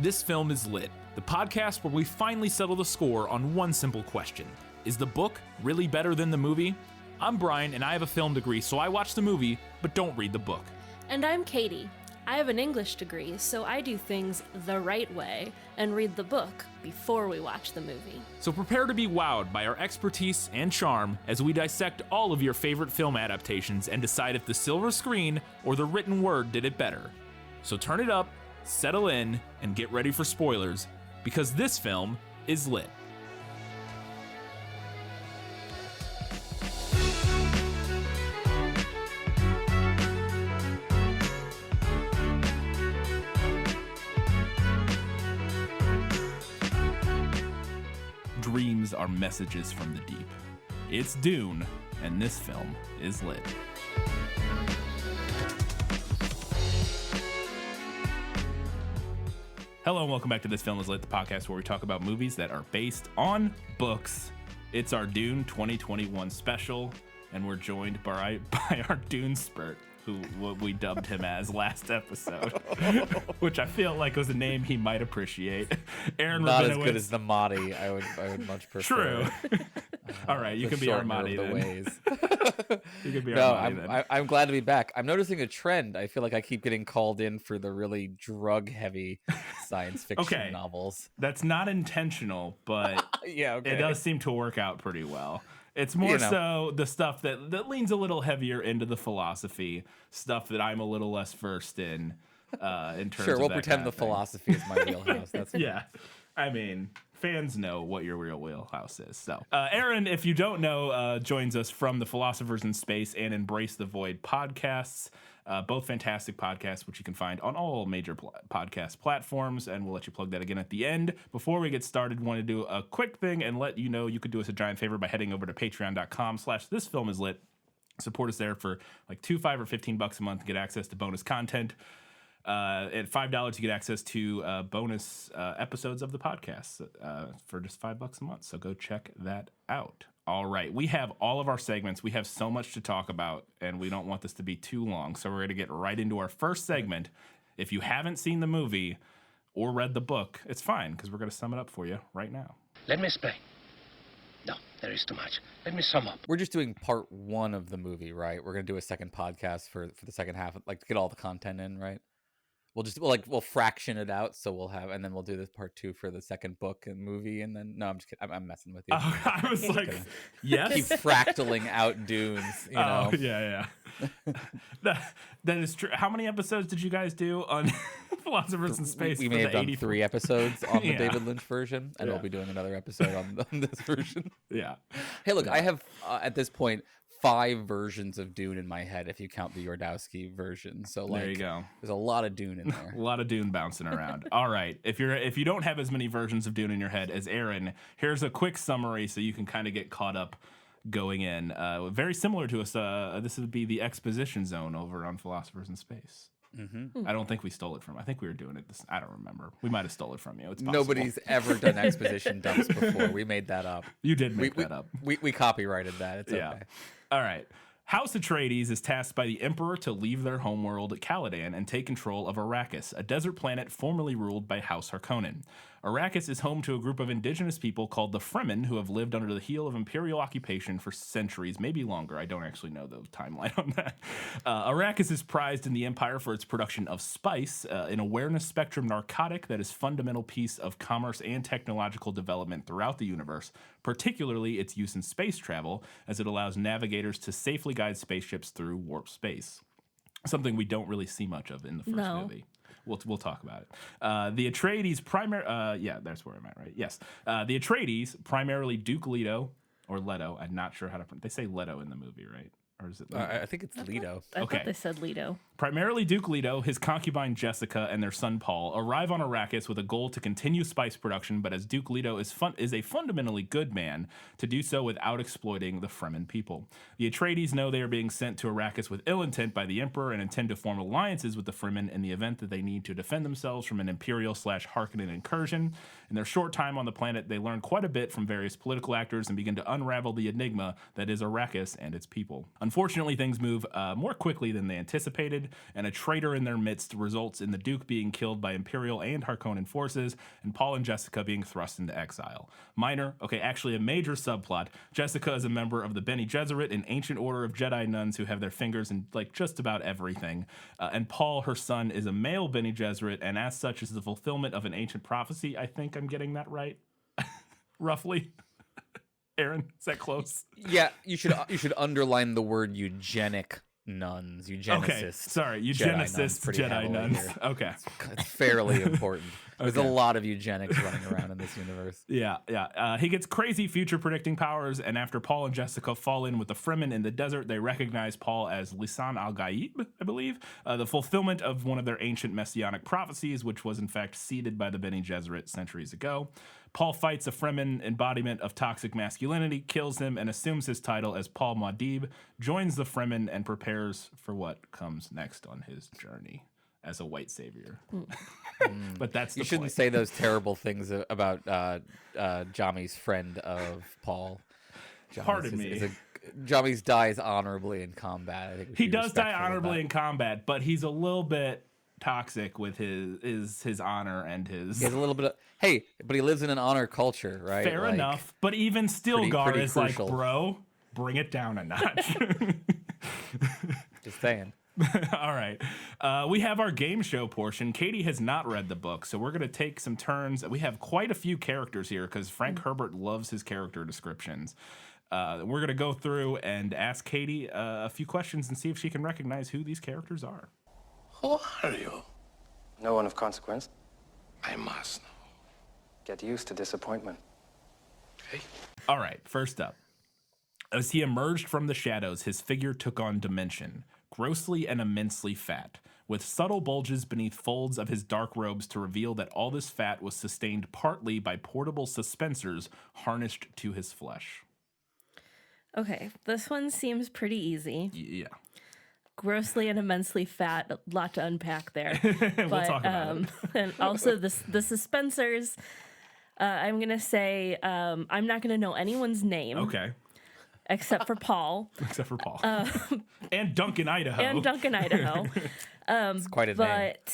This Film is Lit, the podcast where we finally settle the score on one simple question. Is the book really better than the movie? I'm Brian, and I have a film degree, so I watch the movie, but don't read the book. And I'm Katie. I have an English degree, so I do things the right way and read the book before we watch the movie. So prepare to be wowed by our expertise and charm as we dissect all of your favorite film adaptations and decide if the silver screen or the written word did it better. So turn it up, settle in, and get ready for spoilers, because this film is lit. Dreams are messages from the deep. It's Dune, and this film is lit. Hello and welcome back to This Film is Lit, the podcast where we talk about movies that are based on books. It's our Dune 2021 special, and we're joined by our Dune spurt, who we dubbed him as last episode, which I feel like was a name he might appreciate. Aaron Not Rabinowitz. as good as the Mahdi. I would much prefer. True. All right, you can be our Mahdi then. You can be our Mahdi then. I'm glad to be back. I'm noticing a trend. I feel like I keep getting called in for the really drug-heavy science fiction novels. That's not intentional, but yeah, okay. It does seem to work out pretty well. It's more so the stuff that leans a little heavier into the philosophy stuff that I'm a little less versed in terms of Sure, we'll that pretend kind the of thing. philosophy is my wheelhouse. That's fine. Yeah. I mean, fans know what your real wheelhouse is. So, Aaron, if you don't know, joins us from the Philosophers in Space and Embrace the Void podcasts. Both fantastic podcasts, which you can find on all major podcast platforms, and we'll let you plug that again at the end. Before we get started, want to do a quick thing and let you know you could do us a giant favor by heading over to patreon.com/thisfilmislit. Support us there for like $2, $5, or $15 a month to get access to bonus content. At $5, you get access to bonus episodes of the podcast for just $5 a month. So go check that out. All right, we have all of our segments. We have so much to talk about, and we don't want this to be too long. So we're going to get right into our first segment. If you haven't seen the movie or read the book, it's fine, because we're going to sum it up for you right now. Let me explain. No, there is too much. Let me sum up. We're just doing part one of the movie, right? We're going to do a second podcast for the second half, like to get all the content in, right? We'll fraction it out, so and then we'll do this part two for the second book and movie, and then no, I'm just kidding. I'm messing with you. Oh, I was like, yes. Keep fractaling out Dunes, you know. Yeah. that is true. How many episodes did you guys do on Philosophers in Space? We may have done 3 episodes on the David Lynch version, and we'll be doing another episode on this version. Yeah. Hey, look, I have at this point 5 versions of Dune in my head if you count the Yordowski version. So like, there you go. There's a lot of Dune in there. A lot of Dune bouncing around. All right. If you don't have as many versions of Dune in your head as Aaron, here's a quick summary so you can kind of get caught up going in. Very similar to us. This would be the exposition zone over on Philosophers in Space. Mm-hmm. I don't think we stole it from. I think we were doing it. I don't remember. We might have stole it from you. It's possible. Nobody's ever done exposition dumps before. We made that up. You did make that up. We copyrighted that. It's yeah. Okay. All right. House Atreides is tasked by the Emperor to leave their homeworld Caladan and take control of Arrakis, a desert planet formerly ruled by House Harkonnen. Arrakis is home to a group of indigenous people called the Fremen who have lived under the heel of Imperial occupation for centuries, maybe longer. I don't actually know the timeline on that. Arrakis is prized in the Empire for its production of spice, an awareness spectrum narcotic that is a fundamental piece of commerce and technological development throughout the universe, particularly its use in space travel, as it allows navigators to safely guide spaceships through warp space. Something we don't really see much of in the first movie. We'll talk about it. The Atreides that's where I'm at, right? Yes. The Atreides, primarily Duke Leto, or Leto, I'm not sure how to pronounce. They say Leto in the movie, right? Or is it Leto? I think it's Leto. I thought they said Leto. Primarily Duke Leto, his concubine Jessica, and their son Paul arrive on Arrakis with a goal to continue spice production, but as Duke Leto is a fundamentally good man, to do so without exploiting the Fremen people. The Atreides know they are being sent to Arrakis with ill intent by the Emperor and intend to form alliances with the Fremen in the event that they need to defend themselves from an Imperial/Harkonnen incursion. In their short time on the planet, they learn quite a bit from various political actors and begin to unravel the enigma that is Arrakis and its people. Unfortunately, things move more quickly than they anticipated. destroyed, and a traitor in their midst results in the Duke being killed by Imperial and Harkonnen forces, and Paul and Jessica being thrust into exile. Actually a major subplot. Jessica is a member of the Bene Gesserit, an ancient order of Jedi nuns who have their fingers in like just about everything. And Paul, her son, is a male Bene Gesserit, and as such is the fulfillment of an ancient prophecy. I think I'm getting that right. Roughly. Aaron, is that close? Yeah, you should underline the word eugenic nuns, eugenicists. Okay, sorry, eugenicists, Jedi nuns. Okay. It's fairly important. There's a lot of eugenics running around in this universe. Yeah. He gets crazy future predicting powers, and after Paul and Jessica fall in with the Fremen in the desert, they recognize Paul as Lisan al-Gaib, I believe, the fulfillment of one of their ancient messianic prophecies, which was in fact seeded by the Bene Gesserit centuries ago. Paul fights a Fremen embodiment of toxic masculinity, kills him, and assumes his title as Paul Muad'Dib, joins the Fremen, and prepares for what comes next on his journey as a white savior. But that's the You shouldn't point. say those terrible things about Jami's friend of Paul. Pardon me. Jami's dies honorably in combat. I think He does die honorably in combat, but he's a little bit toxic with his honor and his. He has a little bit of but he lives in an honor culture, right? Fair Like, enough, but even still, Gar pretty is crucial. like, bro, bring it down a notch. Just saying. All right. We have our game show portion. Katie has not read the book, so we're going to take some turns. We have quite a few characters here because Frank Herbert loves his character descriptions. We're going to go through and ask Katie a few questions and see if she can recognize who these characters are. Who are you? No one of consequence. I must know. Get used to disappointment. Okay? All right, first up. As he emerged from the shadows, his figure took on dimension, grossly and immensely fat, with subtle bulges beneath folds of his dark robes to reveal that all this fat was sustained partly by portable suspensors harnessed to his flesh. Okay, this one seems pretty easy. Yeah. Grossly and immensely fat, a lot to unpack there. We'll talk about it. And also the suspensors. I'm gonna say I'm not gonna know anyone's name. Okay. Except for Paul. Except for Paul. And Duncan, Idaho. It's quite a name. But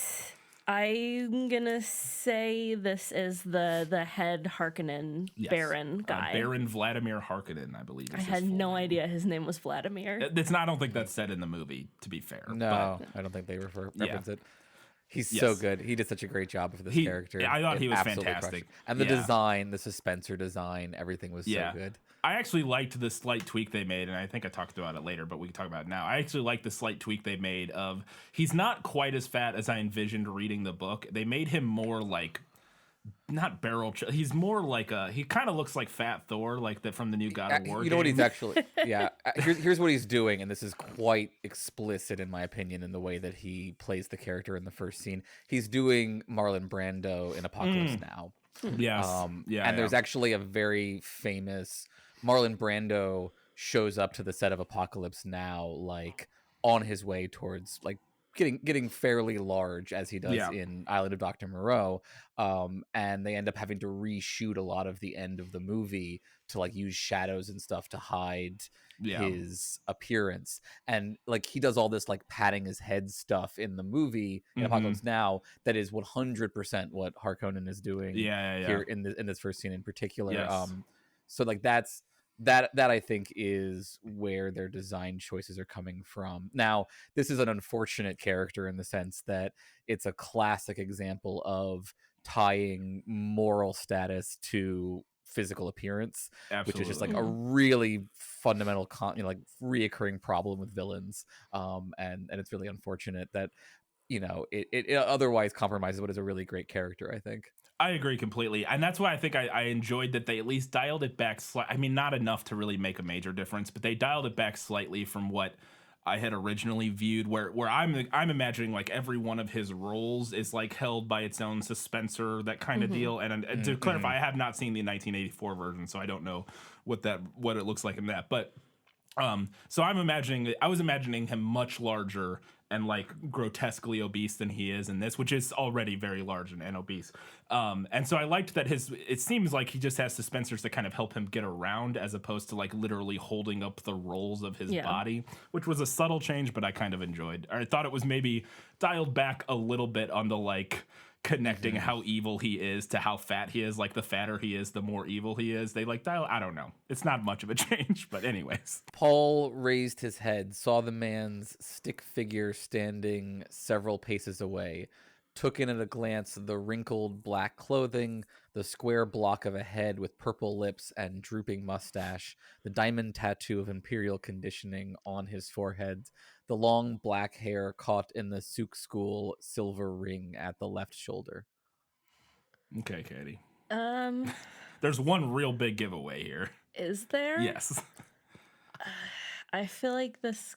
I'm gonna say this is the head Harkonnen Baron guy. Baron Vladimir Harkonnen, I believe. I had no idea his name was Vladimir. It's not. I don't think that's said in the movie. To be fair. No, I don't think they reference it. He's Yes. so good. He did such a great job for this character. I thought he was absolutely fantastic. crushed it. And the design, the suspensor design, everything was so good. I actually liked the slight tweak they made, and I think I talked about it later, but we can talk about it now. I actually liked the slight tweak they made of he's not quite as fat as I envisioned reading the book. They made him more like not he's more like he kind of looks like Fat Thor, like that from the new God of War. You know what he's actually here's what he's doing, and this is quite explicit in my opinion in the way that he plays the character in the first scene. He's doing Marlon Brando in Apocalypse Now. Yes. And there's actually a very famous Marlon Brando shows up to the set of Apocalypse Now, like on his way towards like getting fairly large as he does in Island of Dr. Moreau. And they end up having to reshoot a lot of the end of the movie to like use shadows and stuff to hide his appearance. And like he does all this like patting his head stuff in the movie in Apocalypse Now that is 100% what Harkonnen is doing here in this first scene in particular. Yes. So like that I think is where their design choices are coming from. Now, this is an unfortunate character in the sense that it's a classic example of tying moral status to physical appearance, which is just like a really fundamental like reoccurring problem with villains. And it's really unfortunate that it otherwise compromises what is a really great character, I think. I agree completely. And that's why I think I enjoyed that they at least dialed it back I mean, not enough to really make a major difference, but they dialed it back slightly from what I had originally viewed, where I'm imagining like every one of his roles is like held by its own suspensor, that kind of deal. And to clarify, I have not seen the 1984 version, so I don't know what it looks like in that. But so I was imagining him much larger and like grotesquely obese than he is in this, which is already very large and obese. And so I liked that it seems like he just has suspensors that kind of help him get around as opposed to like literally holding up the rolls of his body, which was a subtle change, but I kind of enjoyed. I thought it was maybe dialed back a little bit on the like connecting how evil he is to how fat he is. Like the fatter he is, the more evil he is. They like dial, I don't know. It's not much of a change, but anyways. Paul raised his head, saw the man's stick figure standing several paces away, took in at a glance the wrinkled black clothing, the square block of a head with purple lips and drooping mustache, the diamond tattoo of imperial conditioning on his forehead, the long black hair caught in the Souk School silver ring at the left shoulder. Okay, Katie. There's one real big giveaway here. Is there? Yes. I feel like this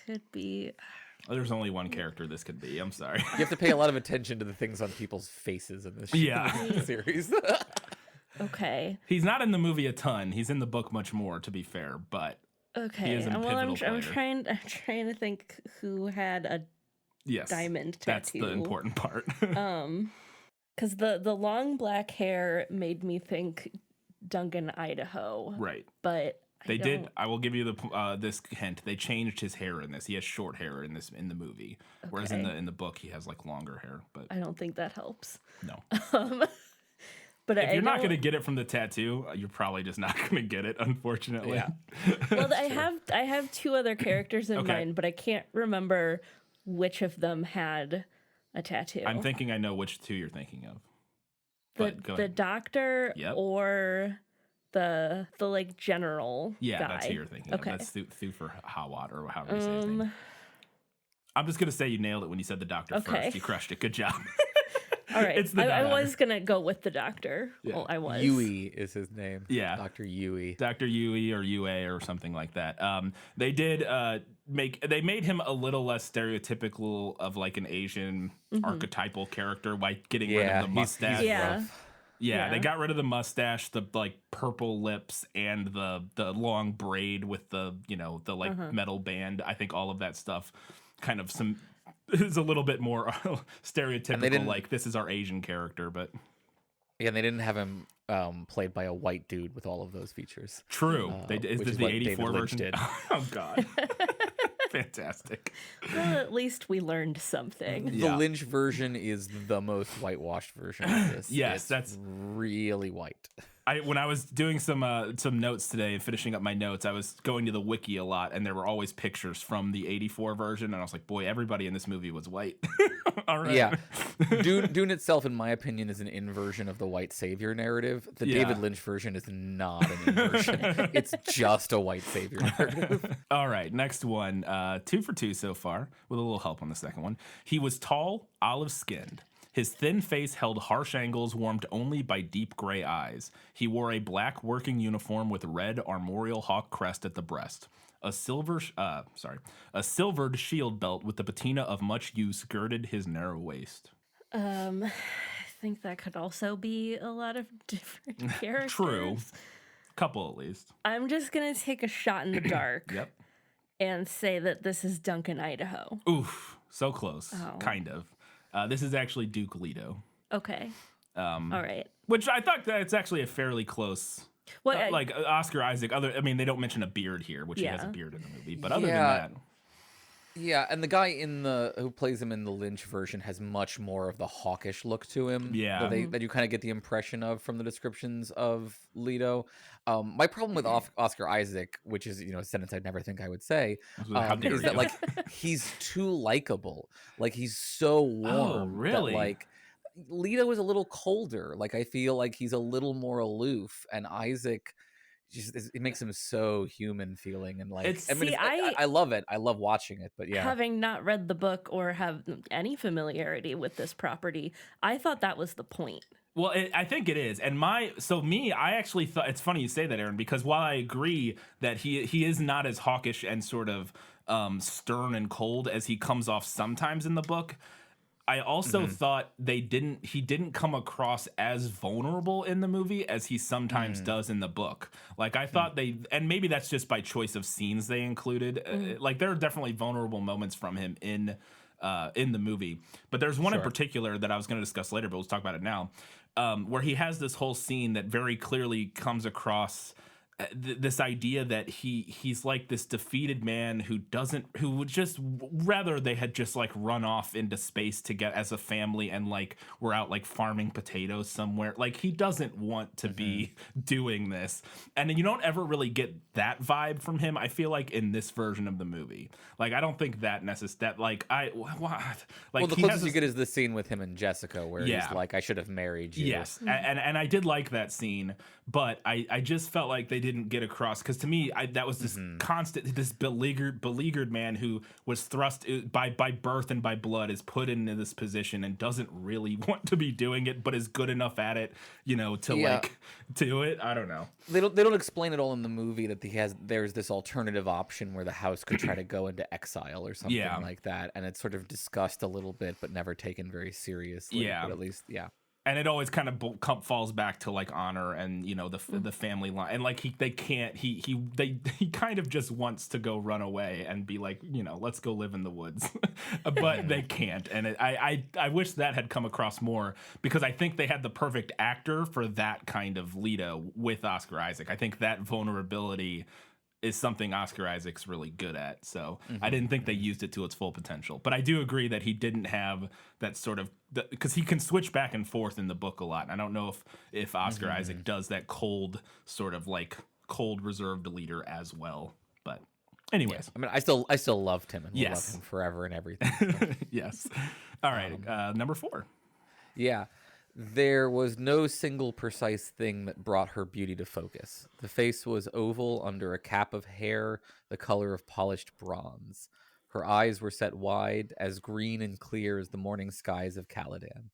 could be... There's only one character this could be. I'm sorry. You have to pay a lot of attention to the things on people's faces in this series. Okay. He's not in the movie a ton. He's in the book much more, to be fair, but okay. he is a pivotal I'm player. trying to think who had a diamond tattoo. That's the important part. Because the long black hair made me think Duncan, Idaho. Right. But they did. I will give you the this hint. They changed his hair in this. He has short hair in the movie, whereas in the book he has like longer hair. But I don't think that helps. No. But if you're not going to get it from the tattoo, you're probably just not going to get it, unfortunately. Yeah. Well, I have two other characters in mind, but I can't remember which of them had a tattoo. I'm thinking I know which two you're thinking of. The doctor or the like general guy. That's who you're thinking of. That's Thufir Hawat, or however you say his name. I'm just going to say you nailed it when you said the doctor first. You crushed it. Good job. All right. I was going to go with the doctor. Yeah. Well, I was. Yui is his name. Yeah. Dr. Yui. Dr. Yui or Yue or something like that. They did made him a little less stereotypical of like an Asian archetypal character by getting rid of the mustache. Yeah, they got rid of the mustache, the like purple lips, and the long braid with the metal band. I think all of that stuff kind of is a little bit more stereotypical, like this is our Asian character, but yeah, they didn't have him played by a white dude with all of those features. True, is this the 84 version? Did. Oh God. Fantastic. Well, at least we learned something. The Lynch version is the most whitewashed version of this. Yes, that's really white. When I was doing some notes today and finishing up my notes, I was going to the wiki a lot, and there were always pictures from the 84 version, and I was like, boy, everybody in this movie was white. All right. Yeah. Dune itself, in my opinion, is an inversion of the white savior narrative. The David Lynch version is not an inversion. It's just a white savior narrative. All right, next one. 2 for 2 so far, with a little help on the second one. He was tall, olive-skinned. His thin face held harsh angles warmed only by deep gray eyes. He wore a black working uniform with red armorial hawk crest at the breast. A silvered shield belt with the patina of much use girded his narrow waist. I think that could also be a lot of different characters. True. Couple at least. I'm just going to take a shot in the dark. Yep. And say that this is Duncan, Idaho. Oof. So close. Oh. Kind of. This is actually Duke Leto. Okay. All right. Which I thought that it's actually a fairly close. Well, like Oscar Isaac. They don't mention a beard here, which he has a beard in the movie. But other than that. Yeah, and the guy who plays him in the Lynch version has much more of the hawkish look to him. Yeah. That you kind of get the impression of from the descriptions of Leto. My problem with Oscar Isaac, which is a sentence I'd never think I would say, is that like he's too likable. Like he's so warm. Oh, really? That, like Leto is a little colder. Like I feel like he's a little more aloof, and Isaac. It makes him so human feeling, and like I love it. I love watching it, but having not read the book or have any familiarity with this property, I thought that was the point. Well, I think it is, and I actually thought it's funny you say that, Aaron, because while I agree that he is not as hawkish and sort of stern and cold as he comes off sometimes in the book, I also thought he didn't come across as vulnerable in the movie as he sometimes does in the book. Like I thought and maybe that's just by choice of scenes they included. Like there are definitely vulnerable moments from him in the movie, but there's one in particular that I was going to discuss later, but let's talk about it now, where he has this whole scene that very clearly comes across this idea that he's like this defeated man who would just rather they had just like run off into space to get as a family and like we're out like farming potatoes somewhere. Like he doesn't want to be doing this, and you don't ever really get that vibe from him. I feel like in this version of the movie, like I don't think that like well, the closest you get is the scene with him and Jessica where he's like, I should have married you. Yes, and I did like that scene, but I just felt like they didn't get across, because to me that was this constant, this beleaguered man who was thrust by birth and by blood, is put into this position and doesn't really want to be doing it, but is good enough at it, to like do it. I don't know. They don't explain it all in the movie that there's this alternative option where the house could try to go into exile or something like that, and it's sort of discussed a little bit but never taken very seriously. But at least and it always kind of falls back to like honor and the family line, and like he kind of just wants to go run away and be like, let's go live in the woods, but they can't. And I wish that had come across more, because I think they had the perfect actor for that kind of Leto with Oscar Isaac. I think that vulnerability is something Oscar Isaac's really good at. So I didn't think they used it to its full potential. But I do agree that he didn't have that sort of, because he can switch back and forth in the book a lot. And I don't know if Oscar Isaac does that cold reserved leader as well. But anyways. I mean, I still loved him and will love him forever and everything. So. Yes. All right. Number 4. Yeah. There was no single precise thing that brought her beauty to focus. The face was oval under a cap of hair the color of polished bronze. Her eyes were set wide, as green and clear as the morning skies of Caladan.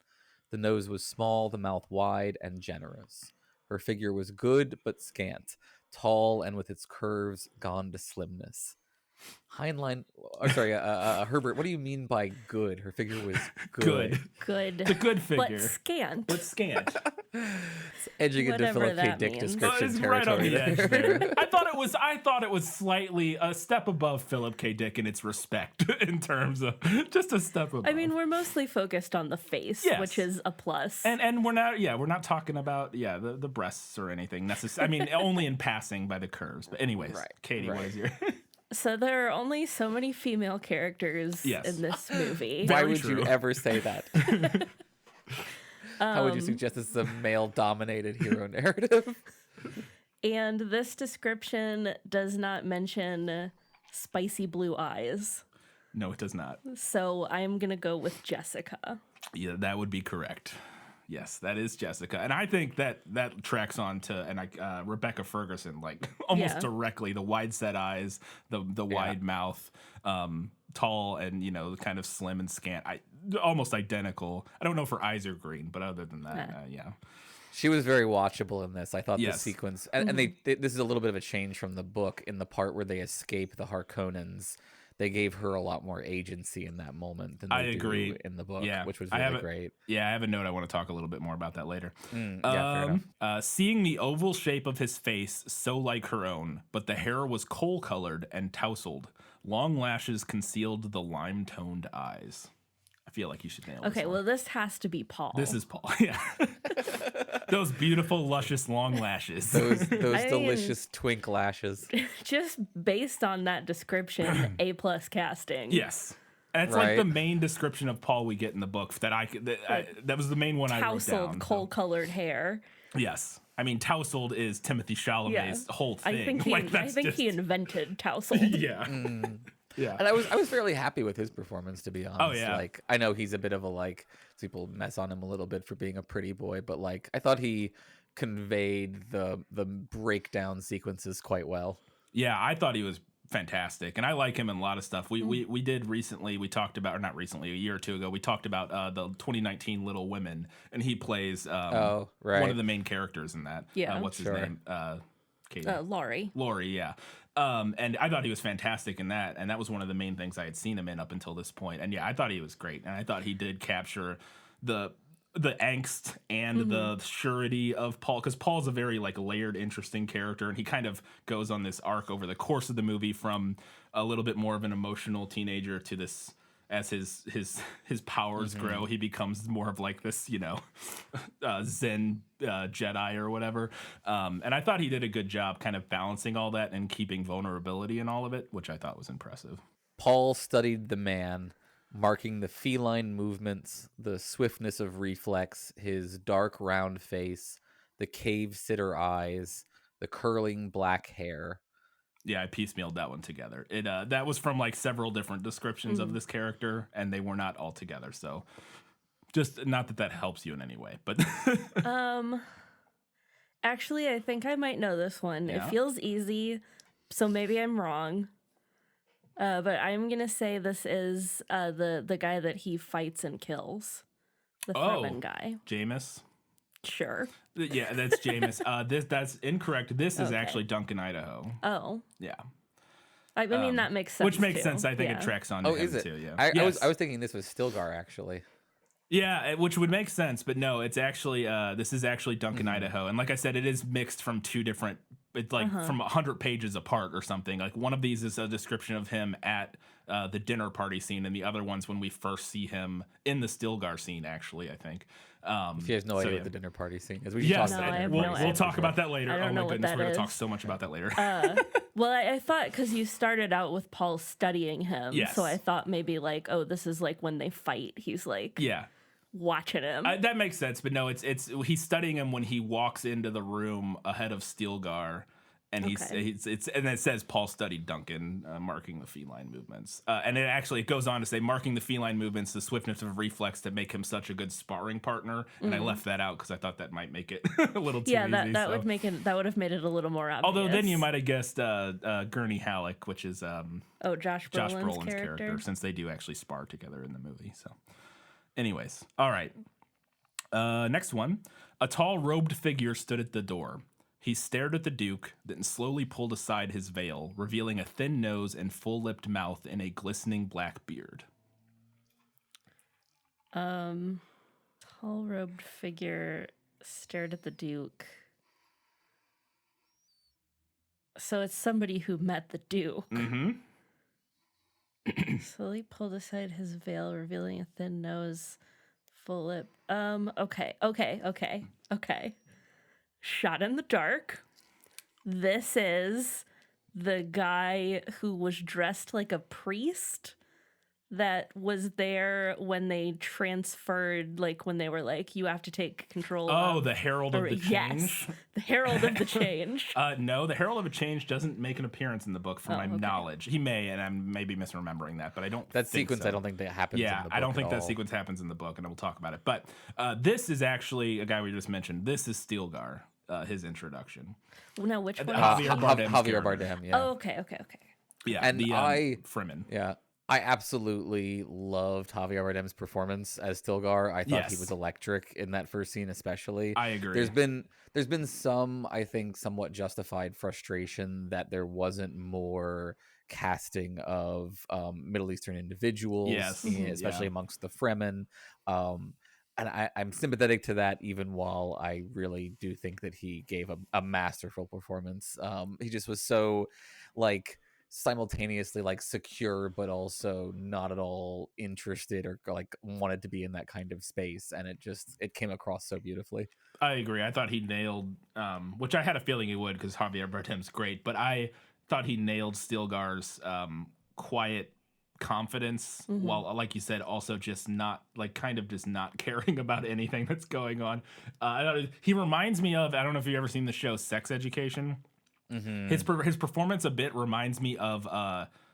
The nose was small, the mouth wide and generous. Her figure was good but scant, tall and with its curves gone to slimness. Heinlein, Herbert, what do you mean by good? Her figure was good. Good. It's a good figure. But scant. It's edging into Whatever Philip K. that Dick means. description It's territory. right on the edge there. I thought it was slightly a step above Philip K. Dick in its respect, in terms of just a step above. I mean, we're mostly focused on the face, which is a plus. And we're not talking about the breasts or anything necessarily. I mean, only in passing by the curves. But anyways, Katie, what is your? So there are only so many female characters in this movie. Why would you ever say that? How would you suggest this is a male-dominated hero narrative? And this description does not mention spicy blue eyes. No, it does not. So I'm going to go with Jessica. Yeah, that would be correct. Yes, that is Jessica. And I think that tracks on to Rebecca Ferguson, like almost directly. The wide set eyes, the wide mouth, tall and, kind of slim and scant. Almost identical. I don't know if her eyes are green, but other than that, She was very watchable in this. I thought the sequence, and this is a little bit of a change from the book in the part where they escape the Harkonnens. They gave her a lot more agency in that moment than they do in the book, which was really great. Yeah, I have a note. I want to talk a little bit more about that later. Fair enough. Seeing the oval shape of his face so like her own, but the hair was coal-colored and tousled. Long lashes concealed the lime-toned eyes. I feel like you should nail this. Okay, well, this has to be Paul. This is Paul, yeah. Those beautiful, luscious, long lashes. Those delicious twink lashes. Just based on that description, A+ casting. Yes. And it's like the main description of Paul we get in the book. That was the main one I wrote down. Tousled, coal-colored hair. Yes. I mean, tousled is Timothée Chalamet's whole thing. I think he invented tousled. Yeah. Yeah. And I was fairly happy with his performance, to be honest. Oh, yeah. Like, I know he's a bit of a people mess on him a little bit for being a pretty boy, but I thought he conveyed the breakdown sequences quite well. Yeah, I thought he was fantastic, and I like him in a lot of stuff. We did recently. We talked about, or not recently, a year or two ago. We talked about the 2019 Little Women, and he plays one of the main characters in that. Yeah, what's his name? Katie. Laurie. Laurie, yeah. And I thought he was fantastic in that, and that was one of the main things I had seen him in up until this point. And yeah, I thought he was great, and I thought he did capture the angst and the surety of Paul, because Paul's a very like layered, interesting character, and he kind of goes on this arc over the course of the movie from a little bit more of an emotional teenager to this. As his powers grow, he becomes more of like this, Zen Jedi or whatever. And I thought he did a good job kind of balancing all that and keeping vulnerability in all of it, which I thought was impressive. Paul studied the man, marking the feline movements, the swiftness of reflex, his dark round face, the cave sitter eyes, the curling black hair. Yeah, I piecemealed that one together. It that was from like several different descriptions of this character, and they were not all together. So, just not that helps you in any way, but Actually, I think I might know this one. Yeah? It feels easy, so maybe I'm wrong. But I'm gonna say this is the guy that he fights and kills, the Fremen guy. Jameis. Sure. Yeah, that's Jameis. That's incorrect. This is Okay. actually Duncan, Idaho. Oh, Yeah. I mean that makes sense. Which makes too. sense. I think Yeah. it tracks on Oh, him is it? too. Yeah. I was Yes. thinking this was Stilgar actually. Yeah, which would make sense, but no, it's actually this is actually Duncan, Idaho, and like I said, it is mixed from two different. It's like from 100 pages apart or something. Like one of these is a description of him at the dinner party scene, and the other one's when we first see him in the Stilgar scene. Actually, I think. He has no idea yeah. what the dinner party scene is. We should Yes, talk No, about I it. have we'll, no we'll idea. talk about that later. I don't Oh know my what goodness, that we're gonna talk is. so much about that later. Well, I thought because you started out with Paul studying him, Yes. so I thought maybe like, oh, this is like when they fight. He's like Yeah. watching him. That makes sense, but no, it's he's studying him when he walks into the room ahead of Stilgar, and Okay. and it says Paul studied Duncan, marking the feline movements, and it goes on to say marking the feline movements, the swiftness of reflex to make him such a good sparring partner, and I left that out because I thought that might make it a little too yeah, easy. that so. would make it. That would have made it a little more obvious. Although then you might have guessed Gurney Halleck, which is Oh, Josh Josh Brolin's Brolin's character. since they do actually spar together in the movie. So, anyways, all right. Next one. A tall robed figure stood at the door. He stared at the Duke, then slowly pulled aside his veil, revealing a thin nose and full-lipped mouth and a glistening black beard. Tall robed figure stared at the Duke. So it's somebody who met the Duke. Mm-hmm. Slowly pulled aside his veil, revealing a thin nose, full lip. Okay. Shot in the dark. This is the guy who was dressed like a priest that was there when they transferred, like when they were like, you have to take control of The Herald of the Change. Yes, the Herald of the Change. No, the Herald of a Change doesn't make an appearance in the book, from my okay. knowledge. He may, and I'm maybe misremembering that, but I don't. That think sequence, so. I don't think that happens. Yeah, in the book I don't think at that all. sequence happens in the book, and we'll talk about it. But this is actually a guy we just mentioned. This is Stilgar, his introduction. No, which one? Javier Bardem's Javier character. Bardem. Yeah. Oh, okay. Yeah, And the I- Fremen. Yeah. I absolutely loved Javier Bardem's performance as Stilgar. I thought he Yes. was electric in that first scene, especially. I agree. There's been some, I think, somewhat justified frustration that there wasn't more casting of Middle Eastern individuals, Yes. especially Yeah. amongst the Fremen. And I'm sympathetic to that, even while I really do think that he gave a masterful performance. He just was so like simultaneously like secure, but also not at all interested or like wanted to be in that kind of space, and it came across so beautifully. I agree. I thought he nailed, which I had a feeling he would because Javier Bardem's great, but I thought he nailed Stilgar's quiet confidence, while, like you said, also just not like kind of just not caring about anything that's going on. I thought he reminds me of, I don't know if you've ever seen the show Sex Education. His performance a bit reminds me of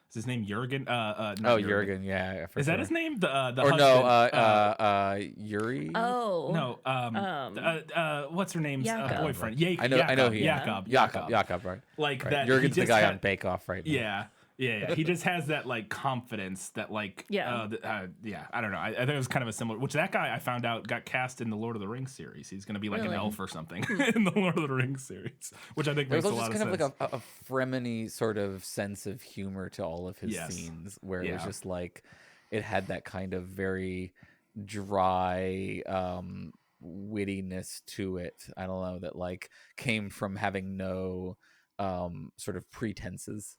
is his name Jurgen? Jurgen, yeah. For Is sure. that his name? The Or husband, no, Yuri. Oh. no, what's her name's Jakob. boyfriend? I know he. Jakob. Jakob, right? Like Right. that. Jurgen's he the just guy had- on Bake Off right now. Yeah. Yeah, he just has that like confidence that like Yeah. I don't know. I think it was kind of a similar. Which that guy I found out got cast in the Lord of the Rings series. He's going to be like an Really? elf or something in the Lord of the Rings series, which I think There's makes a also lot just of kind sense. of like a Fremony sort of sense of humor to all of his Yes. scenes, where it was Yeah. just like it had that kind of very dry wittiness to it. I don't know, that like came from having no sort of pretenses.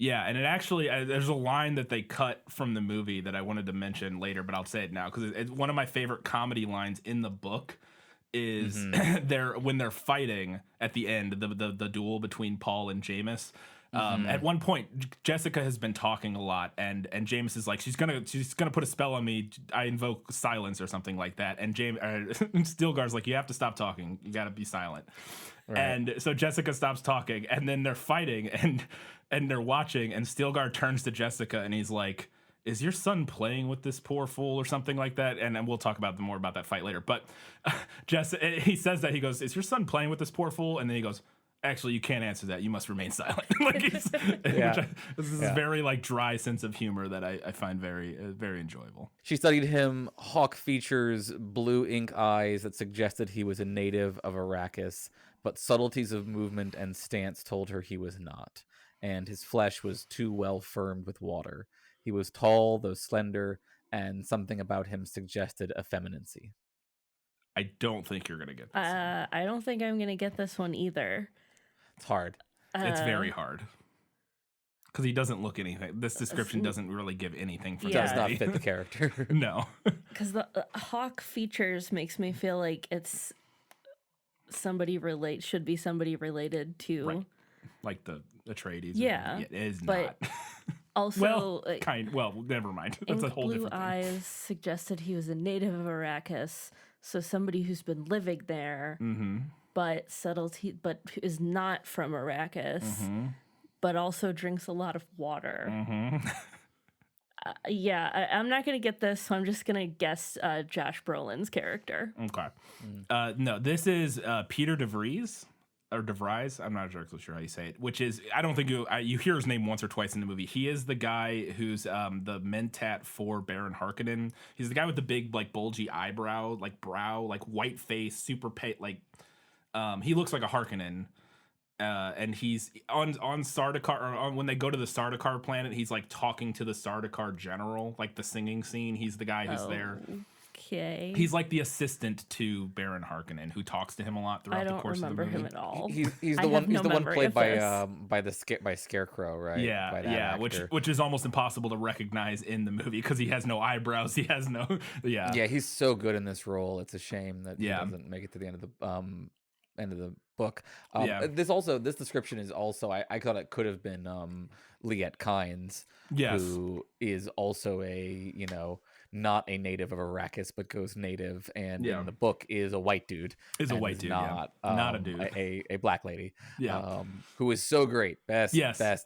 Yeah, and it actually there's a line that they cut from the movie that I wanted to mention later, but I'll say it now because it's one of my favorite comedy lines in the book. Is when they're fighting at the end, the duel between Paul and Jameis. At one point, Jessica has been talking a lot, and Jameis is like, she's gonna put a spell on me. I invoke silence or something like that. And Stilgar's like, you have to stop talking. You got to be silent. Right. And so Jessica stops talking, and then they're fighting, and they're watching, and Stilgar turns to Jessica, and he's like, is your son playing with this poor fool or something like that? And we'll talk about more about that fight later. But he says that, he goes, is your son playing with this poor fool? And then he goes, actually, you can't answer that. You must remain silent. This is a very like dry sense of humor that I find very, very enjoyable. She studied him. Hawk features blue ink eyes that suggested he was a native of Arrakis, but subtleties of movement and stance told her he was not, and his flesh was too well firmed with water. He was tall, though slender, and something about him suggested effeminacy. I don't think you're going to get this one. I don't think I'm going to get this one either. It's hard. It's very hard. Because he doesn't look anything. This description doesn't really give anything for Does not fit the character. No. Because the Hawk features makes me feel like it's should be somebody related to. Right. Like the Atreides. Yeah. It is but not. Also, never mind. That's a whole blue different thing. eyes suggested he was a native of Arrakis, so somebody who's been living there, but is not from Arrakis, but also drinks a lot of water. I'm not gonna get this, so I'm just gonna guess Josh Brolin's character. Okay. No, this is Peter DeVries. Or DeVries, I'm not exactly sure how you say it. Which is, I don't think you hear his name once or twice in the movie. He is the guy who's the mentat for Baron Harkonnen. He's the guy with the big, like, bulgy eyebrow, like brow, like white face, super like. He looks like a Harkonnen, and he's on Sardaukar. Or when they go to the Sardaukar planet, he's like talking to the Sardaukar general, like the singing scene. He's the guy who's there. Okay. He's like the assistant to Baron Harkonnen, who talks to him a lot throughout the course of the movie. I don't remember him at all. He's the one. He's the one played by Scarecrow, right? Yeah, which is almost impossible to recognize in the movie because he has no eyebrows. He has no. Yeah. Yeah, he's so good in this role. It's a shame that he doesn't make it to the end of the book. This description is also, I thought it could have been Liette Kynes, who is also not a native of Arrakis, but goes native, and in the book is a white dude. Not a dude. A black lady. Who is so great. Best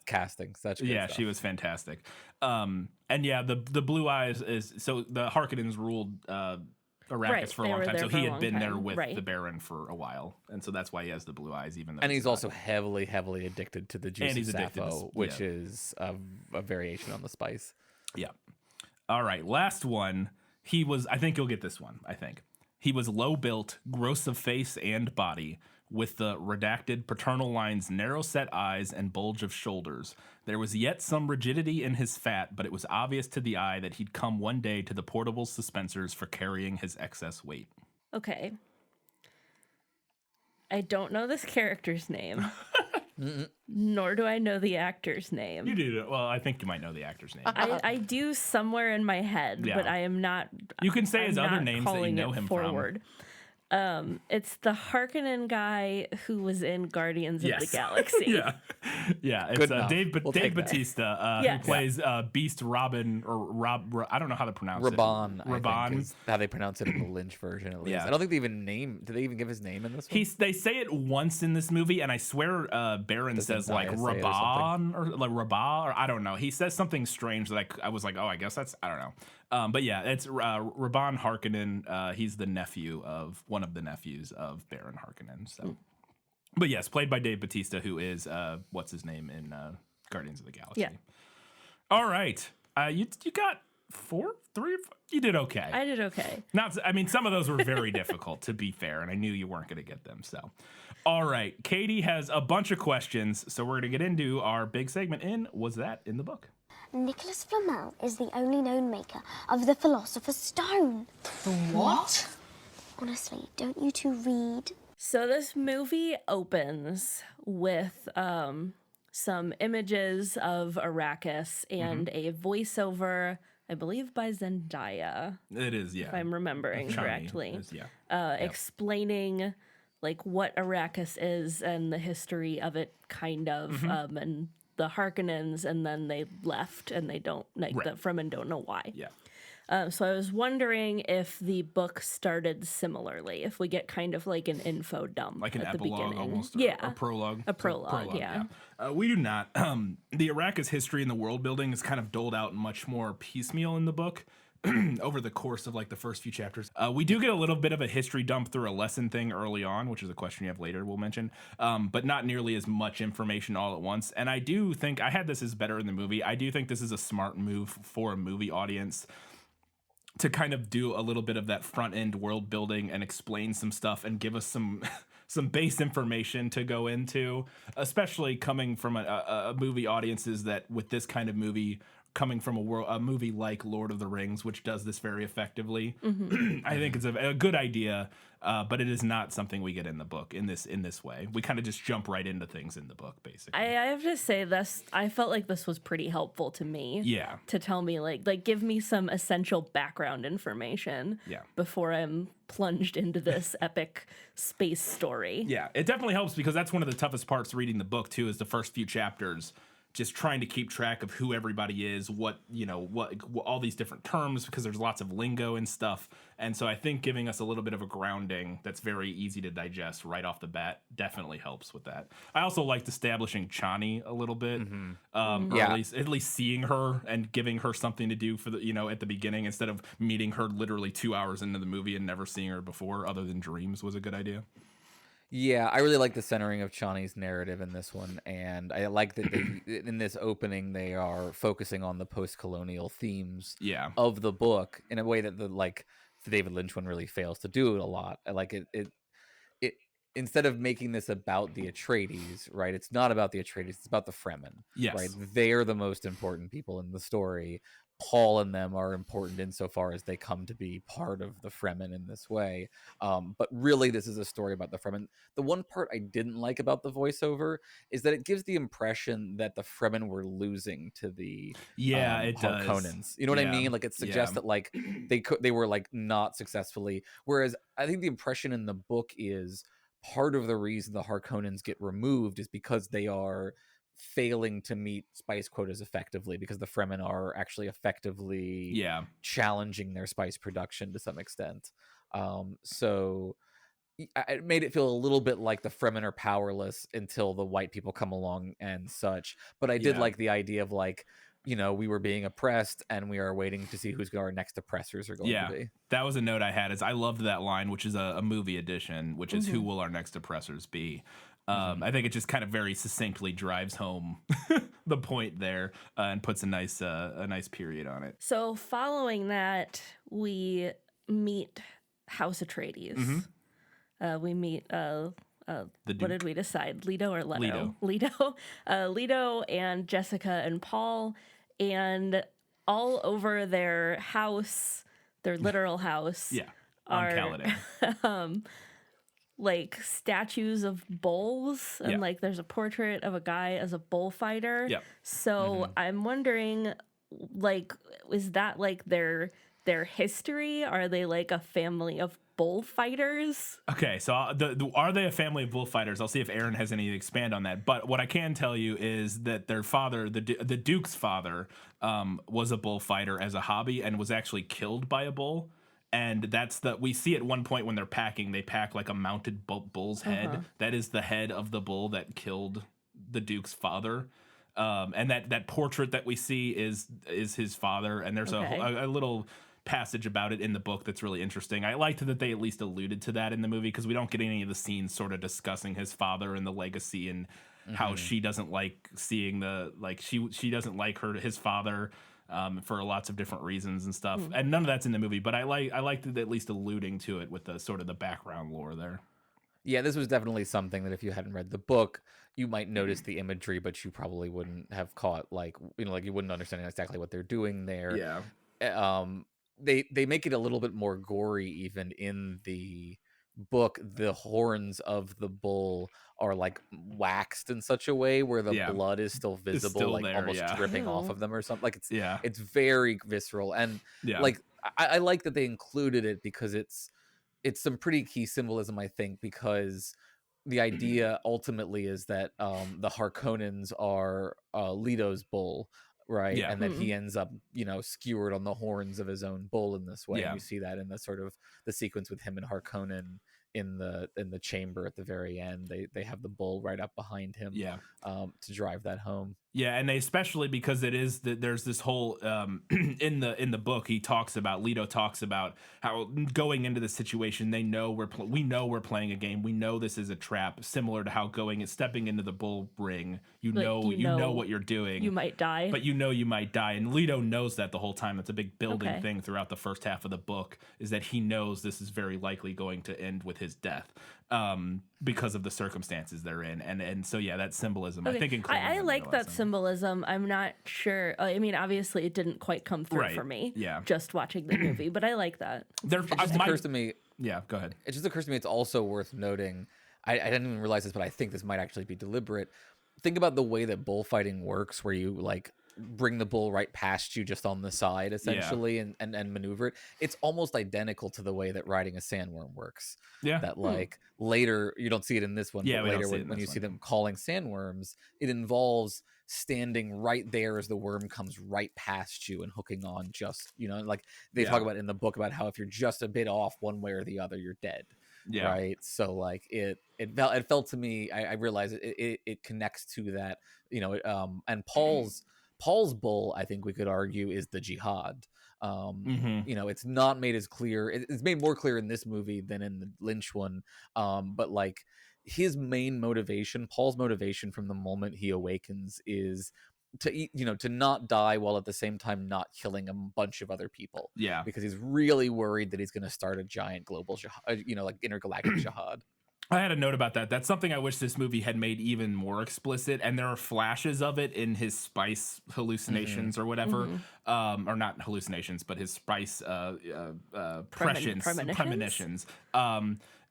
casting. Such good stuff. She was fantastic. The blue eyes is, so the Harkonnens ruled Arrakis for a long time, so he had been there with the Baron for a while, and so that's why he has the blue eyes. Even though, and he's also heavily addicted to the juice of Sappho, which is a variation on the spice. Yeah. All right, last one. He was, I think you'll get this one, I think. He was low-built, gross of face and body, with the redacted paternal line's narrow-set eyes and bulge of shoulders. There was yet some rigidity in his fat, but it was obvious to the eye that he'd come one day to the portable suspensors for carrying his excess weight. Okay. I don't know this character's name. Nor do I know the actor's name. You do. Well, I think you might know the actor's name. I do somewhere in my head, but I am not. You can say his other names that you know him forward. It's the Harkonnen guy who was in Guardians of the Galaxy. It's Dave Bautista, who plays Beast Robin, or Rob. I don't know how to pronounce Raban, it. Raban is how they pronounce it in the Lynch version, at least. I don't think they even did they even give his name in this one? They say it once in this movie, and I swear Baron says like Raban or like Rabah, or I don't know. He says something strange that I was like, oh, I guess that's, I don't know. But yeah, it's Rabban Harkonnen. He's the nephew of one of the nephews of Baron Harkonnen. So, but yes, played by Dave Bautista, who is what's his name in Guardians of the Galaxy. Yeah. All right. You got 4, 3, you did okay. I did okay. Some of those were very difficult, to be fair, and I knew you weren't going to get them. So, all right. Katie has a bunch of questions, so we're going to get into our big segment in Was That in the Book? Nicholas Flamel is the only known maker of the Philosopher's Stone. What? Honestly, don't you two read? So this movie opens with some images of Arrakis and a voiceover, I believe, by Zendaya. It is, yeah. If I'm remembering Chani correctly. is, yeah. Explaining like what Arrakis is and the history of it, kind of, and the Harkonnens, and then they left and they don't, like the Fremen don't know why. Yeah. So I was wondering if the book started similarly, if we get kind of like an info dump Like an at the epilogue beginning. almost, Yeah. or prologue. A prologue, yeah. We do not. The Arrakis history and the world building is kind of doled out much more piecemeal in the book over the course of like the first few chapters. We do get a little bit of a history dump through a lesson thing early on, which is a question you have later we'll mention, but not nearly as much information all at once. And I do think, I had this as better in the movie, I do think this is a smart move for a movie audience to kind of do a little bit of that front end world building and explain some stuff and give us some some base information to go into, especially coming from a movie audiences that with this kind of movie coming from a movie like Lord of the Rings, which does this very effectively. I think it's a good idea, but it is not something we get in the book in this way. We kind of just jump right into things in the book, basically. I have to say this, I felt like this was pretty helpful to me. Yeah. To tell me like give me some essential background information. Yeah. Before I'm plunged into this epic space story. Yeah, it definitely helps because that's one of the toughest parts reading the book too, is the first few chapters. Just trying to keep track of who everybody is, what all these different terms, because there's lots of lingo and stuff. And so I think giving us a little bit of a grounding that's very easy to digest right off the bat definitely helps with that. I also liked establishing Chani a little bit, or at least seeing her and giving her something to do for the at the beginning instead of meeting her literally 2 hours into the movie and never seeing her before, other than dreams, was a good idea. Yeah, I really like the centering of Chani's narrative in this one, and I like that in this opening they are focusing on the post-colonial themes of the book in a way that the David Lynch one really fails to do it a lot. I like it instead of making this about the Atreides, right? It's not about the Atreides, it's about the Fremen. Yes. Right? They're the most important people in the story. Paul and them are important insofar as they come to be part of the Fremen in this way. But really, this is a story about the Fremen. The one part I didn't like about the voiceover is that it gives the impression that the Fremen were losing to the it does. Harkonnens. You know what I mean? Like it suggests that like they were like not successfully. Whereas I think the impression in the book is part of the reason the Harkonnens get removed is because they are failing to meet spice quotas effectively, because the Fremen are actually effectively challenging their spice production to some extent. So it made it feel a little bit like the Fremen are powerless until the white people come along and such. But I did like the idea of like, we were being oppressed and we are waiting to see who's our next oppressors are going to be. That was a note I had, is I loved that line, which is a movie edition, which is who will our next oppressors be? I think it just kind of very succinctly drives home the point there and puts a nice period on it. So following that, we meet House Atreides. We meet what did we decide? Leto or Leto? Leto. Leto and Jessica and Paul, and all over their house, their literal house. On Caladan. Like statues of bulls, and like there's a portrait of a guy as a bullfighter. So I'm wondering, like, is that like their history? Are they like a family of bullfighters? Okay, so are they a family of bullfighters? I'll see if Aaron has any to expand on that. But what I can tell you is that their father, the Duke's father, was a bullfighter as a hobby and was actually killed by a bull. And we see at one point when they're packing, they pack like a mounted bull's head. That is the head of the bull that killed the Duke's father. And that portrait that we see is his father. And there's a little passage about it in the book that's really interesting. I liked that they at least alluded to that in the movie, because we don't get any of the scenes sort of discussing his father and the legacy and how she doesn't like seeing she doesn't like his father for lots of different reasons and stuff. And none of that's in the movie, but I liked it at least alluding to it with the sort of the background lore there. Yeah, this was definitely something that if you hadn't read the book, you might notice the imagery, but you probably wouldn't have caught, like, you know, like you wouldn't understand exactly what they're doing there. Yeah. They make it a little bit more gory even in the book. The horns of the bull are like waxed in such a way where the blood is still visible, still like there, almost dripping off Ew. of them or something. Like Yeah. it's very visceral, and like I like that they included it because it's some pretty key symbolism, I think, because the idea ultimately is that the Harkonnens are Leto's bull, right? Yeah. And that he ends up, you know, skewered on the horns of his own bull in this way. Yeah. And you see that in the sort of the sequence with him and Harkonnen in the chamber at the very end. They have the bull right up behind him, to drive that home. Yeah, and they, especially because it is there's this whole in the book Leto talks about how going into the situation they know we know we're playing a game, we know this is a trap, similar to how stepping into the bull ring, you know what you're doing, you might die, but you might die, and Leto knows that the whole time. It's a big building thing throughout the first half of the book, is that he knows this is very likely going to end with his death. Because of the circumstances they're in, and so that symbolism, I think, I like that symbolism. I'm not sure. I mean, obviously, it didn't quite come through for me. Yeah, just watching the movie, but I like that. It just occurs to me. Yeah, go ahead. It just occurs to me. It's also worth noting. I didn't even realize this, but I think this might actually be deliberate. Think about the way that bullfighting works, where you like bring the bull right past you just on the side essentially, and maneuver it. It's almost identical to the way that riding a sandworm works. That like later, you don't see it in this one, but later when you see them calling sandworms, it involves standing right there as the worm comes right past you and hooking on, just, you know, like they talk about in the book about how if you're just a bit off one way or the other, you're dead. Right. So like it felt to me, I realized it connects to that, you know, and Paul's bull, I think we could argue, is the jihad. You know, it's not made as clear. It's made more clear in this movie than in the Lynch one. But like his main motivation, Paul's motivation from the moment he awakens, is to not die while at the same time not killing a bunch of other people. Yeah, because he's really worried that he's going to start a giant global jihad, you know, like intergalactic jihad. I had a note about that. That's something I wish this movie had made even more explicit, and there are flashes of it in his spice hallucinations or whatever, or not hallucinations, but his spice premonitions.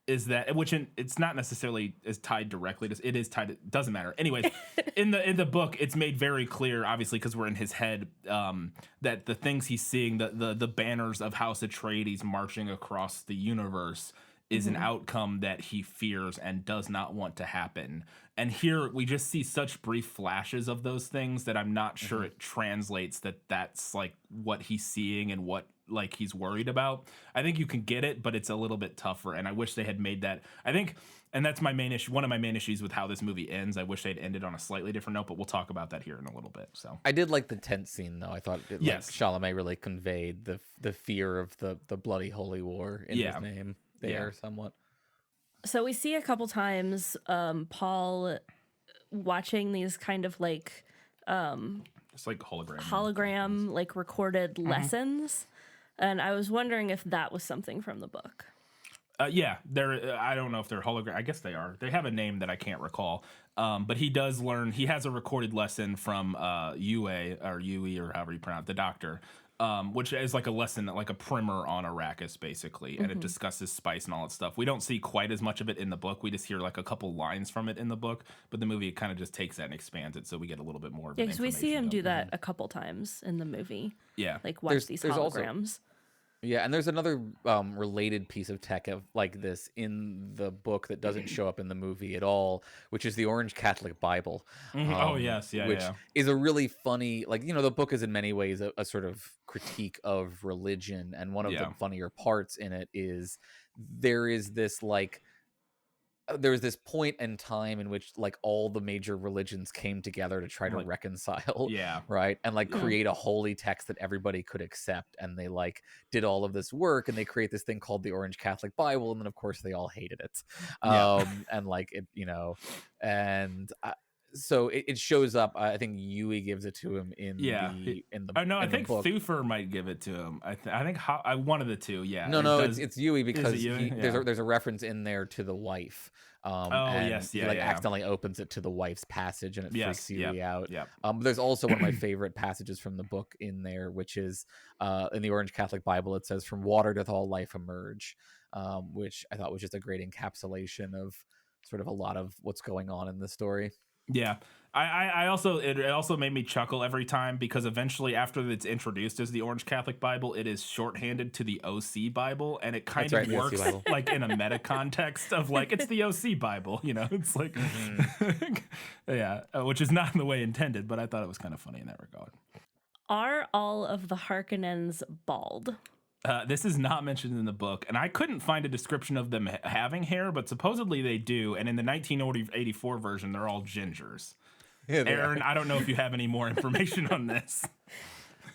Is that it's not necessarily is tied directly to, it is tied, it doesn't matter. Anyways, in the book, it's made very clear, obviously, because we're in his head, that the things he's seeing, the banners of House Atreides marching across the universe, is an outcome that he fears and does not want to happen. And here we just see such brief flashes of those things that I'm not sure it translates that that's like what he's seeing and what like he's worried about. I think you can get it, but it's a little bit tougher. And I wish they had made that. I think, and that's my main issue. One of my main issues with how this movie ends. I wish they'd ended on a slightly different note, but we'll talk about that here in a little bit. So I did like the tent scene, though. I thought Chalamet really conveyed the fear of the bloody holy war in his name there somewhat. So we see a couple times Paul watching these kind of like it's like hologram like recorded lessons, and I was wondering if that was something from the book. They're I don't know if they're hologram. I guess they are. They have a name that I can't recall. But he does learn. He has a recorded lesson from Yue or however you pronounce the doctor. Which is like a lesson, like a primer on Arrakis, basically, and it discusses spice and all that stuff. We don't see quite as much of it in the book. We just hear like a couple lines from it in the book, but the movie kind of just takes that and expands it, so we get a little bit more. Yeah, because we see him do that a couple times in the movie. Yeah, like watch these holograms. Yeah, and there's another related piece of tech like this in the book that doesn't show up in the movie at all, which is the Orange Catholic Bible. Which is a really funny, like, you know, the book is in many ways a sort of critique of religion, and one of the funnier parts in it is there is this like there was this point in time in which like all the major religions came together to try to reconcile, right, and like create a holy text that everybody could accept, and they like did all of this work, and they create this thing called the Orange Catholic Bible, and then of course they all hated it, and like it, you know, and so it shows up. I think Yui gives it to him in Yeah. the in the. Oh no, I in the think book. Thufir might give it to him. I think one of the two. Yeah. No, does- it's Yui because Yui? there's a reference in there to the wife. And yes, he yeah, like yeah. accidentally opens it to the wife's passage, and it freaks Yui out. Yep. But there's also one of my favorite passages from the book in there, which is in the Orange Catholic Bible. It says, "From water doth all life emerge," which I thought was just a great encapsulation of sort of a lot of what's going on in the story. Yeah. I also it also made me chuckle every time because eventually after it's introduced as the Orange Catholic Bible, it is shorthanded to the OC Bible, and it kind That's of right, the OC works Bible. like in a meta context of like it's the OC Bible, you know. It's like yeah, which is not in the way intended, but I thought it was kind of funny in that regard. Are all of the Harkonnens bald? This is not mentioned in the book, and I couldn't find a description of them having hair, but supposedly they do. And in the 1984 version, they're all gingers. Yeah, Aaron, I don't know if you have any more information on this.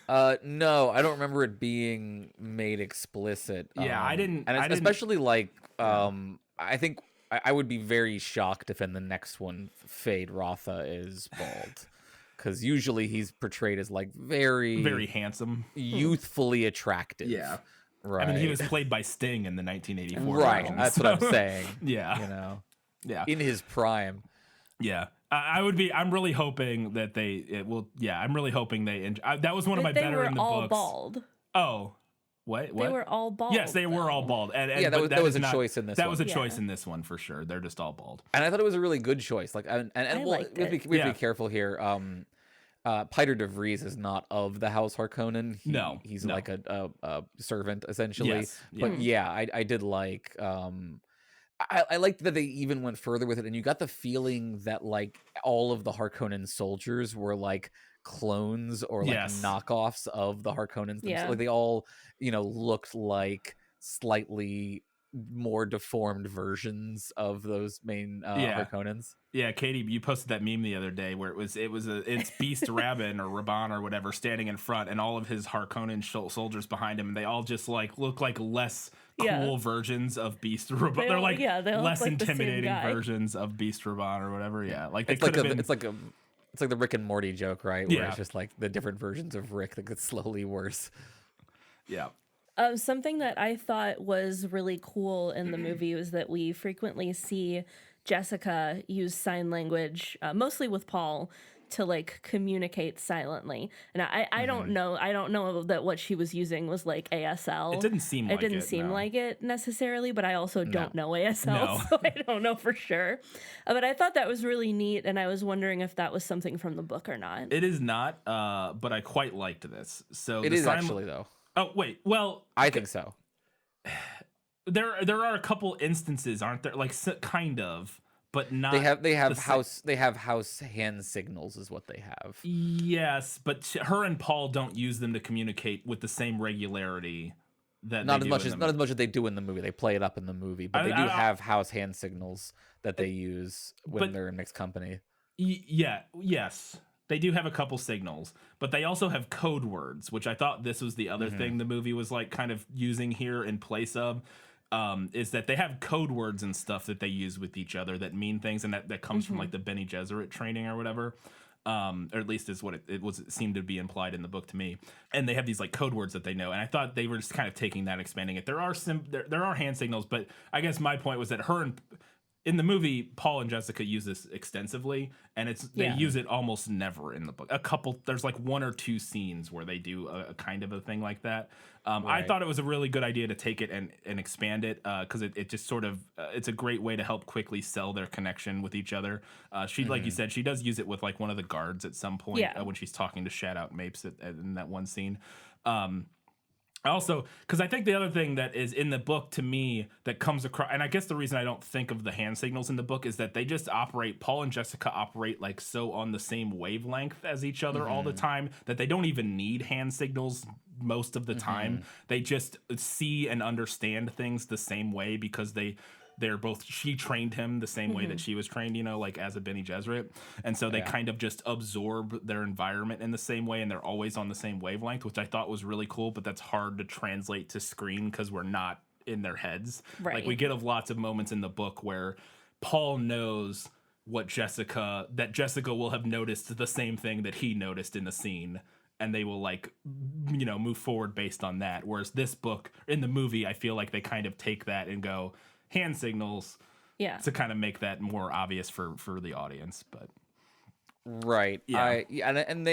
No, I don't remember it being made explicit. Yeah, I didn't- and I didn't- especially like, I think I would be very shocked if in the next one Fade Rotha is bald, because usually he's portrayed as like very handsome. youthfully attractive. Yeah. Right. I mean, he was played by Sting in the 1984 right. version, That's so- what I'm saying. Yeah. You know, Yeah. in his prime. Yeah. I'm really hoping that I'm really hoping they. That was one of my They better were in the all books. bald. Oh, what? They were all bald. Yes, they were all bald. And Yeah, but that was is a choice in this That one. was a Yeah. choice in this one for sure. They're just all bald. And I thought it was a really good choice. Like, and I well, liked we have it. to be Yeah. careful here. Peter de Vries is not of the House Harkonnen. No, he's no. like a servant essentially. Yes, But yeah, I did like. I liked that they even went further with it, and you got the feeling that like all of the Harkonnen soldiers were like clones or like Yes. knockoffs of the Harkonnens. Yeah. Like they all, looked like slightly more deformed versions of those main Yeah. Harkonnens. Yeah, Katie, you posted that meme the other day where it's Beast Rabin or Raban or whatever standing in front, and all of his Harkonnen soldiers behind him, and they all just like look like less cool Yeah. versions of Beast Raban. They They're all- like yeah, they all look less like the same intimidating guy. versions of Beast Raban or whatever. Yeah, like they It's like could have been. it's like the Rick and Morty joke, right? Where Yeah. it's just like the different versions of Rick that get slowly worse. Yeah. Something that I thought was really cool in the movie was that we frequently see Jessica use sign language, mostly with Paul, to like communicate silently. And I don't know that what she was using was like ASL. It didn't seem like it didn't it, seem no. like it necessarily, but I also don't know ASL, No. so I don't know for sure. But I thought that was really neat, and I was wondering if that was something from the book or not. It is not, but I quite liked this. So It the is sign- actually though. Oh wait, well, I think so. there are a couple instances, aren't there? Like kind of, but not. They have the house hand signals is what they have. Yes, but her and Paul don't use them to communicate with the same regularity that Not they as do much in as the not as much as they do in the movie. They play it up in the movie, but they do I- have house hand signals that they use when but- they're in mixed company. Yes, they do have a couple signals, but they also have code words, which I thought this was the other thing the movie was like kind of using here in place of. Is that they have code words and stuff that they use with each other that mean things, and that comes from like the Bene Gesserit training or whatever. Or at least is what it seemed to be implied in the book to me. And they have these like code words that they know, and I thought they were just kind of taking that, expanding it. There are hand signals, but I guess my point was that in the movie, Paul and Jessica use this extensively, and they use it almost never in the book. There's like one or two scenes where they do a kind of a thing like that. I thought it was a really good idea to take it and expand it, because it just sort of it's a great way to help quickly sell their connection with each other. She, like you said, she does use it with like one of the guards at some point when she's talking to Shout Out Mapes in that one scene. Also, because I think the other thing that is in the book to me that comes across, and I guess the reason I don't think of the hand signals in the book is that they just Paul and Jessica operate like so on the same wavelength as each other all the time that they don't even need hand signals most of the time. They just see and understand things the same way because she trained him the same way that she was trained, like as a Bene Gesserit. And so they kind of just absorb their environment in the same way, and they're always on the same wavelength, which I thought was really cool, but that's hard to translate to screen because we're not in their heads. Right. Like we get lots of moments in the book where Paul knows what Jessica will have noticed the same thing that he noticed in the scene, and they will like, you know, move forward based on that. Whereas this book, in the movie, I feel like they kind of take that and go hand signals to kind of make that more obvious for the audience. But right. And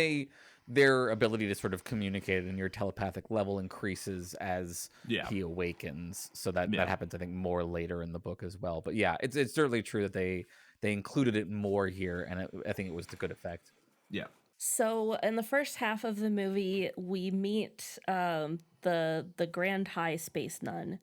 their ability to sort of communicate in your telepathic level increases as he awakens. So that happens, I think, more later in the book as well. But yeah, it's certainly true that they included it more here, and I think it was to good effect. Yeah. So in the first half of the movie, we meet the Grand High Space Nun,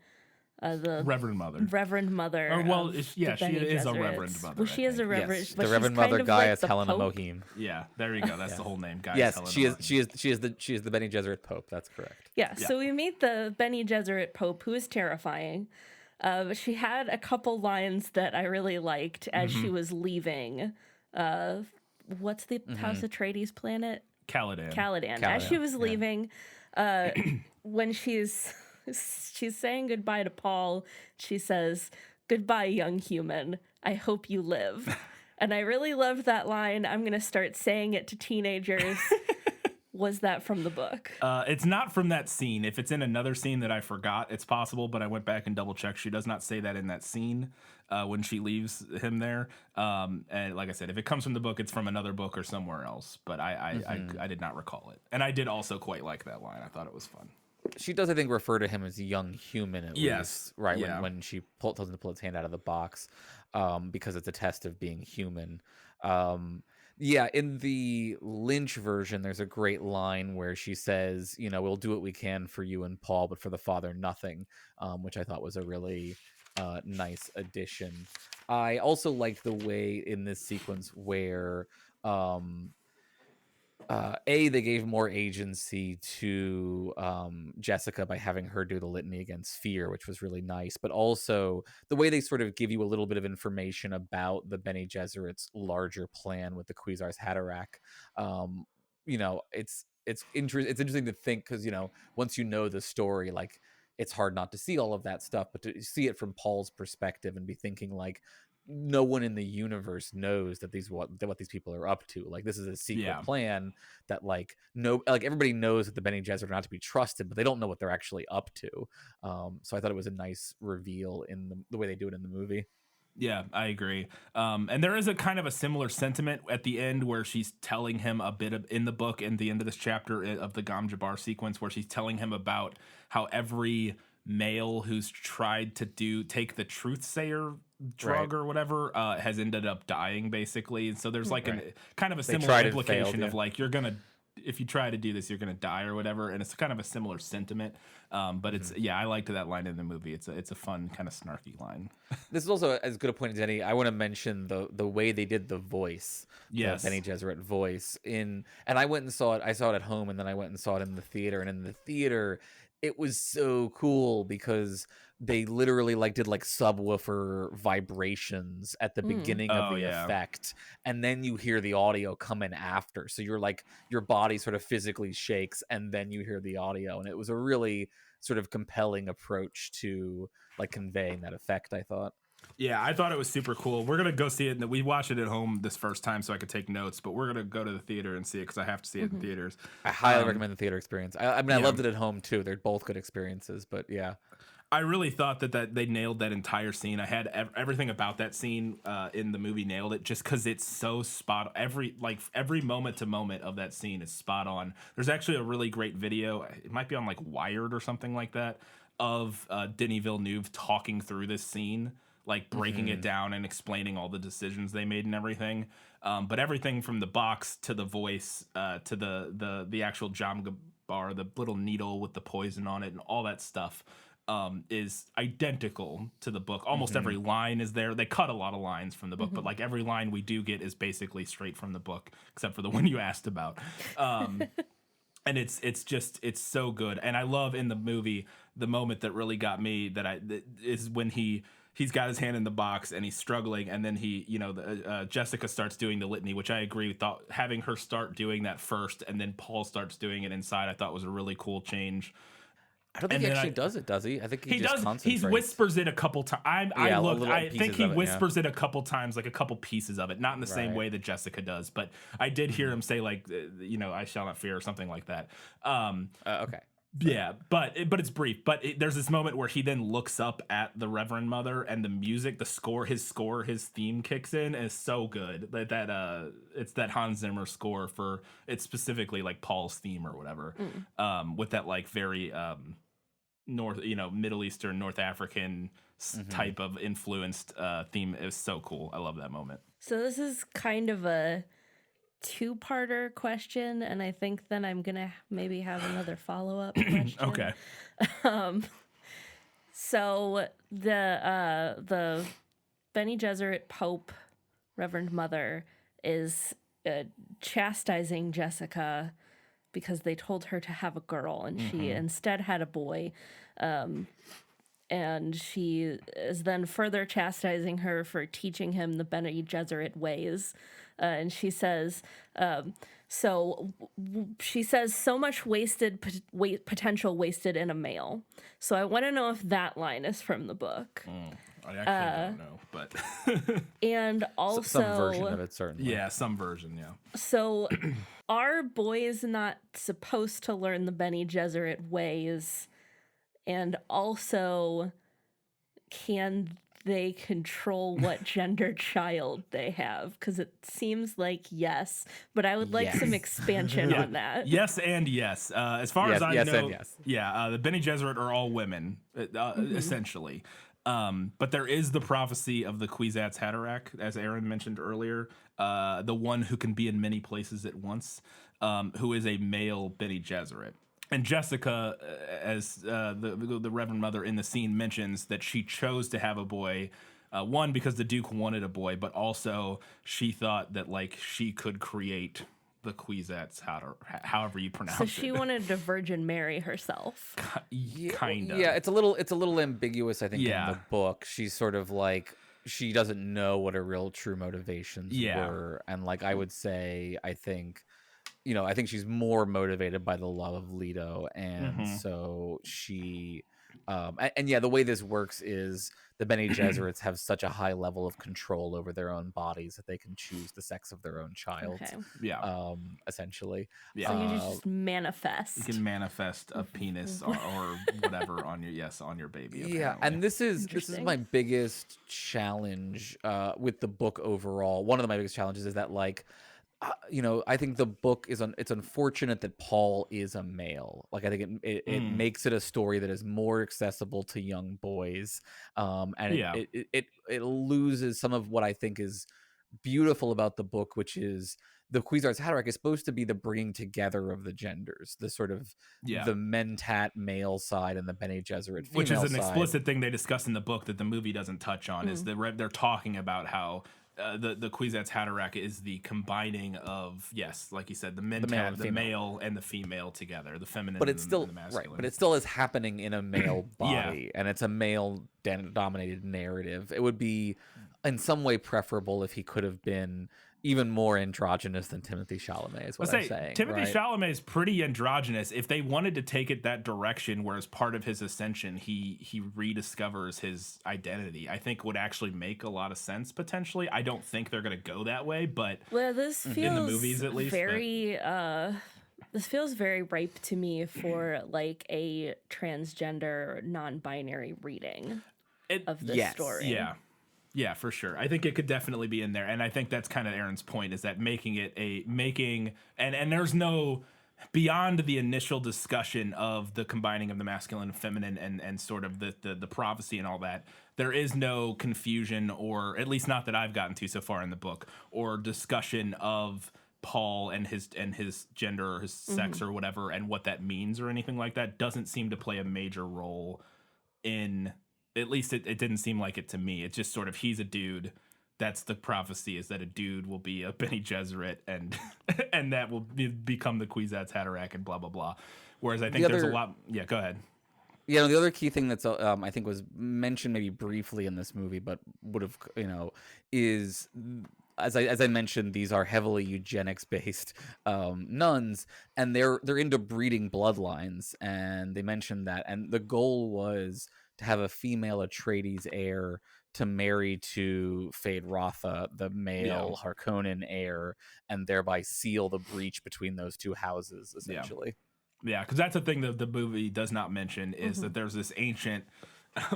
the Reverend Mother. Or well, she is a Reverend Mother. Well, she is a Reverend. Yes, but the Reverend she's kind Mother of Gaius like Helena Pope. Mohim. Yeah, there you go. That's the whole name. Gaius Yes, Helena she is. Mohim. She is the Bene Gesserit Pope. That's correct. Yeah. So we meet the Bene Gesserit Pope, who is terrifying. But she had a couple lines that I really liked as she was leaving. What's the House Atreides planet? Caladan. As she was leaving, when she's saying goodbye to Paul, she says, "Goodbye, young human. I hope you live." And I really loved that line. I'm going to start saying it to teenagers. Was that from the book? It's not from that scene. If it's in another scene that I forgot, it's possible, but I went back and double checked. She does not say that in that scene when she leaves him there. And like I said, if it comes from the book, it's from another book or somewhere else. But I did not recall it. And I did also quite like that line. I thought it was fun. She does, I think, refer to him as a young human at least, right? Yeah. When she tells him to pull his hand out of the box, because it's a test of being human. Yeah, in the Lynch version, there's a great line where she says, you know, we'll do what we can for you and Paul, but for the father, nothing, which I thought was a really nice addition. I also liked the way in this sequence where they gave more agency to Jessica by having her do the litany against fear, which was really nice. But also the way they sort of give you a little bit of information about the Bene Gesserit's larger plan with the Cuisar's Haderach. You know, it's interesting to think because, you know, once you know the story, like it's hard not to see all of that stuff, but to see it from Paul's perspective and be thinking like, no one in the universe knows that what these people are up to. Like this is a secret plan that like everybody knows that the Bene Gesserit are not to be trusted, but they don't know what they're actually up to. So I thought it was a nice reveal in the way they do it in the movie. Yeah, I agree. And there is a kind of a similar sentiment at the end where she's telling him a bit in the book in the end of this chapter of the Gom Jabbar sequence where she's telling him about how every male who's tried to take the truth sayer drug or whatever has ended up dying basically. And so there's like a kind of a similar implication of like, if you try to do this, you're going to die or whatever. And it's kind of a similar sentiment. But it's, I liked that line in the movie. It's a fun kind of snarky line. This is also as good a point as any. I want to mention the way they did the voice, the Bene Gesserit voice and I went and saw it. I saw it at home and then I went and saw it in the theater, and in the theater, it was so cool because they literally did subwoofer vibrations at the beginning of the effect, and then you hear the audio come in after. So you're like, your body sort of physically shakes, and then you hear the audio, and it was a really sort of compelling approach to conveying that effect, I thought. Yeah, I thought it was super cool. We're gonna go see it. We watched it at home this first time so I could take notes, but we're gonna go to the theater and see it because I have to see it in theaters. I highly recommend the theater experience. I mean, I loved it at home too. They're both good experiences, but yeah. I really thought that they nailed that entire scene. I had everything about that scene in the movie nailed it, just because it's so spot on. Every moment to moment of that scene is spot on. There's actually a really great video. It might be on Wired or something like that, of Denis Villeneuve talking through this scene, breaking it down and explaining all the decisions they made and everything. But everything from the box to the voice to the actual Jam Bar, the little needle with the poison on it and all that stuff is identical to the book. Almost every line is there. They cut a lot of lines from the book, but every line we do get is basically straight from the book, except for the one you asked about. And it's so good. And I love in the movie the moment that really got me that is when he's got his hand in the box and he's struggling, and then Jessica starts doing the litany, which I agree with. Having her start doing that first and then Paul starts doing it inside, I thought was a really cool change. I don't think he actually does it, does he? I think he just does. concentrates. He whispers it a couple times. Yeah, I think he pieces of it, whispers it a couple times, like a couple pieces of it, not in the same Right. way that Jessica does. But I did hear him say like, I shall not fear or something like that. Okay. Yeah, but it's brief. But there's this moment where he then looks up at the Reverend Mother, and the music, his theme kicks in, and it's so good. It's that Hans Zimmer score for it's specifically like Paul's theme or whatever, with that like very Middle Eastern, North African type of influenced theme. Is so cool. I love that moment. So this is kind of a two-parter question, and I think then I'm gonna maybe have another follow-up question. Okay. So the Bene Gesserit Pope Reverend Mother is chastising Jessica because they told her to have a girl and she instead had a boy. And she is then further chastising her for teaching him the Bene Gesserit ways. And she says, so much potential wasted in a male. So I want to know if that line is from the book. I actually don't know, but And also some version of it, certainly. yeah, some version, yeah. So are boys not supposed to learn the Bene Gesserit ways? And also, can they control what gender child they have? Because it seems like yes, but I would like some expansion on that. Yes and yes. As far as I yes know, and yes. Yeah, the Bene Gesserit are all women, essentially. But there is the prophecy of the Kwisatz Haderach, as Aaron mentioned earlier, the one who can be in many places at once, who is a male Bene Gesserit. And Jessica, as the Reverend Mother in the scene mentions, that she chose to have a boy, one, because the Duke wanted a boy, but also she thought that like she could create the Kwisatz however you pronounce So it. she wanted to Virgin Mary herself. Kind of. Yeah, it's a little ambiguous, I think, Yeah. in the book. She's sort of like she doesn't know what her real true motivations were. And like I would say, I think she's more motivated by the love of Leto, and so she, and yeah, the way this works is the Bene Gesserits have such a high level of control over their own bodies that they can choose the sex of their own child. Okay. Yeah. Essentially. Yeah. So you just manifest. You can manifest a penis or whatever on your baby. Yeah, apparently. and this is Interesting. my biggest challenge with the book overall. One of my biggest challenges is that like. I think the book it's unfortunate that Paul is a male. Like I think it makes it a story that is more accessible to young boys, and it loses some of what I think is beautiful about the book, which is the Kwisatz Haderach is supposed to be the bringing together of the genders, the sort of the mentat male side and the Bene Gesserit female which is an side. explicit thing they discuss in the book that the movie doesn't touch on. Is they're talking about how. The Kwisatz Haderach is the combining of, yes, like you said, the mentat, the male and the female together, the feminine but it's still and the masculine. right, but it still is happening in a male body, and it's a male dominated narrative. It would be in some way preferable if he could have been even more androgynous than Timothée Chalamet is what I'm saying. Timothée right? Chalamet is pretty androgynous. If they wanted to take it that direction, where as part of his ascension, he rediscovers his identity, I think would actually make a lot of sense potentially. I don't think they're going to go that way, but This feels in the movies at least, very this feels very ripe to me for like a transgender non-binary reading of this story. Yeah. Yeah, for sure. I think it could definitely be in there. And I think that's kind of Aaron's point, is that and there's no, beyond the initial discussion of the combining of the masculine and feminine and sort of the prophecy and all that, there is no confusion, or at least not that I've gotten to so far in the book, or discussion of Paul and his gender or his sex or whatever and what that means or anything like that. Doesn't seem to play a major role in... At least it didn't seem like it to me. It's just sort of, he's a dude. That's the prophecy, is that a dude will be a Bene Gesserit and and that will become the Kwisatz Haderach and blah, blah, blah. Whereas I think there's a lot... Yeah, go ahead. Yeah, the other key thing that's I think was mentioned maybe briefly in this movie, but would have, is as I mentioned, these are heavily eugenics based nuns, and they're into breeding bloodlines, and they mentioned that, and the goal was to have a female Atreides heir to marry to Feyd-Rautha, the male Harkonnen heir, and thereby seal the breach between those two houses, essentially. Yeah, because that's the thing that the movie does not mention is that there's this ancient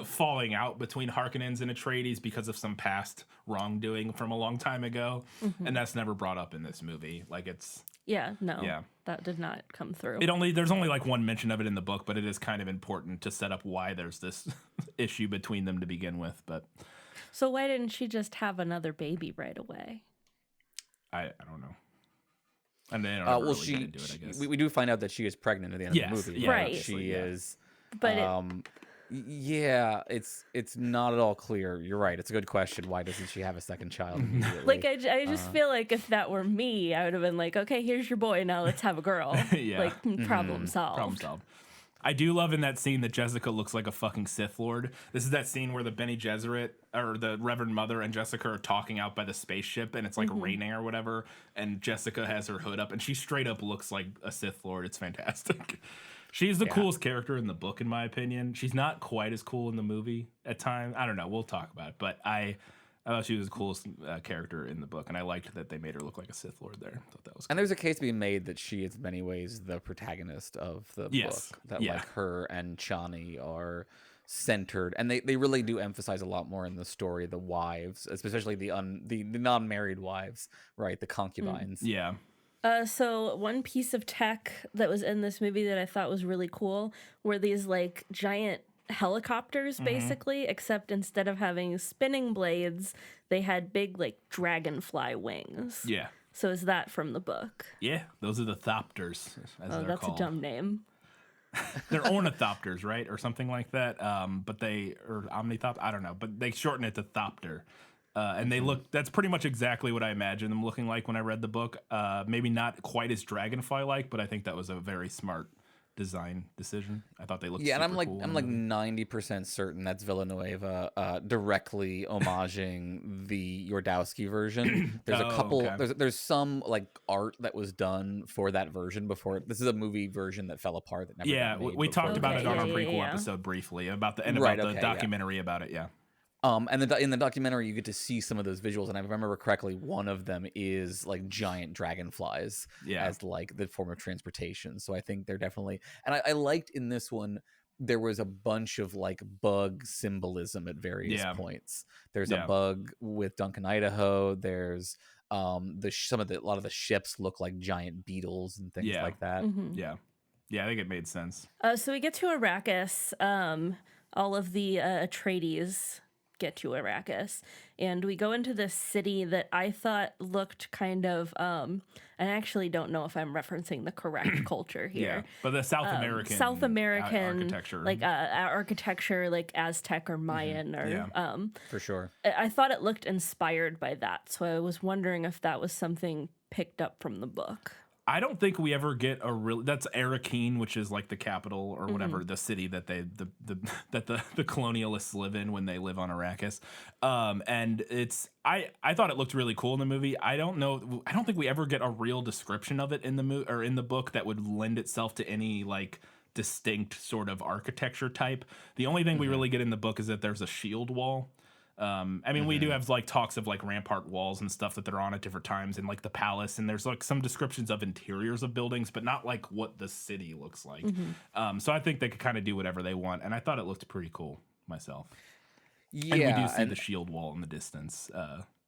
falling out between Harkonnens and Atreides because of some past wrongdoing from a long time ago, and that's never brought up in this movie. Like that did not come through. There's only like one mention of it in the book, but it is kind of important to set up why there's this issue between them to begin with. But so why didn't she just have another baby right away? I don't know. And they don't really get into it, I guess. We do find out that she is pregnant at the end of the movie. Yeah, right. She is. But yeah, it's not at all clear. You're right. It's a good question. Why doesn't she have a second child immediately? like I just feel like if that were me, I would have been like, okay, here's your boy. Now let's have a girl. Like problem solved. Problem solved. I do love in that scene that Jessica looks like a fucking Sith Lord. This is that scene where the Bene Gesserit, or the Reverend Mother and Jessica are talking out by the spaceship, and it's like raining or whatever, and Jessica has her hood up, and she straight up looks like a Sith Lord. It's fantastic. She's the coolest character in the book, in my opinion. She's not quite as cool in the movie at times. I don't know. We'll talk about it. But I thought she was the coolest character in the book, and I liked that they made her look like a Sith Lord there. I thought that was cool. And there's a case being made that she is in many ways the protagonist of the book. That like her and Chani are centered, and they really do emphasize a lot more in the story the wives, especially the non-married wives, right? The concubines. Yeah. So one piece of tech that was in this movie that I thought was really cool were these like giant helicopters, basically, except instead of having spinning blades, they had big like dragonfly wings. Yeah. So is that from the book? Yeah, those are the Thopters, as they're that's called. a dumb name. They're ornithopters, right? Or something like that. But or omnithopter, I don't know. But they shorten it to Thopter. And they that's pretty much exactly what I imagined them looking like when I read the book. Maybe not quite as dragonfly-like, but I think that was a very smart design decision. I thought they looked super cool. I'm like 90% certain that's Villanueva directly homaging the Yordowski version. There's a couple. Okay. There's some like art that was done for that version before. This is a movie version that fell apart. That never got made we talked about it on our prequel episode briefly about the documentary about it. Yeah. And in the documentary, you get to see some of those visuals, and if I remember correctly, one of them is like giant dragonflies as like the form of transportation. So I think they're definitely, and I liked in this one, there was a bunch of like bug symbolism at various points. There's a bug with Duncan, Idaho. There's a lot of the ships look like giant beetles and things like that. Yeah, I think it made sense. So we get to Arrakis. All of the Atreides get to Arrakis, and we go into this city that I thought looked kind of I actually don't know if I'm referencing the correct culture here. But the South American architecture, like architecture, like Aztec or Mayan, or for sure. I thought it looked inspired by that, so I was wondering if that was something picked up from the book. I don't think we ever get that's Arrakeen, which is like the capital or whatever, the city that the colonialists live in when they live on Arrakis. And I thought it looked really cool in the movie. I don't think we ever get a real description of it in the in the book that would lend itself to any like distinct sort of architecture type. The only thing we really get in the book is that there's a shield wall. I mean, we do have like talks of like rampart walls and stuff that they're on at different times, and like the palace, and there's like some descriptions of interiors of buildings, but not like what the city looks like. So I think they could kind of do whatever they want, and I thought it looked pretty cool myself. Yeah, and we do see the shield wall in the distance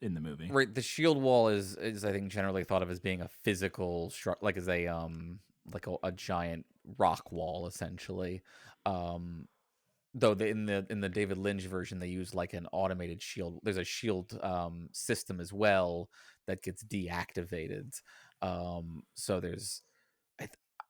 in the movie. Right, the shield wall is I think generally thought of as being a physical like as a giant rock wall essentially. Though in the David Lynch version, they use like an automated shield. There's a shield system as well that gets deactivated. So there's,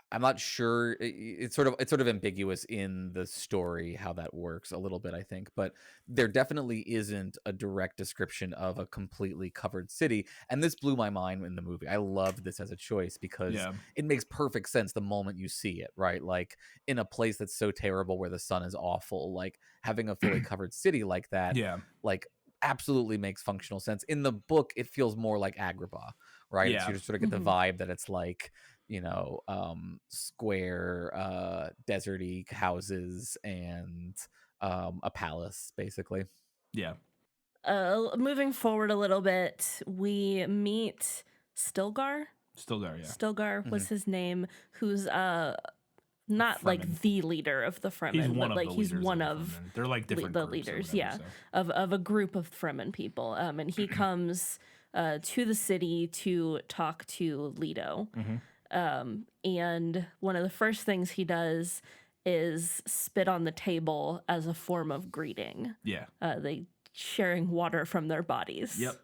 I'm not sure. It's sort of ambiguous in the story how that works a little bit, I think. But there definitely isn't a direct description of a completely covered city. And this blew my mind in the movie. I loved this as a choice because it makes perfect sense the moment you see it, right? Like in a place that's so terrible where the sun is awful, like having a fully covered city like that, like absolutely makes functional sense. In the book, it feels more like Agrabah, right? Yeah. So you just sort of get the vibe that it's like, square, deserty houses and a palace, basically. Yeah. Moving forward a little bit, we meet Stilgar. Stilgar, yeah. Stilgar was his name, who's not Fremen. like the leader of the Fremen, He's one but of like the he's leaders one the of Fremen. They're like different the groups or leaders, whatever, yeah, so. of a group of Fremen people. And he comes to the city to talk to Leto. And one of the first things he does is spit on the table as a form of greeting. Yeah. They sharing water from their bodies. Yep.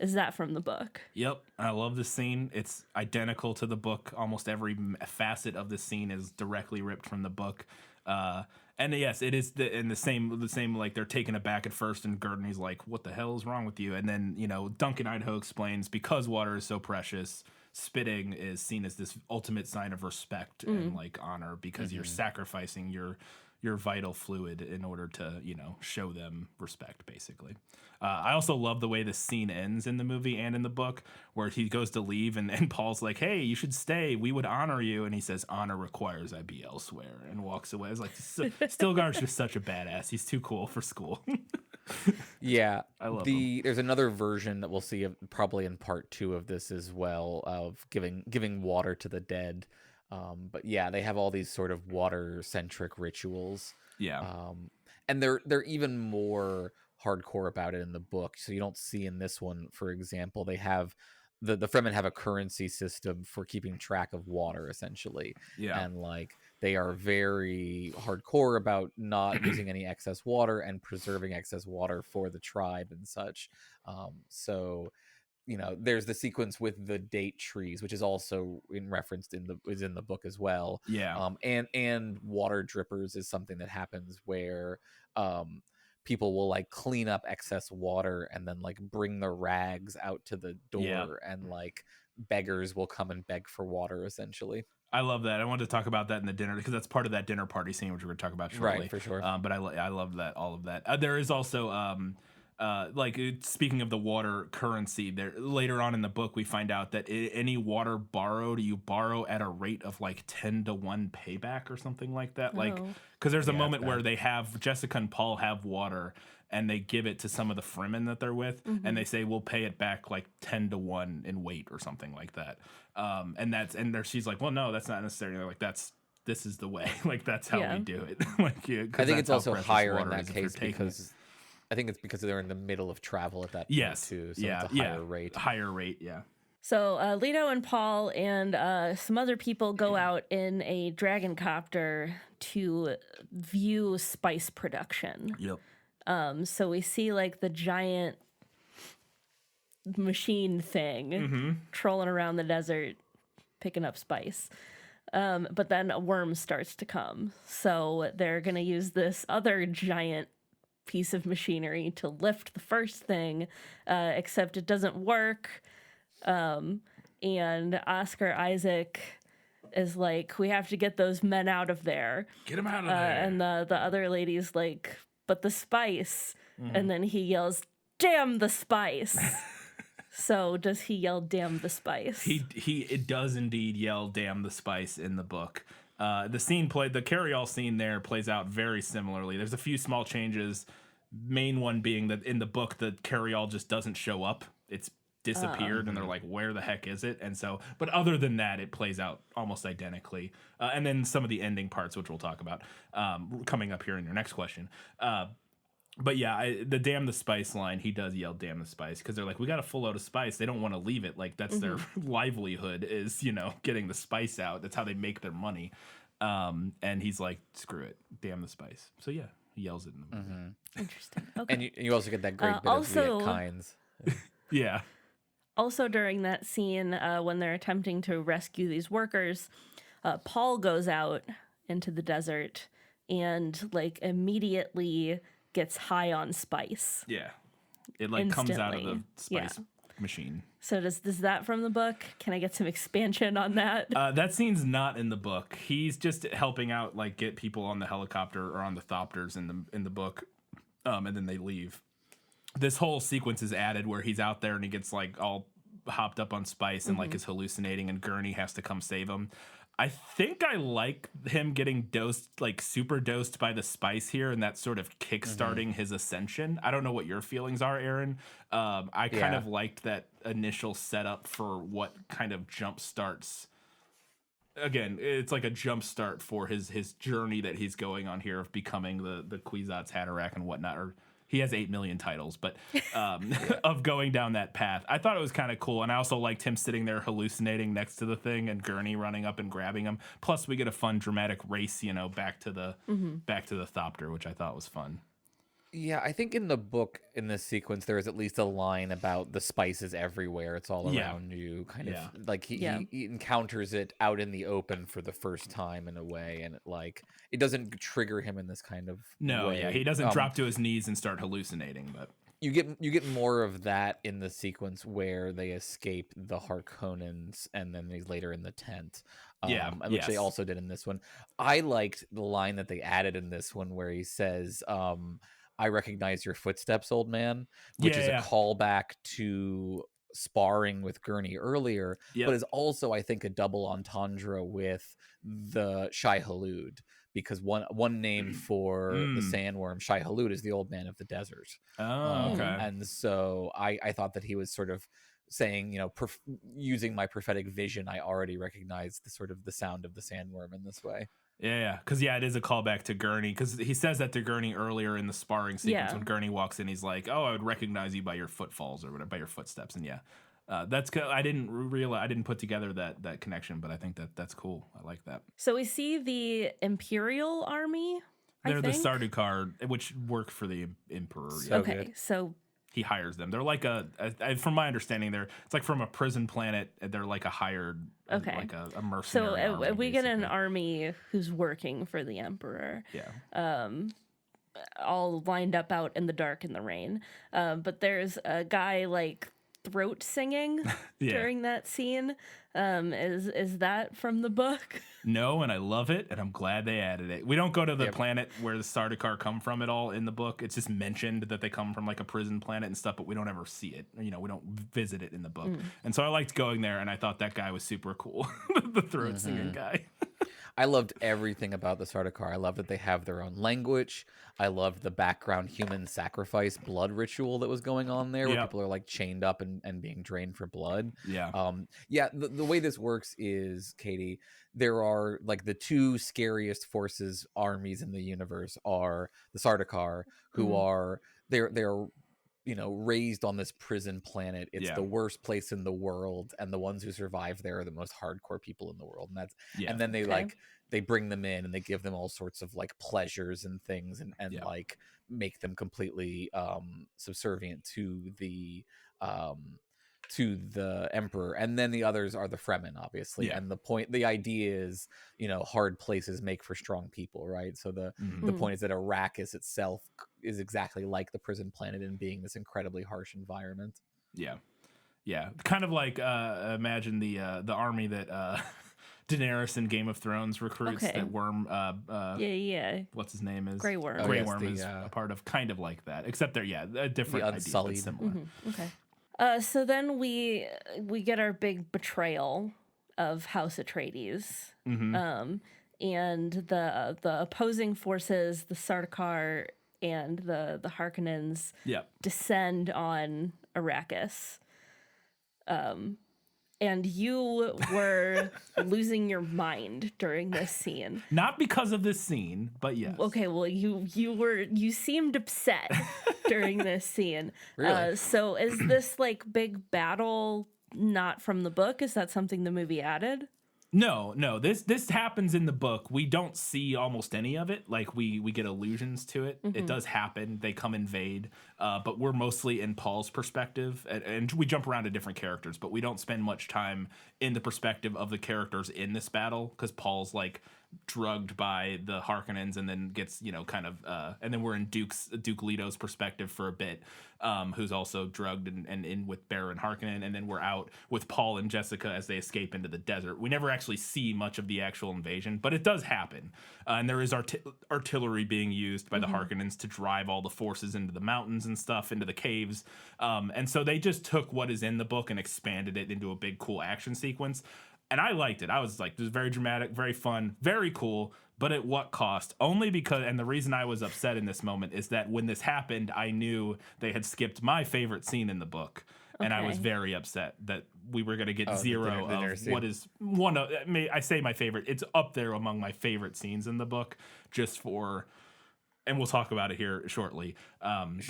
Is that from the book? Yep, I love this scene. It's identical to the book. Almost every facet of the scene is directly ripped from the book. And yes, it is the same. Like they're taken aback at first, and Gurdon's like, "What the hell is wrong with you?" And then Duncan Idaho explains because water is so precious, spitting is seen as this ultimate sign of respect and like honor because you're sacrificing your vital fluid in order to show them respect, basically. I also love the way the scene ends in the movie and in the book, where he goes to leave and Paul's like, "Hey, you should stay. We would honor you." And he says, "Honor requires I be elsewhere," and walks away. I was like, Stilgar's just such a badass. He's too cool for school. Yeah, I love him. There's another version that we'll see probably in part 2 of this as well, of giving water to the dead. But yeah, they have all these sort of water-centric rituals. Yeah. And they're even more hardcore about it in the book. So you don't see in this one, for example, they have the Fremen have a currency system for keeping track of water, essentially. Yeah. And like they are very hardcore about not using any excess water and preserving excess water for the tribe and such. So there's the sequence with the date trees, which is also referenced in the book as well. Yeah. And water drippers is something that happens where people will like clean up excess water and then like bring the rags out to the door, and like beggars will come and beg for water, essentially. I love that. I wanted to talk about that in the dinner because that's part of that dinner party scene, which we're going to talk about shortly. Right, for sure. But I love that, all of that. There is also speaking of the water currency, there later on in the book we find out that any water borrowed, you borrow at a rate of like 10-to-1 payback or something like that. Like, because there's a moment where they have Jessica and Paul have water and they give it to some of the Fremen that they're with, and they say we'll pay it back like 10-to-1 in weight or something like that. She's like, well, no, that's not necessarily. They're like, this is the way. Like that's how we do it. I think it's also higher in that case because I think it's because they're in the middle of travel at that point too. So it's a higher rate. Higher rate, yeah. So Leto and Paul and some other people go out in a dragon copter to view spice production. Yep. So we see like the giant machine thing trolling around the desert, picking up spice. But then a worm starts to come. So they're going to use this other giant piece of machinery to lift the first thing, except it doesn't work. And Oscar Isaac is like, we have to get those men out of there. Get them out of there. And the other lady's like, but the spice. And then he yells, damn the spice. So does he yell damn the spice? It does indeed yell damn the spice in the book. The carry-all scene there plays out very similarly. There's a few small changes. Main one being that in the book, the carry-all just doesn't show up. It's disappeared, and they're like, where the heck is it? And so, but other than that, it plays out almost identically. And then some of the ending parts, which we'll talk about coming up here in your next question. But yeah, the damn the spice line, he does yell damn the spice because they're like, we got a full load of spice. They don't want to leave it. Like that's their livelihood is, getting the spice out. That's how they make their money. And he's like, screw it. Damn the spice. So yeah, he yells it in the movie. Interesting. Okay. And you also get that great bit of Leah Kynes. Yeah. Also during that scene, when they're attempting to rescue these workers, Paul goes out into the desert and like immediately gets high on spice. Yeah. It like comes out of the spice machine. So does that from the book? Can I get some expansion on that? That scene's not in the book. He's just helping out, like get people on the helicopter or on the thopters in the book, and then they leave. this whole sequence is added where he's out there and he gets like all hopped up on spice and like is hallucinating, and Gurney has to come save him. I think I like him getting dosed, like super dosed by the spice here, and that's sort of kickstarting his ascension. I don't know what your feelings are, Aaron. I kind of liked that initial setup for what kind of jump starts. Again, it's like a jump start for his journey that he's going on here of becoming the Kwisatz Haderach and whatnot. Or he has 8 million titles, but of going down that path. I thought it was kind of cool, and I also liked him sitting there hallucinating next to the thing and Gurney running up and grabbing him. Plus, we get a fun dramatic race, back to the Thopter, which I thought was fun. Yeah, I think in the book, in this sequence, there is at least a line about the spices everywhere. It's all around you, kind of like he encounters it out in the open for the first time in a way, and it doesn't trigger him in this kind of way. He doesn't drop to his knees and start hallucinating, but you get more of that in the sequence where they escape the Harkonnens, and then he's later in the tent. Which they also did in this one. I liked the line that they added in this one where he says, I recognize your footsteps, old man, which is a callback to sparring with Gurney earlier, but is also, I think, a double entendre with the Shai Hulud, because one name for the sandworm, Shai Hulud, is the old man of the desert. Oh, okay. And so I thought that he was sort of saying, using my prophetic vision, I already recognize the sound of the sandworm in this way. Yeah, because it is a callback to Gurney, because he says that to Gurney earlier in the sparring sequence when Gurney walks in. He's like, "Oh, I would recognize you by your footfalls or whatever, by your footsteps." And that's I didn't realize, I didn't put together that connection, but I think that's cool. I like that. So we see the Imperial Army. They're the Sardaukar, which work for the Emperor. So he hires them. They're like from my understanding, it's like from a prison planet. They're like a hired, like a mercenary. So army, we get an army who's working for the Emperor. Yeah. All lined up out in the dark in the rain. But there's a guy like throat singing during that scene. Is that from the book? No, and I love it, and I'm glad they added it. We don't go to the planet where the Sardaukar come from at all in the book. It's just mentioned that they come from like a prison planet and stuff, but we don't ever see it. We don't visit it in the book. And so I liked going there, and I thought that guy was super cool, the throat singing guy. I loved everything about the Sardaukar. I love that they have their own language. I loved the background human sacrifice blood ritual that was going on there, where people are like chained up and being drained for blood. The way this works is, Katie, there are like the two scariest armies in the universe are the Sardaukar, who are they're raised on this prison planet. It's the worst place in the world, and the ones who survive there are the most hardcore people in the world. And and then they bring them in and they give them all sorts of like pleasures and things, and like make them completely subservient to the Emperor. And then the others are the Fremen, obviously. And the idea is, hard places make for strong people, right? So the point is that Arrakis itself is exactly like the prison planet in being this incredibly harsh environment. Yeah, kind of like imagine the army that Daenerys in Game of Thrones recruits. That worm. What's his name is Grey Worm. Grey Worm is a part of, kind of like that, except they're a different idea, but similar. So then we get our big betrayal of House Atreides, and the opposing forces, the Sardaukar and the Harkonnens, descend on Arrakis. And you were losing your mind during this scene. Not because of this scene, but yes. Okay, well, you seemed upset during this scene. Really? So is this like big battle not from the book? Is that something the movie added? No. This happens in the book. We don't see almost any of it. Like we get allusions to it. It does happen. They come invade, but we're mostly in Paul's perspective, and we jump around to different characters, but we don't spend much time in the perspective of the characters in this battle, because Paul's like drugged by the Harkonnens and then gets, kind of, and then we're in Duke Leto's perspective for a bit, who's also drugged and in with Baron Harkonnen, and then we're out with Paul and Jessica as they escape into the desert. We never actually see much of the actual invasion, but it does happen, and there is artillery being used by the Harkonnens to drive all the forces into the mountains and stuff, into the caves, and so they just took what is in the book and expanded it into a big cool action sequence. And I liked it. I was like, this is very dramatic, very fun, very cool, but at what cost? Only because, and the reason I was upset in this moment is that when this happened, I knew they had skipped my favorite scene in the book. And I was very upset that we were going to get zero of what is one of, I say my favorite, it's up there among my favorite scenes in the book, just for, and we'll talk about it here shortly,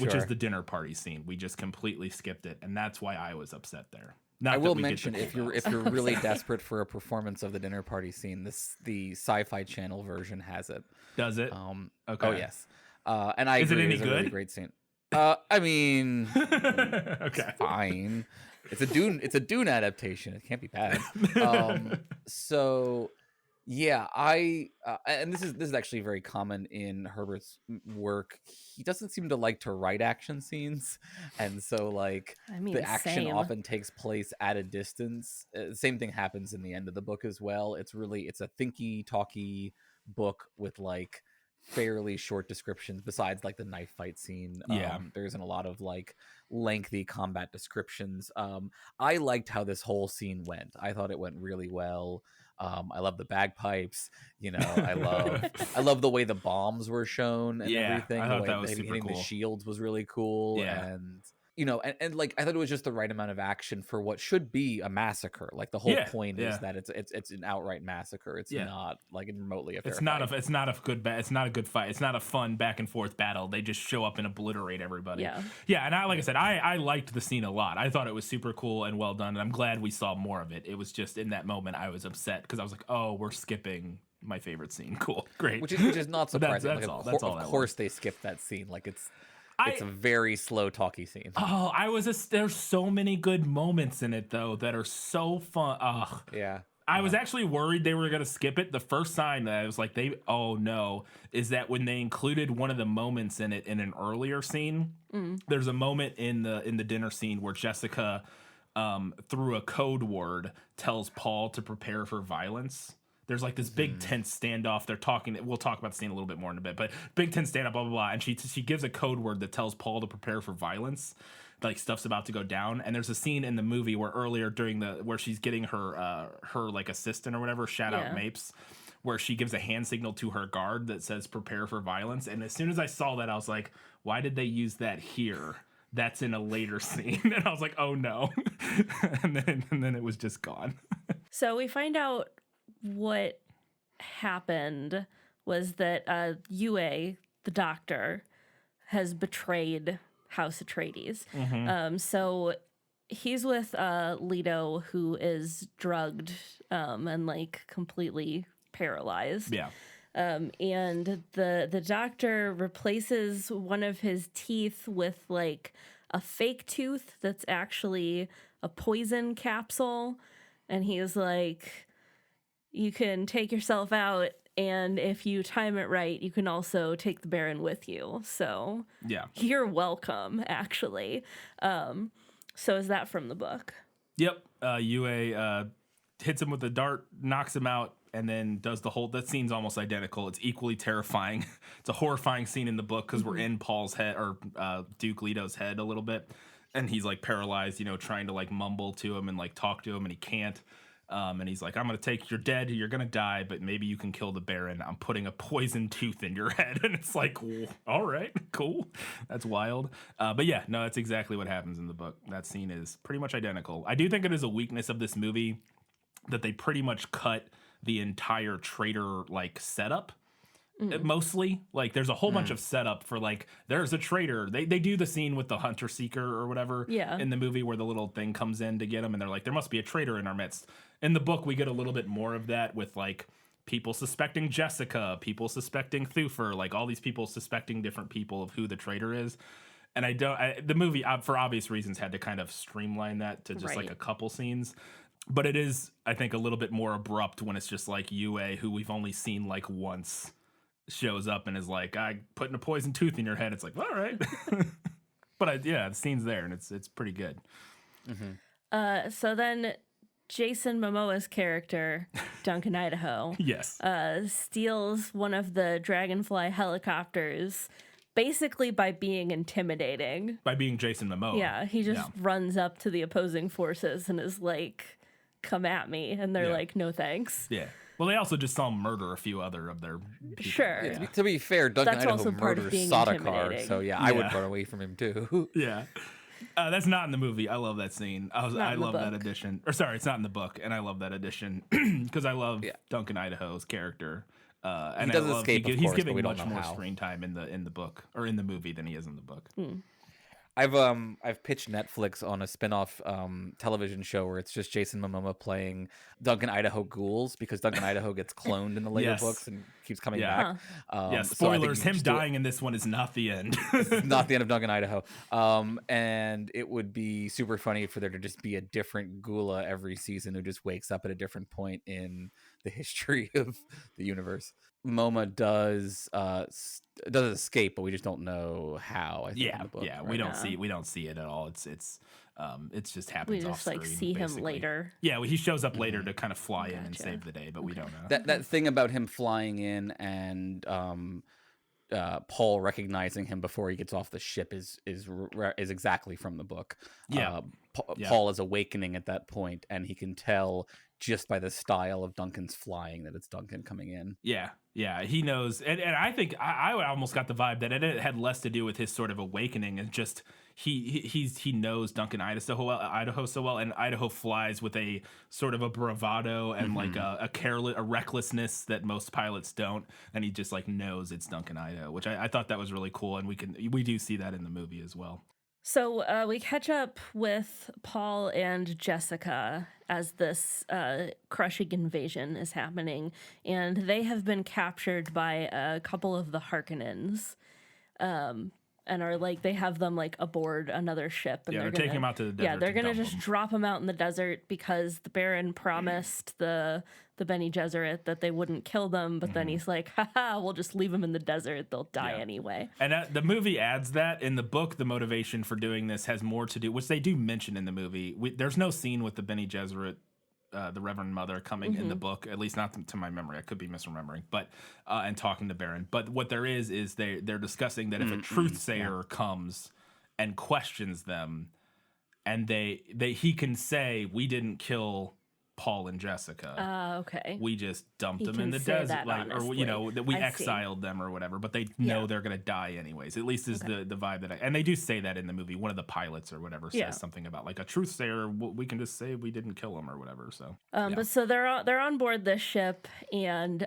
which is the dinner party scene. We just completely skipped it. And that's why I was upset there. I will mention, if you're really desperate for a performance of the dinner party scene, the Sci-Fi Channel version has it. Does it? Okay. Oh yes. And I agree, it's a really great scene. I mean, okay, it's fine. It's a Dune adaptation. It can't be bad. So yeah, and this is actually very common in Herbert's work. He doesn't seem to like to write action scenes, and so the action often takes place at a distance. The same thing happens in the end of the book as well. It's a thinky, talky book with fairly short descriptions. Besides the knife fight scene, there isn't a lot of lengthy combat descriptions. I liked how this whole scene went. I thought it went really well. I love the bagpipes, I love the way the bombs were shown and everything. I thought that was super hitting cool. The shields was really cool. And and I thought it was just the right amount of action for what should be a massacre. The whole point is that it's an outright massacre. It's not remotely a fair fight. It's not a good fight. It's not a fun back and forth battle. They just show up and obliterate everybody. Yeah. And like I said, I liked the scene a lot. I thought it was super cool and well done, and I'm glad we saw more of it. It was just in that moment I was upset because I was like, oh, we're skipping my favorite scene. Cool, great. Which is not surprising. That's all. Of course they skipped that scene. It's a very slow, talky scene. Oh, there's so many good moments in it, though, that are so fun. Ugh. Yeah. I was actually worried they were going to skip it. The first sign that I was like, is that when they included one of the moments in it in an earlier scene, there's a moment in the dinner scene where Jessica, through a code word, tells Paul to prepare for violence. There's this big tense standoff. They're talking. We'll talk about the scene a little bit more in a bit, but big tense standoff, blah, blah, blah. And she gives a code word that tells Paul to prepare for violence. Stuff's about to go down. And there's a scene in the movie where earlier where she's getting her assistant or whatever, shout out Mapes, where she gives a hand signal to her guard that says prepare for violence. And as soon as I saw that, I was like, why did they use that here? That's in a later scene. And I was like, oh no. and then it was just gone. So we find out what happened was that Yue, the doctor, has betrayed House Atreides. So he's with Leto, who is drugged and completely paralyzed. Yeah. And the doctor replaces one of his teeth with a fake tooth that's actually a poison capsule, and he's like, you can take yourself out, and if you time it right, you can also take the Baron with you. So you're welcome, actually. So is that from the book? Yep. Yue hits him with a dart, knocks him out, and then does that scene's almost identical. It's equally terrifying. It's a horrifying scene in the book because we're in Paul's head, or Duke Leto's head a little bit, and he's paralyzed, trying to mumble to him and talk to him, and he can't. And he's like, you're dead, you're gonna die, but maybe you can kill the Baron. I'm putting a poison tooth in your head. And it's like, all right, cool. That's wild. But yeah, no, that's exactly what happens in the book. That scene is pretty much identical. I do think it is a weakness of this movie that they pretty much cut the entire traitor setup. Mostly there's a whole bunch of setup for there's a traitor. They do the scene with the hunter seeker or whatever in the movie where the little thing comes in to get him, and they're like, there must be a traitor in our midst. In the book we get a little bit more of that with people suspecting Jessica, people suspecting Thufir, all these people suspecting different people of who the traitor is. And the movie for obvious reasons had to kind of streamline that to just a couple scenes. But it is, I think, a little bit more abrupt when it's just like Yue, who we've only seen like once, shows up and is like, "I putting a poison tooth in your head." It's like, all right. But the scene's there and it's pretty good. So then Jason Momoa's character, Duncan Idaho, Yes. steals one of the Dragonfly helicopters basically by being intimidating. By being Jason Momoa. Yeah, he just runs up to the opposing forces and is like, "Come at me." And they're like, "No thanks." Yeah. Well, they also just saw him murder a few other of their people. Sure. Yeah, to be fair, Duncan That's Idaho also part of murders being Sodakar, intimidating. so I would run away from him too. Yeah. That's not in the movie. I love that scene. I love that book. addition. Or sorry, it's not in the book, and I love that addition because I love Duncan Idaho's character. And does I love escape, of he's course, but giving we don't much know more how. screen time in the book or in the movie than he is in the book. I've pitched Netflix on a spin-off television show where it's just Jason Momoa playing Duncan Idaho ghouls because Duncan Idaho gets cloned in the later Yes. books and keeps coming Yeah. back. Yeah, So I think spoilers. you Him just do it- dying in this one is not the end. not the end of Duncan Idaho. And it would be super funny for there to just be a different Gula every season who just wakes up at a different point in the history of the universe. Moma does escape, but we just don't know how. I think, in the book, yeah. right? We don't see it at all. It's just happens. We just off like screen, see him basically. later. Yeah, well, he shows up later to kind of fly in and Gotcha. save the day, but we don't know. That thing about him flying in and Paul recognizing him before he gets off the ship is exactly from the book. Yeah. Paul is awakening at that point, and he can tell just by the style of Duncan's flying that it's Duncan coming in. Yeah, he knows, and I think I almost got the vibe that it had less to do with his sort of awakening and just he knows Duncan Idaho so well, and Idaho flies with a sort of a bravado and like a recklessness that most pilots don't, and he just like knows it's Duncan Idaho, which I thought that was really cool, and we do see that in the movie as well. So we catch up with Paul and Jessica as this crushing invasion is happening, and they have been captured by a couple of the Harkonnens, and are like they have them like aboard another ship, and Yeah, they're taking them out to the desert. Yeah, they're to gonna dump just them. drop them out in the desert because the Baron promised the Bene Gesserit that they wouldn't kill them, but then he's like, "Haha, we'll just leave them in the desert; they'll die anyway." And the movie adds that. In the book, the motivation for doing this has more to do, which they do mention in the movie. There's no scene with the Bene Gesserit, the Reverend Mother, coming in the book, at least not to my memory. I could be misremembering, but and talking to Baron. But what there is they're discussing that if a truthsayer comes and questions them, and he can say, "We didn't kill Paul and Jessica. Okay. We just dumped He them in can the say desert, that like, or honestly. that we I see. exiled them or whatever. But they know they're gonna die anyways. At least is the vibe that and they do say that in the movie. One of the pilots or whatever says something about like a truthsayer. We can just say we didn't kill him or whatever. So, But so they're on board this ship, and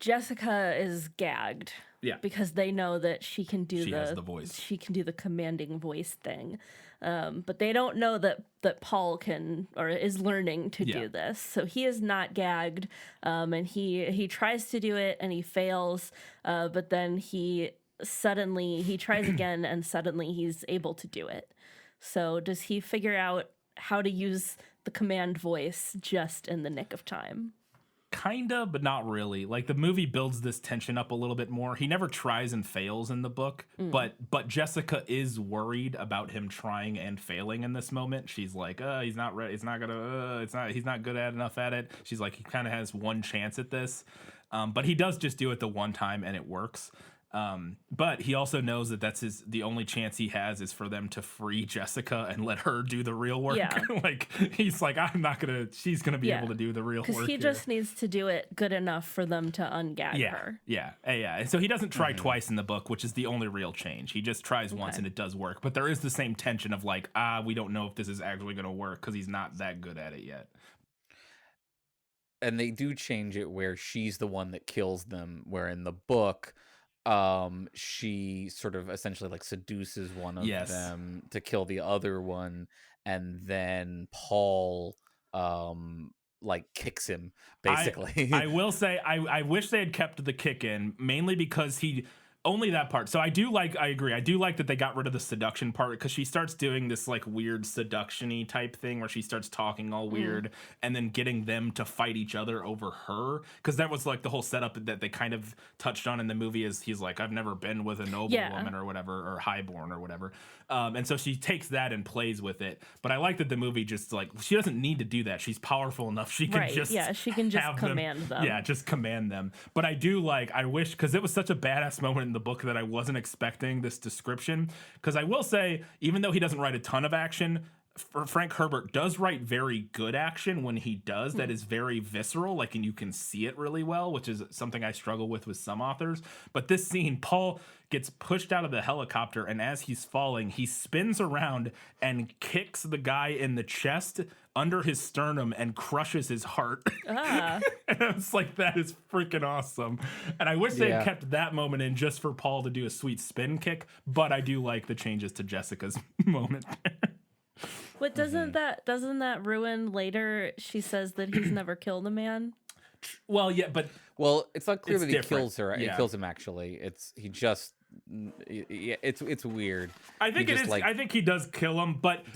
Jessica is gagged. Yeah. Because they know that she can do She has the voice. She can do the commanding voice thing. But they don't know that Paul can or is learning to do this. So he is not gagged. And he tries to do it and he fails. But then he tries again and suddenly he's able to do it. So does he figure out how to use the command voice just in the nick of time? Kinda, but not really. Like the movie builds this tension up a little bit more. He never tries and fails in the book, but Jessica is worried about him trying and failing in this moment. She's like, he's not ready. He's not good enough at it. She's like, he kind of has one chance at this, but he does just do it the one time and it works. But he also knows that that's the only chance he has is for them to free Jessica and let her do the real work. Yeah. Like he's like, she's gonna be able to do the real work. Because he just needs to do it good enough for them to ungag her. Yeah. And so he doesn't try twice in the book, which is the only real change. He just tries once and it does work. But there is the same tension of like, we don't know if this is actually going to work because he's not that good at it yet. And they do change it where she's the one that kills them, where in the book, she sort of essentially like seduces one of them to kill the other one, and then Paul like kicks him basically. I will say I wish they had kept the kick in, mainly because he Only that part. So I agree. I do like that they got rid of the seduction part, because she starts doing this like weird seduction-y type thing where she starts talking all weird and then getting them to fight each other over her. Because that was like the whole setup that they kind of touched on in the movie, is he's like, I've never been with a noble woman or whatever, or highborn or whatever. And so she takes that and plays with it. But I like that the movie just like, she doesn't need to do that. She's powerful enough. She can just she can just command them. Yeah, just command them. But I do like, I wish, because it was such a badass moment in the book that I wasn't expecting this description. Because I will say, even though he doesn't write a ton of action, Frank Herbert does write very good action when he does. That is very visceral, like, and you can see it really well, which is something I struggle with some authors. But this scene, Paul gets pushed out of the helicopter, and as he's falling, he spins around and kicks the guy in the chest under his sternum and crushes his heart. And it's like, that is freaking awesome. And I wish they had kept that moment in just for Paul to do a sweet spin kick, but I do like the changes to Jessica's moment there. But doesn't that ruin later? She says that he's never killed a man. Well, yeah, but it's not clear that he different. kills her. Yeah. He kills him actually. It's weird. I think it is. I think he does kill him, but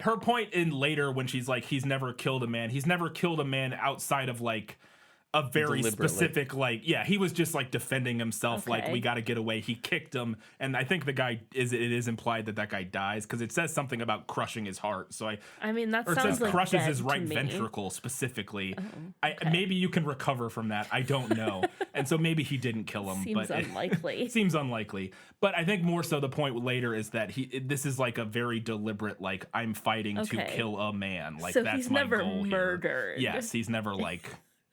her point in later when she's like, he's never killed a man. He's never killed a man outside of like a very specific, like, he was just like defending himself. Okay. Like, we got to get away. He kicked him, and I think it is implied that guy dies, because it says something about crushing his heart. So I mean, that or sounds it says like crushes dead his right to me. ventricle specifically. Okay. Maybe you can recover from that. I don't know. And so maybe he didn't kill him. Seems unlikely. Seems unlikely. But I think more so the point later is that this is like a very deliberate, like, I'm fighting to kill a man. Like, so that's he's my never goal murdered. Here. Yes, he's never like.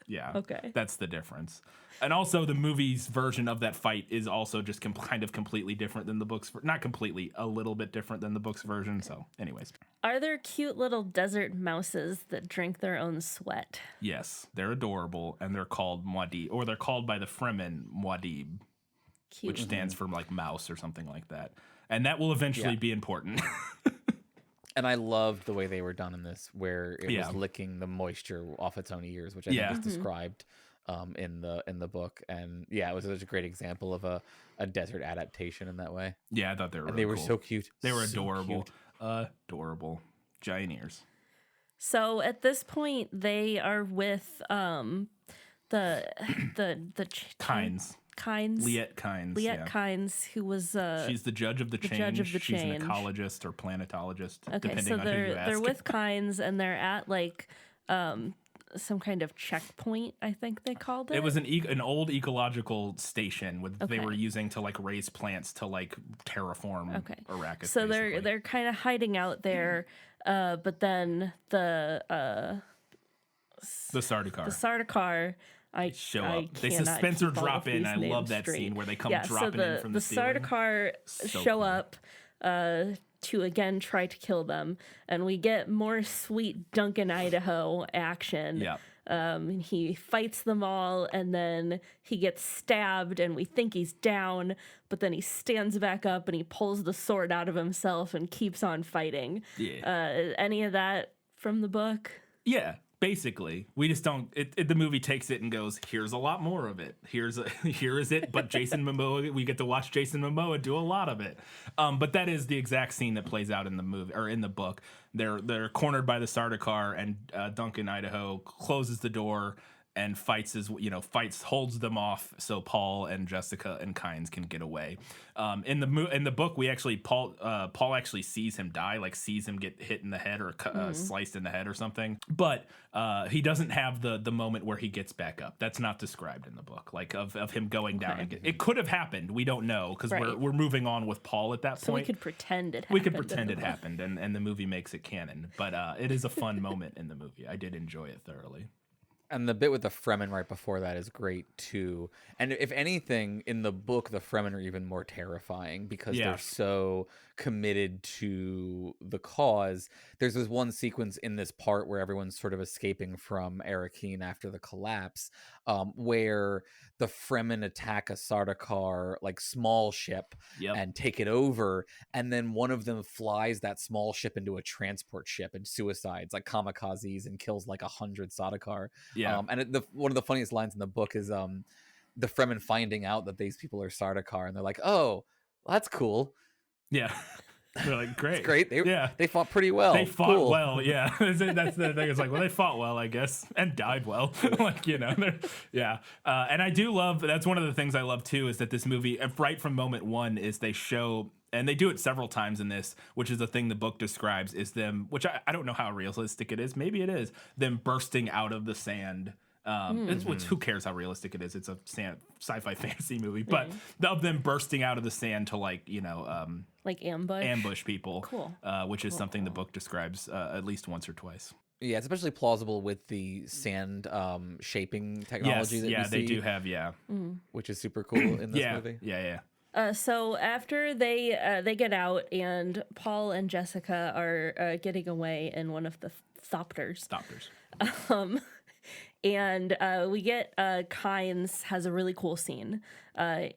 Yeah. Okay. That's the difference. And also the movie's version of that fight is also just kind of completely different than the book's. Not completely, a little bit different than the book's version. So anyways. Are there cute little desert mouses that drink their own sweat? Yes, they're adorable, and they're called Muad'Dib, or they're called by the Fremen Muad'Dib, which stands for like mouse or something like that. And that will eventually be important. And I loved the way they were done in this, where it was licking the moisture off its own ears, which I think is described in the book. And it was such a great example of a desert adaptation in that way. Yeah, I thought they were. And they were so cute. They were adorable, adorable, giant ears. So at this point, they are with the Kynes. Liet Kynes. Liet Kynes, who was she's the judge of the change. She's an ecologist or planetologist, depending on who you ask. They're with Kynes, and they're at like some kind of checkpoint, I think they called it. It was an old ecological station they were using to like raise plants to like terraform Arrakis. So they're kind of hiding out there, but then the Sardaukar. Show up. They suspense or drop in. I love that scene where they come dropping in from the ceiling. The Sardaukar show up to again try to kill them, and we get more sweet Duncan, Idaho action. Yeah. He fights them all, and then he gets stabbed, and we think he's down, but then he stands back up and he pulls the sword out of himself and keeps on fighting. Yeah. Any of that from the book? Yeah. Basically, we just don't. The movie takes it and goes, "Here's a lot more of it. Here is it." But Jason Momoa, we get to watch Jason Momoa do a lot of it. But that is the exact scene that plays out in the movie or in the book. They're cornered by the Sardaukar, and Duncan, Idaho, closes the door and holds them off so Paul and Jessica and Kynes can get away. In the book, we actually Paul actually sees him die, like sees him get hit in the head or sliced in the head or something. But he doesn't have the moment where he gets back up. That's not described in the book, like of him going down. It could have happened. We don't know because we're moving on with Paul at that point. So we could pretend it happened. We could pretend it happened, and the movie makes it canon. But it is a fun moment in the movie. I did enjoy it thoroughly. And the bit with the Fremen right before that is great too. And if anything, in the book, the Fremen are even more terrifying because they're so committed to the cause. There's this one sequence in this part where everyone's sort of escaping from Arrakeen after the collapse, where the Fremen attack a Sardaukar like small ship and take it over, and then one of them flies that small ship into a transport ship and suicides like kamikazes and kills like 100 Sardaukar. And one of the funniest lines in the book is the Fremen finding out that these people are Sardaukar, and they're like, oh, well, that's cool. Yeah. They're like, great. It's great. They fought pretty well. They fought cool. well, yeah. That's the thing. It's like, well, they fought well, I guess, and died well. Like, you know, yeah. And I do love, that's one of the things I love too, is that this movie, right from moment one, is they show, and they do it several times in this, which is the thing the book describes, is them, which I don't know how realistic it is. Maybe it is, them bursting out of the sand. Which, who cares how realistic it is? It's a sci-fi fantasy movie, but of them bursting out of the sand to, like, you know, like ambush people. Cool. Which is something the book describes at least once or twice. Yeah, it's especially plausible with the sand shaping technology that we see. They do have, which is super cool in this movie. Yeah. So after they get out, and Paul and Jessica are getting away in one of the thopters. And we get Kynes has a really cool scene.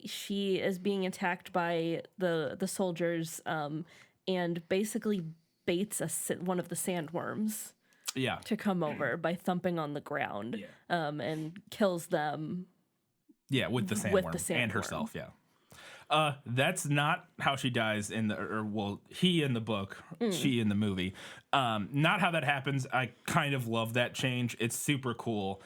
She is being attacked by the soldiers, and basically baits one of the sandworms. Yeah. To come over by thumping on the ground, and kills them. Yeah, with the sandworm and herself. Yeah. That's not how she dies in he in the book, she in the movie. Not how that happens. I kind of love that change. It's super cool.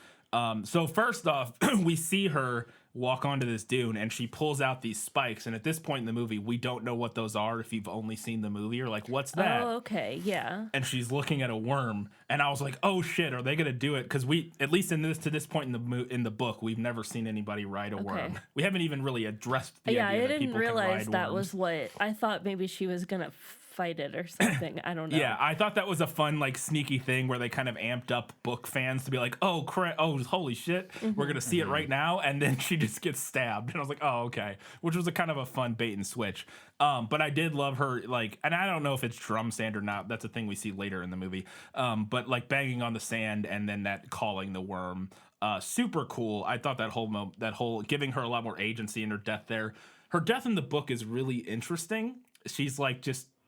So first off, we see her walk onto this dune, and she pulls out these spikes. And at this point in the movie, we don't know what those are. If you've only seen the movie, you're like, what's that? Oh, okay, yeah. And she's looking at a worm, and I was like, oh shit, are they gonna do it? Because we, at least to this point in the book, we've never seen anybody ride a worm. We haven't even really addressed the idea that people can ride worms. I didn't realize that was what I thought. Maybe she was gonna fight it or something. I don't know. Yeah, I thought that was a fun, like, sneaky thing where they kind of amped up book fans to be like, oh holy shit, we're gonna see it right now, and then she just gets stabbed, and I was like, oh, okay, which was a kind of a fun bait and switch. But I did love her, like, and I don't know if it's drum sand or not, that's a thing we see later in the movie, but like banging on the sand and then that calling the worm, super cool. I thought that whole giving her a lot more agency in her death there. Her death in the book is really interesting. She's like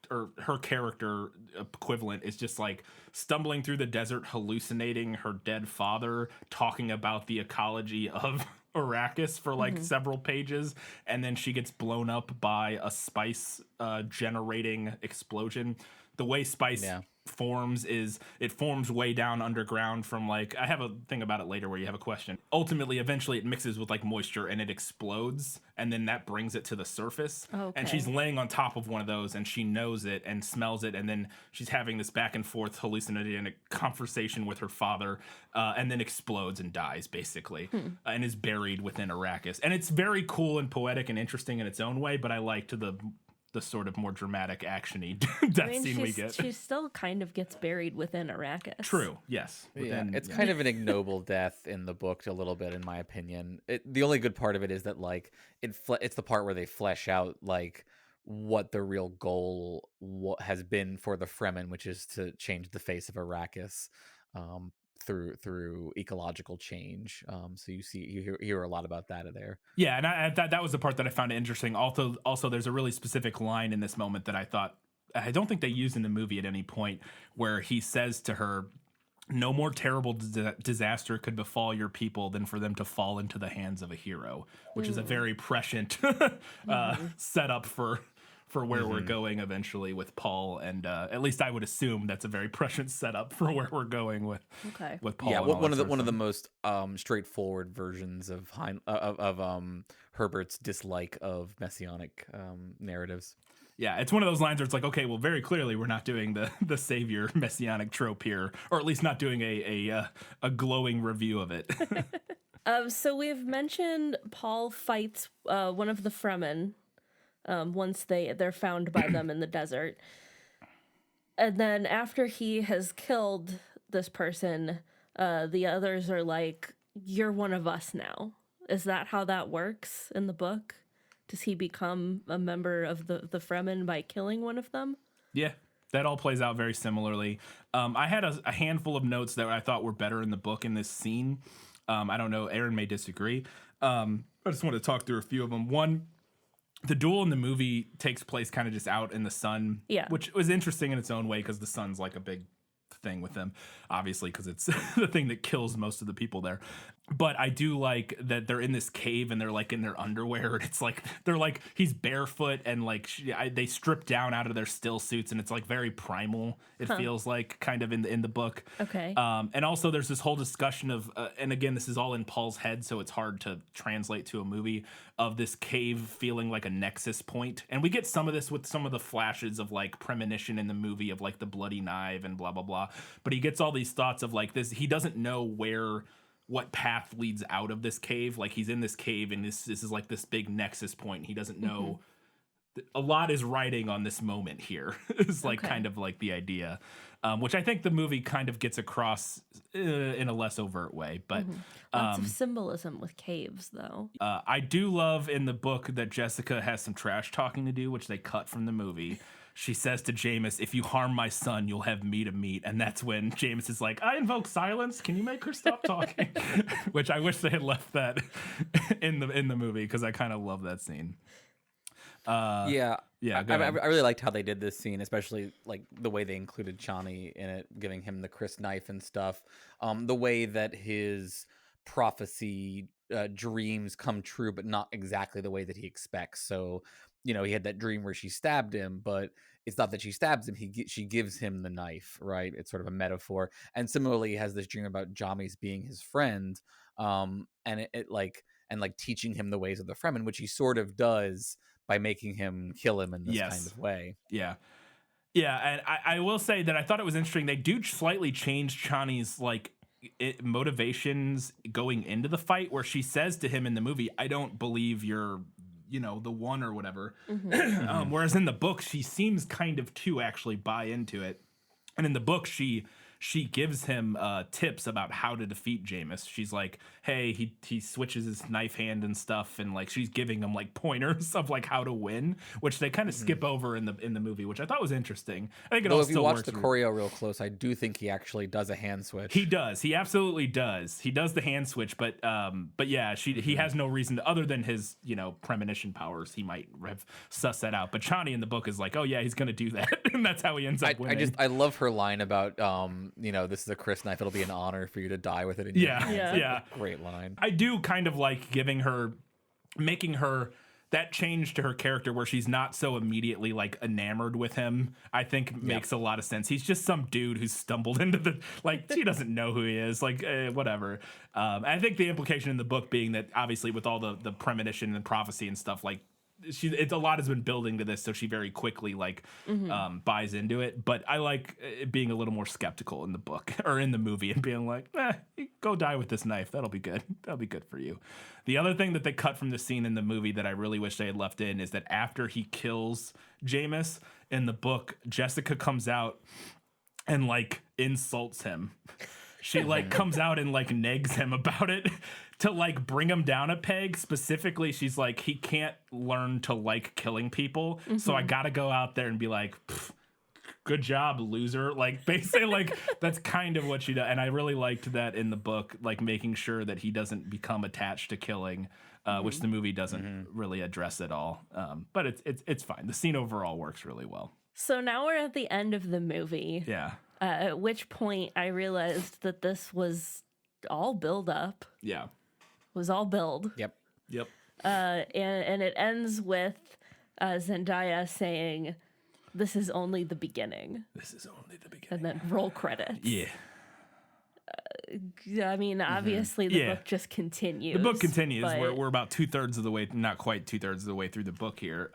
or her character equivalent is just like stumbling through the desert, hallucinating her dead father, talking about the ecology of Arrakis for like several pages, and then she gets blown up by a spice generating explosion. The way spice forms is it forms way down underground from, like, I have a thing about it later where you have a question. Ultimately, eventually it mixes with like moisture and it explodes, and then that brings it to the surface. And she's laying on top of one of those, and she knows it and smells it, and then she's having this back and forth hallucinogenic conversation with her father, and then explodes and dies basically, and is buried within Arrakis. And it's very cool and poetic and interesting in its own way, but I liked the sort of more dramatic, action-y death scene we get. She still kind of gets buried within Arrakis. True, yes. It's kind of an ignoble death in the book a little bit, in my opinion. The only good part of it is that, like, it's the part where they flesh out, like, what the real goal has been for the Fremen, which is to change the face of Arrakis through ecological change. So you hear a lot about that there. Yeah, and I thought that was the part that I found interesting. Also, there's a really specific line in this moment that I don't think they used in the movie at any point, where he says to her, no more terrible disaster could befall your people than for them to fall into the hands of a hero, which is a very prescient setup for where we're going eventually with Paul, and at least I would assume that's a very prescient setup for where we're going with Paul. Yeah, one of the most straightforward versions of Herbert's dislike of messianic narratives. Yeah, it's one of those lines where it's like, okay, well, very clearly we're not doing the savior messianic trope here, or at least not doing a glowing review of it. So we've mentioned Paul fights one of the Fremen. Once they're found by them in the desert. And then after he has killed this person, the others are like, you're one of us now. Is that how that works in the book? Does he become a member of the Fremen by killing one of them? Yeah, that all plays out very similarly. I had a handful of notes that I thought were better in the book in this scene. I don't know, Aaron may disagree. I just want to talk through a few of them. One, the duel in the movie takes place kind of just out in the sun, which was interesting in its own way because the sun's like a big thing with them, obviously, because it's the thing that kills most of the people there. But I do like that they're in this cave and they're like in their underwear, and it's like they're like he's barefoot and like they strip down out of their still suits, and it's like very primal. It feels like kind of in the book. Okay. And also there's this whole discussion of and again this is all in Paul's head, so it's hard to translate to a movie, of this cave feeling like a nexus point. And we get some of this with some of the flashes of like premonition in the movie of like the bloody knife and blah blah blah. But he gets all these thoughts of like this. He doesn't know what path leads out of this cave. Like he's in this cave and this is like this big nexus point. He doesn't know. A lot is riding on this moment here. Is like kind of like the idea, which I think the movie kind of gets across in a less overt way. But Lots of symbolism with caves, though. I do love in the book that Jessica has some trash talking to do, which they cut from the movie. She says to Jameis, "If you harm my son, you'll have me to meet." And that's when Jameis is like, "I invoke silence. Can you make her stop talking?" Which I wish they had left that in the movie, because I kind of love that scene. Yeah. Yeah, I really liked how they did this scene, especially like the way they included Chani in it, giving him the Chris knife and stuff. The way that his prophecy dreams come true, but not exactly the way that he expects. So, you know, he had that dream where she stabbed him, but it's not that she stabs him. She gives him the knife, right? It's sort of a metaphor. And similarly, he has this dream about Jamis being his friend, and it like teaching him the ways of the Fremen, which he sort of does by making him kill him in this kind of way. Yeah. Yeah, and I will say that I thought it was interesting. They do slightly change Chani's like motivations going into the fight, where she says to him in the movie, "I don't believe you're, you know, the one," or whatever. Whereas in the book, she seems kind of to actually buy into it. And in the book, she gives him tips about how to defeat Jameis. She's like, "Hey, he switches his knife hand and stuff," and like she's giving him like pointers of like how to win, which they kind of skip over in the movie, which I thought was interesting. I think it all if you still watch works the choreo real close, I do think he actually does a hand switch. He does. He absolutely does. He does the hand switch, but yeah, he has no reason to, other than his, you know, premonition powers. He might have sussed that out. But Chani in the book is like, "Oh yeah, he's gonna do that," and that's how he ends up winning. I love her line about you know, "This is a Chris knife. It'll be an honor for you to die with it." In your hands. Yeah. Great line. I do kind of like making her that change to her character where she's not so immediately like enamored with him. I think makes a lot of sense. He's just some dude who's stumbled into the, like, she doesn't know who he is, like whatever. I think the implication in the book being that obviously with all the premonition and prophecy and stuff, like it's a lot has been building to this, so she very quickly like buys into it. But I like it being a little more skeptical in the book or in the movie and being like, go die with this knife. That'll be good. That'll be good for you. The other thing that they cut from the scene in the movie that I really wish they had left in is that after he kills Jameis in the book, Jessica comes out and like insults him. She like comes out and like negs him about it to like bring him down a peg. Specifically, she's like, he can't learn to like killing people. So I got to go out there and be like, good job, loser. Like basically like that's kind of what she does. And I really liked that in the book, like making sure that he doesn't become attached to killing, which the movie doesn't really address at all. But it's fine. The scene overall works really well. So now we're at the end of the movie. Yeah. At which point I realized that this was all build up. Yeah. Was all build. Yep. And it ends with Zendaya saying, "This is only the beginning." This is only the beginning. And then roll credits. Yeah. I mean, obviously the book just continues. The book continues. But We're about 2/3 of the way, not quite 2/3 of the way through the book here.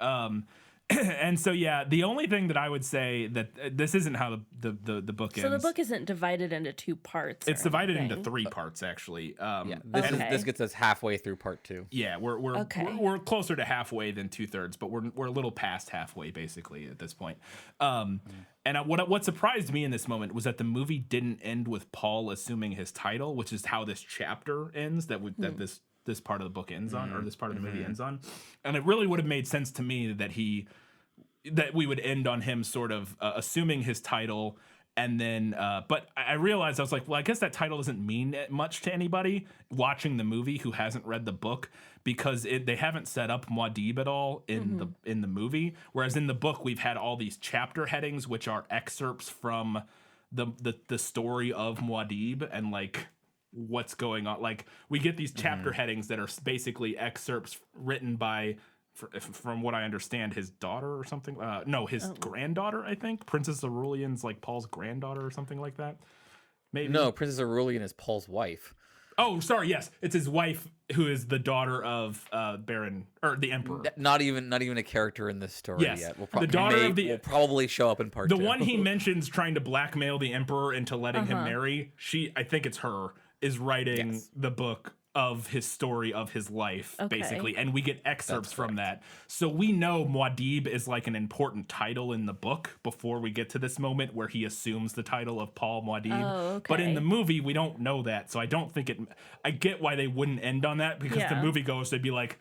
And so, yeah, the only thing that I would say that this isn't how the book ends. So the book isn't divided into two parts. It's divided into 3 parts, actually. This gets us halfway through part 2. Yeah, we're closer to halfway than 2/3, but we're a little past halfway basically at this point. And what surprised me in this moment was that the movie didn't end with Paul assuming his title, which is how this chapter ends. That this part of the book ends on, or this part of the movie ends on. And it really would have made sense to me that we would end on him sort of assuming his title. And then, but I realized, I was like, well, I guess that title doesn't mean much to anybody watching the movie who hasn't read the book, because they haven't set up Muad'Dib at all in the movie. Whereas in the book, we've had all these chapter headings, which are excerpts from the story of Muad'Dib, and like, what's going on. Like, we get these chapter headings that are basically excerpts written by, from what I understand, his daughter or something. No, his granddaughter, I think. Princess Aurelian's like Paul's granddaughter or something like that. Maybe. No, Princess Aurelian is Paul's wife. Oh, sorry. Yes, it's his wife, who is the daughter of Baron or the Emperor. Not even a character in this story Yes, yet. the daughter of the will probably show up in part the 2. one he mentions trying to blackmail the Emperor into letting him marry. I think it's her, is writing the book of his story of his life, basically, and we get excerpts from that. So we know Muad'Dib is like an important title in the book before we get to this moment where he assumes the title of Paul Muad'Dib. Oh, okay. But in the movie, we don't know that, so I don't think I get why they wouldn't end on that, because the movie goes, they'd be like,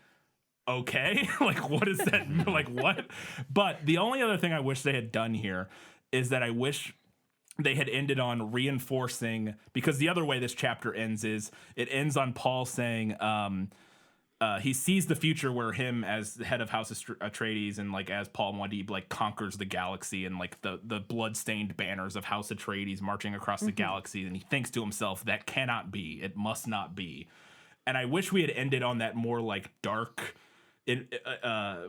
okay, like what is that? Like what? But the only other thing I wish they had done here is that I wish they had ended on reinforcing, because the other way this chapter ends is it ends on Paul saying he sees the future where him as the head of House Atreides and like as Paul Muad'Dib like conquers the galaxy and like the blood-stained banners of House Atreides marching across the galaxy, and he thinks to himself, that cannot be, it must not be. And I wish we had ended on that more like dark,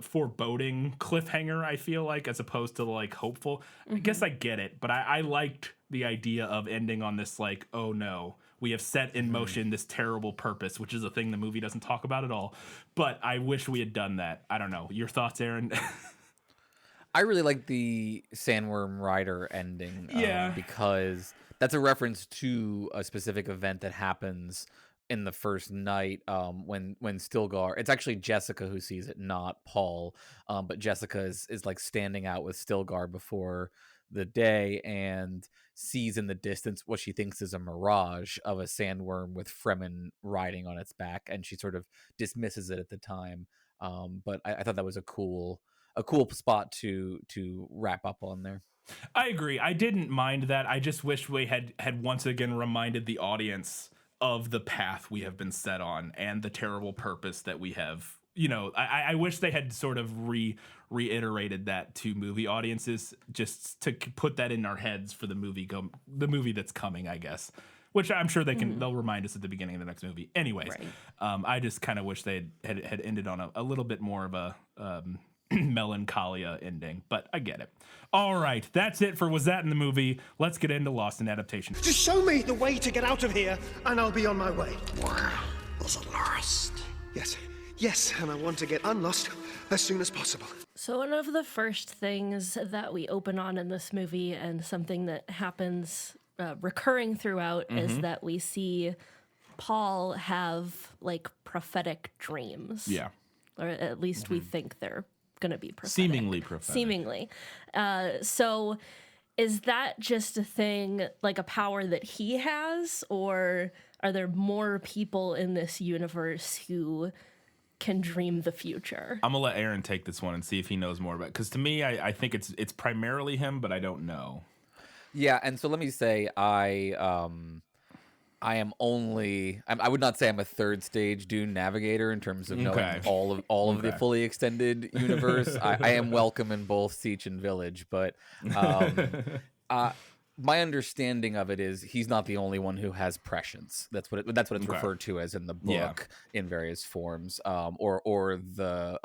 foreboding cliffhanger, I feel like, as opposed to like hopeful. I guess I get it, but I liked the idea of ending on this like, oh no, we have set in motion this terrible purpose, which is a thing the movie doesn't talk about at all. But I wish we had done that. I don't know. Your thoughts, Aaron? I really like the Sandworm Rider ending, because that's a reference to a specific event that happens in the first night, when Stilgar, it's actually Jessica who sees it, not Paul, but Jessica is like standing out with Stilgar before the day and sees in the distance what she thinks is a mirage of a sandworm with Fremen riding on its back, and she sort of dismisses it at the time. But I thought that was a cool spot to wrap up on there. I agree. I didn't mind that. I just wish we had once again reminded the audience of the path we have been set on and the terrible purpose that we have. You know, I wish they had sort of reiterated that to movie audiences, just to put that in our heads for the movie that's coming, I guess. Which I'm sure they'll remind us at the beginning of the next movie. Anyways, I just kind of wish they had ended on a little bit more of a melancholia ending, but I get it. All right, that's it for Was That in the Movie. Let's get into Lost in Adaptation. Just show me the way to get out of here, and I'll be on my way. Was it lost? Yes, and I want to get unlost as soon as possible. So one of the first things that we open on in this movie, and something that happens recurring throughout, is that we see Paul have like prophetic dreams. Yeah. Or at least we think they're going to be prophetic. Seemingly prophetic. Seemingly. So is that just a thing, like a power that he has, or are there more people in this universe who can dream the future? I'm gonna let Aaron take this one and see if he knows more about it, because to me, I think it's primarily him, but I don't know. Yeah, and so let me say, I would not say I'm a third stage Dune navigator in terms of knowing all of the fully extended universe. I am welcome in both Siege and Village, but my understanding of it is he's not the only one who has prescience. That's what it's referred to as in the book in various forms, or the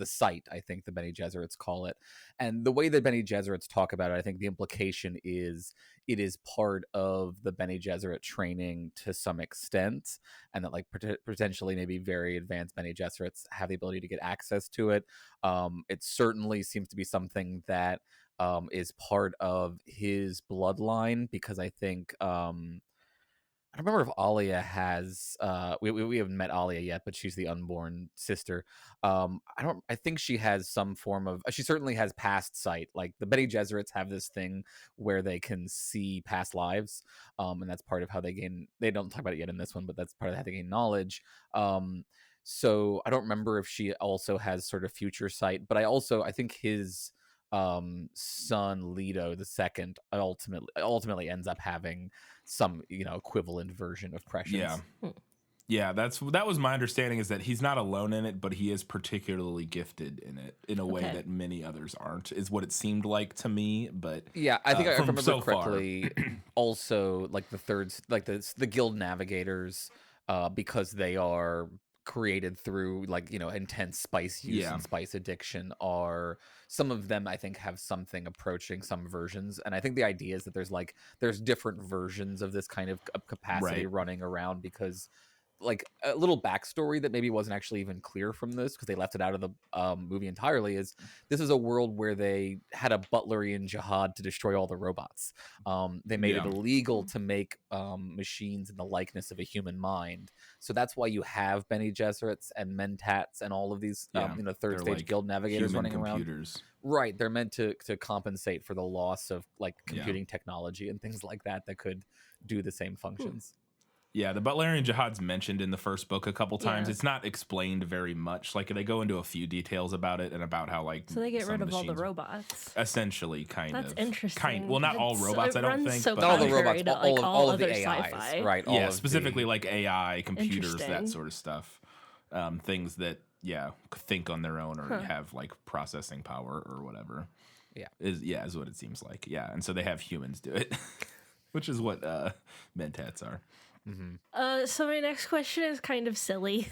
sight, I think the Bene Gesserits call it. And the way that Bene Gesserits talk about it, I think the implication is it is part of the Bene Gesserit training to some extent, and that like potentially maybe very advanced Bene Gesserits have the ability to get access to it. It certainly seems to be something that is part of his bloodline, because I think I don't remember if Alia has we haven't met Alia yet, but she's the unborn sister. I think she has some form of, she certainly has past sight. Like the Bene Gesserits have this thing where they can see past lives, and that's part of how they don't talk about it yet in this one, but that's part of how they gain knowledge. So I don't remember if she also has sort of future sight, but I think his son Leto the second ultimately ends up having some equivalent version of prescience. Yeah. Yeah, that was my understanding, is that he's not alone in it, but he is particularly gifted in it in a way Okay. that many others aren't, is what it seemed like to me. But Yeah, I think if I from remember so far. correctly, also like the guild navigators, because they are created through like intense spice use Yeah. and spice addiction, are some of them I think have something approaching some versions, and I think the idea is that there's different versions of this kind of capacity Right. running around, because like a little backstory that maybe wasn't actually even clear from this because they left it out of the movie entirely is this is a world where they had a butlerian jihad to destroy all the robots. They made it Yeah. illegal to make machines in the likeness of a human mind, so that's why you have Bene Gesserits and Mentats and all of these Yeah. third They're stage like guild navigators human running around. computers. Right, they're meant to compensate for the loss of like computing technology and things like that could do the same functions. Yeah, the Butlerian Jihad's mentioned in the first book a couple times. Yeah. It's not explained very much. Like, they go into a few details about it and about how, like, So they get some rid of all the machines- robots. Essentially, kind That's of. interesting. Well, not all It's- robots, it I don't runs think. so but Not all the contrary robots, to, like, all of the other AIs, sci-fi. right? All yeah, of specifically the, like AI, computers, that Interesting. sort of stuff. Things that, think on their own or have, like, processing power or whatever. Yeah. Is what it seems like. Yeah, and so they have humans do it, which is what Mentats are. So my next question is kind of silly.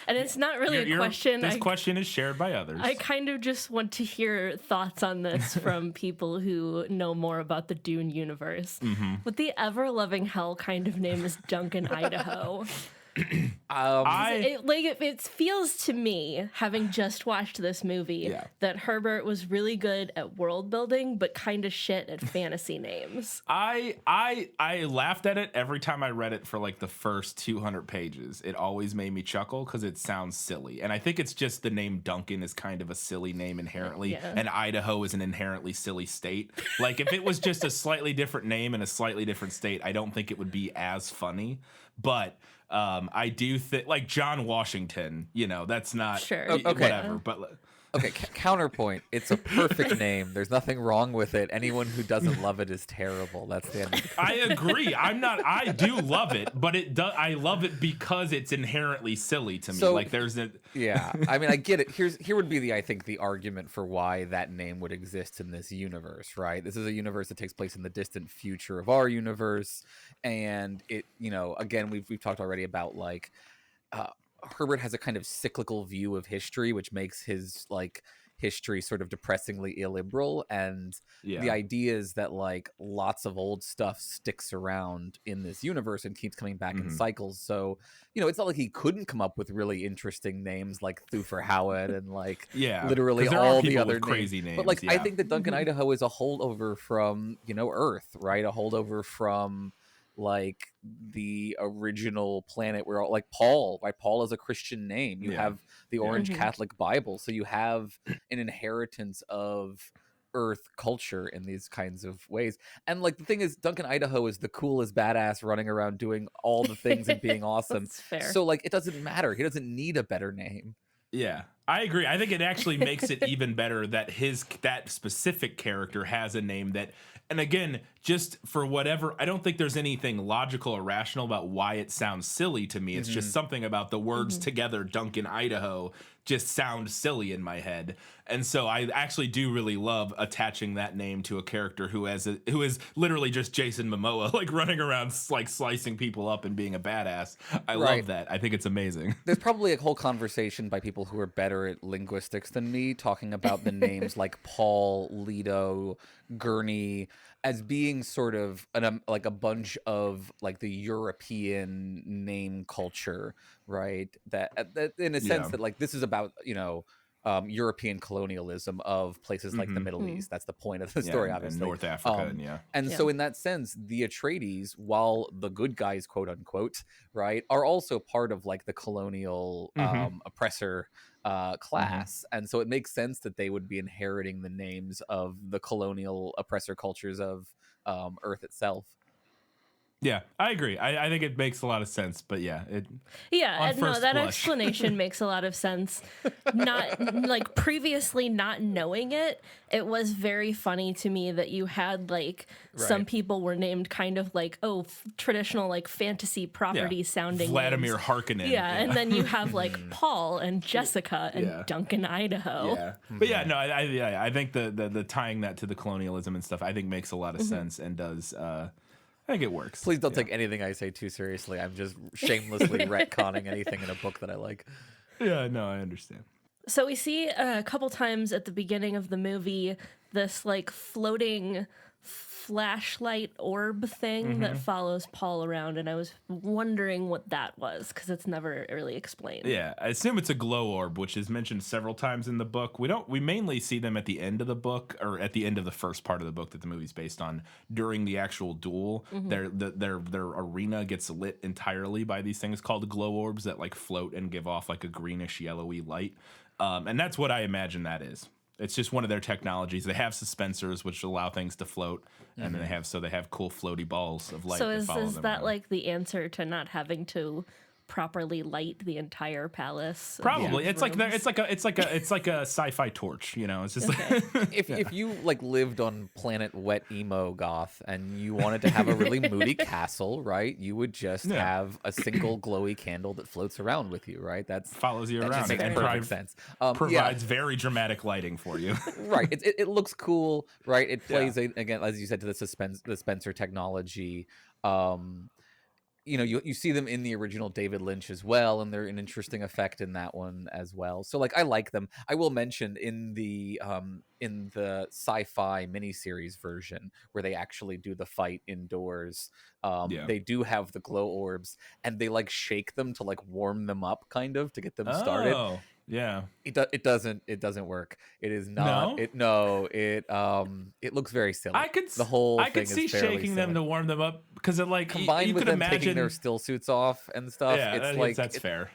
And it's not really a question. This question is shared by others. I kind of just want to hear thoughts on this from people who know more about the Dune universe. What the ever-loving hell kind of name is Duncan, Idaho? It feels to me, having just watched this movie, that Herbert was really good at world building, but kind of shit at fantasy names. I laughed at it every time I read it for like the first 200 pages. It always made me chuckle because it sounds silly. And I think it's just the name Duncan is kind of a silly name inherently. Yeah. And Idaho is an inherently silly state. Like, if it was just a slightly different name in a slightly different state, I don't think it would be as funny. But I do think, like, John Washington, that's not Sure. whatever. But okay, counterpoint. It's a perfect name. There's nothing wrong with it. Anyone who doesn't love it is terrible. That's the end of the I agree. I do love it, but I love it because it's inherently silly to me. So- Like, there's a Yeah, I mean, I get it. Here would be I think the argument for why that name would exist in this universe, right? This is a universe that takes place in the distant future of our universe, and it, again, we've talked already about like Herbert has a kind of cyclical view of history, which makes his like history sort of depressingly illiberal, and the idea is that like lots of old stuff sticks around in this universe and keeps coming back in cycles. So it's not like he couldn't come up with really interesting names like Thufir Howard and like literally 'cause there are all the people other with crazy names. But like I think that Duncan Idaho is a holdover from Earth, right? A holdover from like the original planet where like Paul, right? Paul is a Christian name. You have the Orange Catholic Bible, so you have an inheritance of Earth culture in these kinds of ways. And like the thing is, Duncan Idaho is the coolest badass running around doing all the things and being awesome. That's fair. So like it doesn't matter. He doesn't need a better name. Yeah, I agree. I think it actually makes it even better that that specific character has a name that, and again, just for whatever, I don't think there's anything logical or rational about why it sounds silly to me. It's just something about the words together, Duncan, Idaho, just sound silly in my head. And so I actually do really love attaching that name to a character who is literally just Jason Momoa, like running around like slicing people up and being a badass. I love that. I think it's amazing. There's probably a whole conversation by people who are better at linguistics than me talking about the names like Paul, Leto, Gurney as being sort of like a bunch of like the European name culture, right? That in a sense that like this is about, European colonialism of places like the Middle East. That's the point of the story, obviously. And North Africa, And so in that sense, the Atreides, while the good guys, quote unquote, right, are also part of like the colonial oppressor class. And so it makes sense that they would be inheriting the names of the colonial oppressor cultures of Earth itself. Yeah, I agree. I think it makes a lot of sense, but yeah, Yeah, on and no, first that blush. explanation makes a lot of sense. Not like previously not knowing it, it was very funny to me that you had like some Right. people were named kind of like traditional like fantasy property sounding Vladimir names. Harkonnen. Yeah, and then you have like Paul and Jessica and Yeah. Duncan, Idaho. Yeah, but yeah, no, I think the tying that to the colonialism and stuff, I think makes a lot of sense and does. I think it works. Please don't take anything I say too seriously. I'm just shamelessly retconning anything in a book that I like. Yeah, no, I understand. So we see a couple times at the beginning of the movie this like floating flashlight orb thing that follows Paul around, and I was wondering what that was because it's never really explained. Yeah, I assume it's a glow orb, which is mentioned several times in the book. We mainly see them at the end of the book, or at the end of the first part of the book that the movie's based on. During the actual duel, their arena gets lit entirely by these things called glow orbs that like float and give off like a greenish yellowy light, and that's what I imagine that is. It's just one of their technologies. They have suspensors which allow things to float, and then they have cool floaty balls of light. So that is follow them that around. like the answer to not having to properly light the entire palace? Probably Yeah. it's like a sci-fi torch, you know. It's just Okay. If you like lived on planet wet emo goth and you wanted to have a really moody castle, right? You would just have a single glowy candle that floats around with you, right? follows you That around just makes and perfect sense. provides very dramatic lighting for you. Right. It looks cool, right? It plays again, as you said, to the Spencer technology. You know, you see them in the original David Lynch as well, and they're an interesting effect in that one as well. So like I like them. I will mention in the sci-fi miniseries version where they actually do the fight indoors, they do have the glow orbs and they like shake them to like warm them up kind of to get them started. Oh, yeah. It doesn't work. It is not. It looks very silly. The whole I thing could see is fairly shaking them silly. to warm them up because it like Combined you with could them imagine taking their still suits off and stuff. Yeah, it's like that's fair.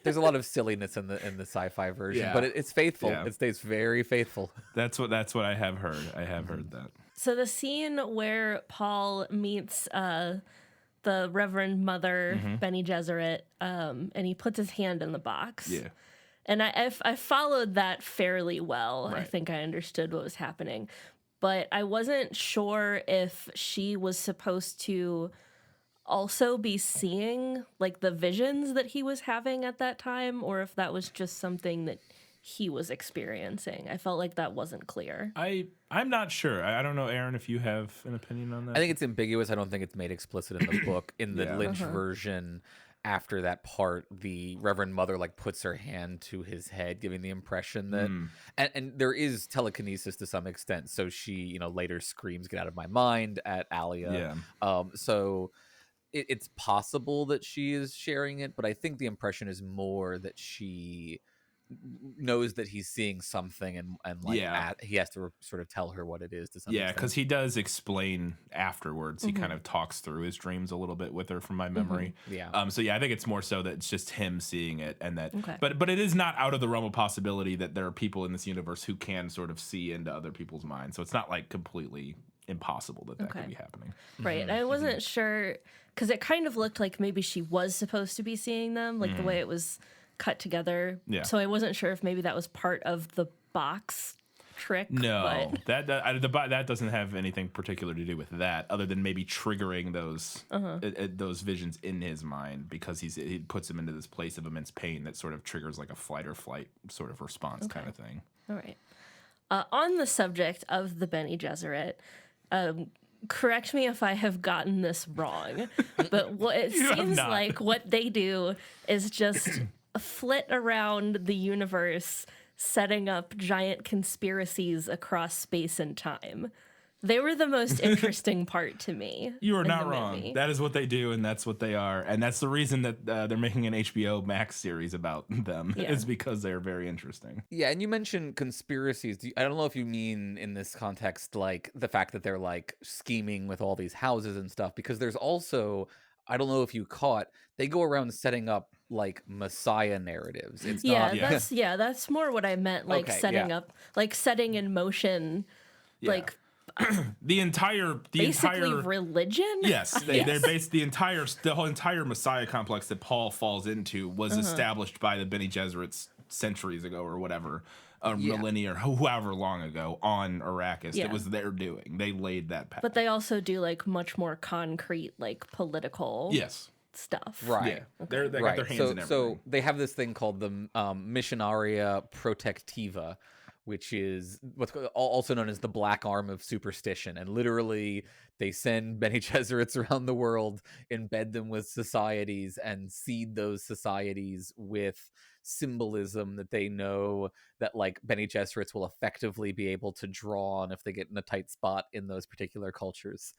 there's a lot of silliness in the sci-fi version, but it's faithful. Yeah. It stays very faithful. That's what I have heard. I have heard that. So the scene where Paul meets the Reverend Mother Bene Gesserit, and he puts his hand in the box. Yeah. And I followed that fairly well. I Right. think I understood what was happening. But I wasn't sure if she was supposed to also be seeing like the visions that he was having at that time, or if that was just something that he was experiencing. I felt like that wasn't clear. I'm not sure. I don't know, Aaron, if you have an opinion on that. I think it's ambiguous. I don't think it's made explicit in the book. In the Yeah. Lynch version, after that part, the Reverend Mother like puts her hand to his head, giving the impression that, and there is telekinesis to some extent. So she, you know, later screams, "Get out of my mind" at Alia. Yeah. So it's possible that she is sharing it, but I think the impression is more that she knows that he's seeing something and like he has to sort of tell her what it is to some Yeah, extent. because he does explain afterwards. He kind of talks through his dreams a little bit with her, from my memory. Yeah. So yeah, I think it's more so that it's just him seeing it, and that. Okay. But it is not out of the realm of possibility that there are people in this universe who can sort of see into other people's minds. So it's not like completely impossible that Okay. could be happening. Right. I wasn't sure because it kind of looked like maybe she was supposed to be seeing them, like the way it was cut together. Yeah. So I wasn't sure if maybe that was part of the box trick. No, but... that doesn't have anything particular to do with that, other than maybe triggering those visions in his mind, because he puts him into this place of immense pain that sort of triggers like a fight or flight sort of response kind of thing. All right. On the subject of the Bene Gesserit, correct me if I have gotten this wrong, but what it You have seems not. like what they do is just flit around the universe, setting up giant conspiracies across space and time. They were the most interesting part to me. You are in not the wrong. movie. That is what they do, and that's what they are, and that's the reason that they're making an HBO Max series about them, Yeah. is because they're very interesting. Yeah, and you mentioned conspiracies. I don't know if you mean in this context like the fact that they're like scheming with all these houses and stuff, because there's also, I don't know if you caught, they go around setting up like Messiah narratives. It's not that's more what I meant, like Okay, setting yeah. up, like setting in motion, like the entire religion. Yes, they're based the whole entire Messiah complex that Paul falls into was established by the Bene Gesserits centuries ago or whatever, millennia or however long ago on Arrakis. Yeah. It was their doing. They laid that path. But they also do like much more concrete, like political stuff. Right. Yeah. They got their hands in everything. So they have this thing called the Missionaria Protectiva, which is what's also known as the black arm of superstition. And literally, they send Bene Gesserits around the world, embed them with societies, and seed those societies with symbolism that they know that like Bene Gesserits will effectively be able to draw on if they get in a tight spot in those particular cultures,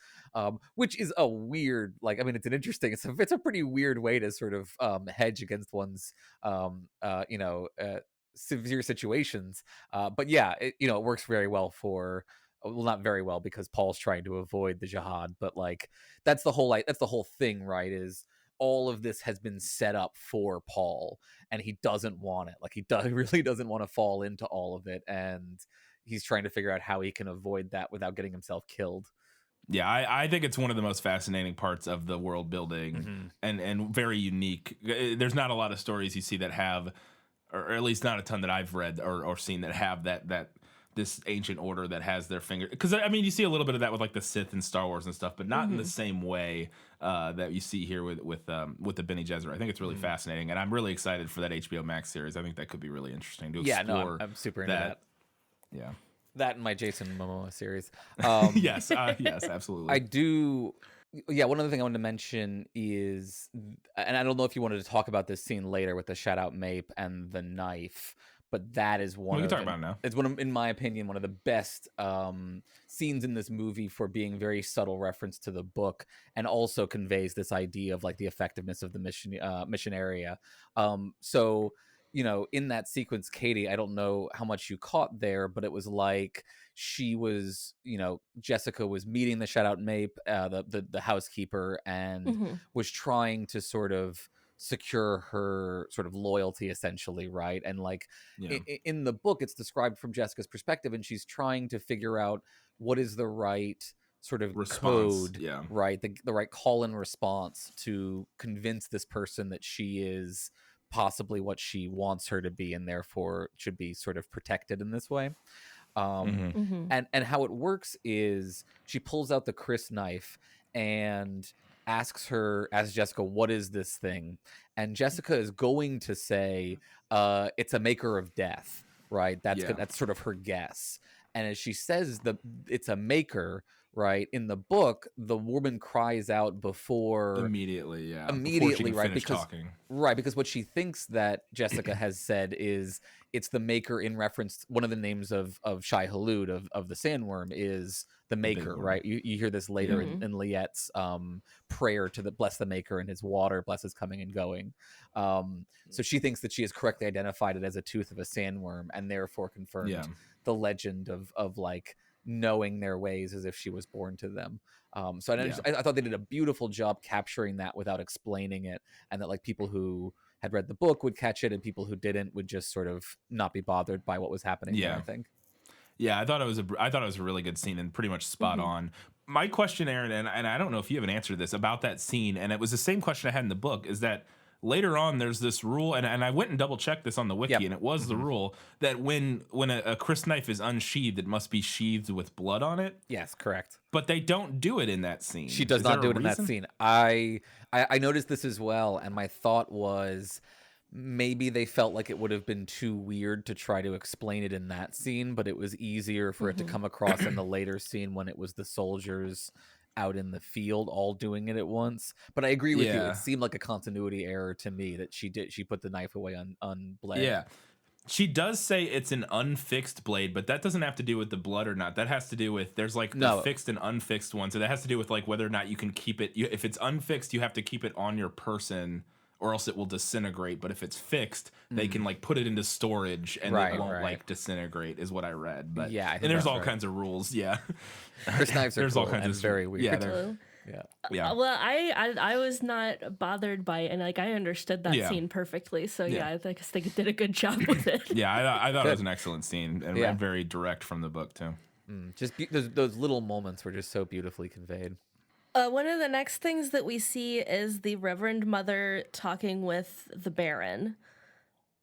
which is a weird, like, I mean, it's an interesting, it's a pretty weird way to sort of hedge against one's, severe situations, but yeah, it works very well for, well, not very well because Paul's trying to avoid the jihad, but like that's the whole thing, right? Is all of this has been set up for Paul, and he doesn't want it. Like he really doesn't want to fall into all of it, and he's trying to figure out how he can avoid that without getting himself killed. Yeah, I think it's one of the most fascinating parts of the world building, and very unique. There's not a lot of stories you see that have, or at least not a ton that I've read or seen that have that this ancient order that has their finger. Because I mean, you see a little bit of that with like the Sith and Star Wars and stuff, but not in the same way that you see here with the Bene Gesserit. I think it's really fascinating, and I'm really excited for that HBO Max series. I think that could be really interesting to explore. I'm super into that. Yeah, that and my Jason Momoa series. Yes, absolutely. I do. Yeah, one other thing I wanted to mention is, and I don't know if you wanted to talk about this scene later with the shout out Mape and the knife, but that is one. We can talk about it now. It's in my opinion, one of the best scenes in this movie for being very subtle reference to the book, and also conveys this idea of like the effectiveness of the missionaria. So in that sequence, Katie, I don't know how much you caught there, but it was like she was, Jessica was meeting the shout out Mape, the housekeeper, and was trying to sort of secure her sort of loyalty essentially, right? And like in the book it's described from Jessica's perspective, and she's trying to figure out what is the right sort of response, code, right, the right call and response to convince this person that she is possibly what she wants her to be, and therefore should be sort of protected in this way. And how it works is she pulls out the Chris knife and asks Jessica, what is this thing? And Jessica is going to say, it's a maker of death, right? That's sort of her guess. And as she says it's a maker, right, in the book, the woman cries out immediately, right? Because what she thinks that Jessica has said is it's the maker, in reference, one of the names of Shai Hulud of the sandworm is the maker, right? You hear this later in Liette's prayer to bless the maker and his water, bless his coming and going. So she thinks that she has correctly identified it as a tooth of a sandworm, and therefore confirmed the legend of like knowing their ways as if she was born to them. So I thought they did a beautiful job capturing that without explaining it, and that like people who had read the book would catch it, and people who didn't would just sort of not be bothered by what was happening there, I think. Yeah, I thought it was a really good scene and pretty much spot on. My question, Aaron, and I don't know if you have an answer to this about that scene, and it was the same question I had in the book, is that later on there's this rule, and I went and double checked this on the wiki, and it was the rule that when a Chris knife is unsheathed, it must be sheathed with blood on it. Yes, correct. But they don't do it in that scene. She does not do it in that scene. I noticed this as well, and my thought was maybe they felt like it would have been too weird to try to explain it in that scene, but it was easier for it to come across in the later scene when it was the soldiers out in the field all doing it at once. But I agree with you. It seemed like a continuity error to me that she put the knife away unbled. Yeah. She does say it's an unfixed blade, but that doesn't have to do with the blood or not. That has to do with, there's like the fixed and unfixed one. So that has to do with like whether or not you can keep it. If it's unfixed, you have to keep it on your person, or else it will disintegrate. But if it's fixed, they can like put it into storage and it won't like disintegrate, is what I read. But yeah, and there's all kinds of rules. Yeah, Chris knives are cool and very weird. Yeah. Well, I was not bothered by it, and like I understood that scene perfectly. So I guess they did a good job with it. Yeah, I thought it was an excellent scene and very direct from the book too. Just those little moments were just so beautifully conveyed. One of the next things that we see is the Reverend Mother talking with the Baron,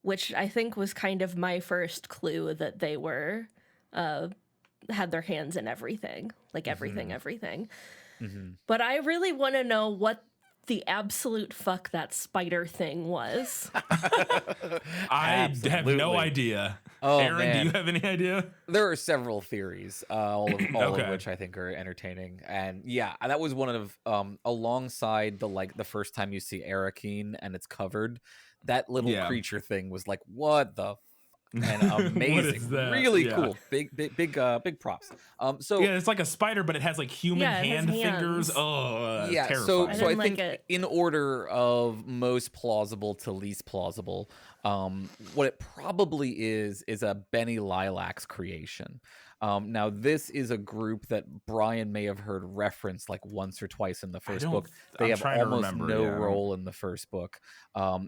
which I think was kind of my first clue that they were had their hands in everything, like everything. But I really want to know what the absolute fuck that spider thing was. I have no idea. Oh, Aaron, man. do you have any idea? There are several theories, all of Okay. which I think are entertaining. And yeah, that was one of alongside the first time you see Arakeen and it's covered, that little creature thing was like, what the and amazing, that? really Yeah. cool, big props. So Yeah, it's like a spider, but it has like human Yeah, it has hand fingers. hands. Oh, yeah, terrifying. so I And like think in order of most plausible to least plausible, what it probably is a Benny Lilacs creation. Now this is a group that Brian may have heard referenced like once or twice in the first book. They I'm have trying to almost remember, no yeah. role in the first book.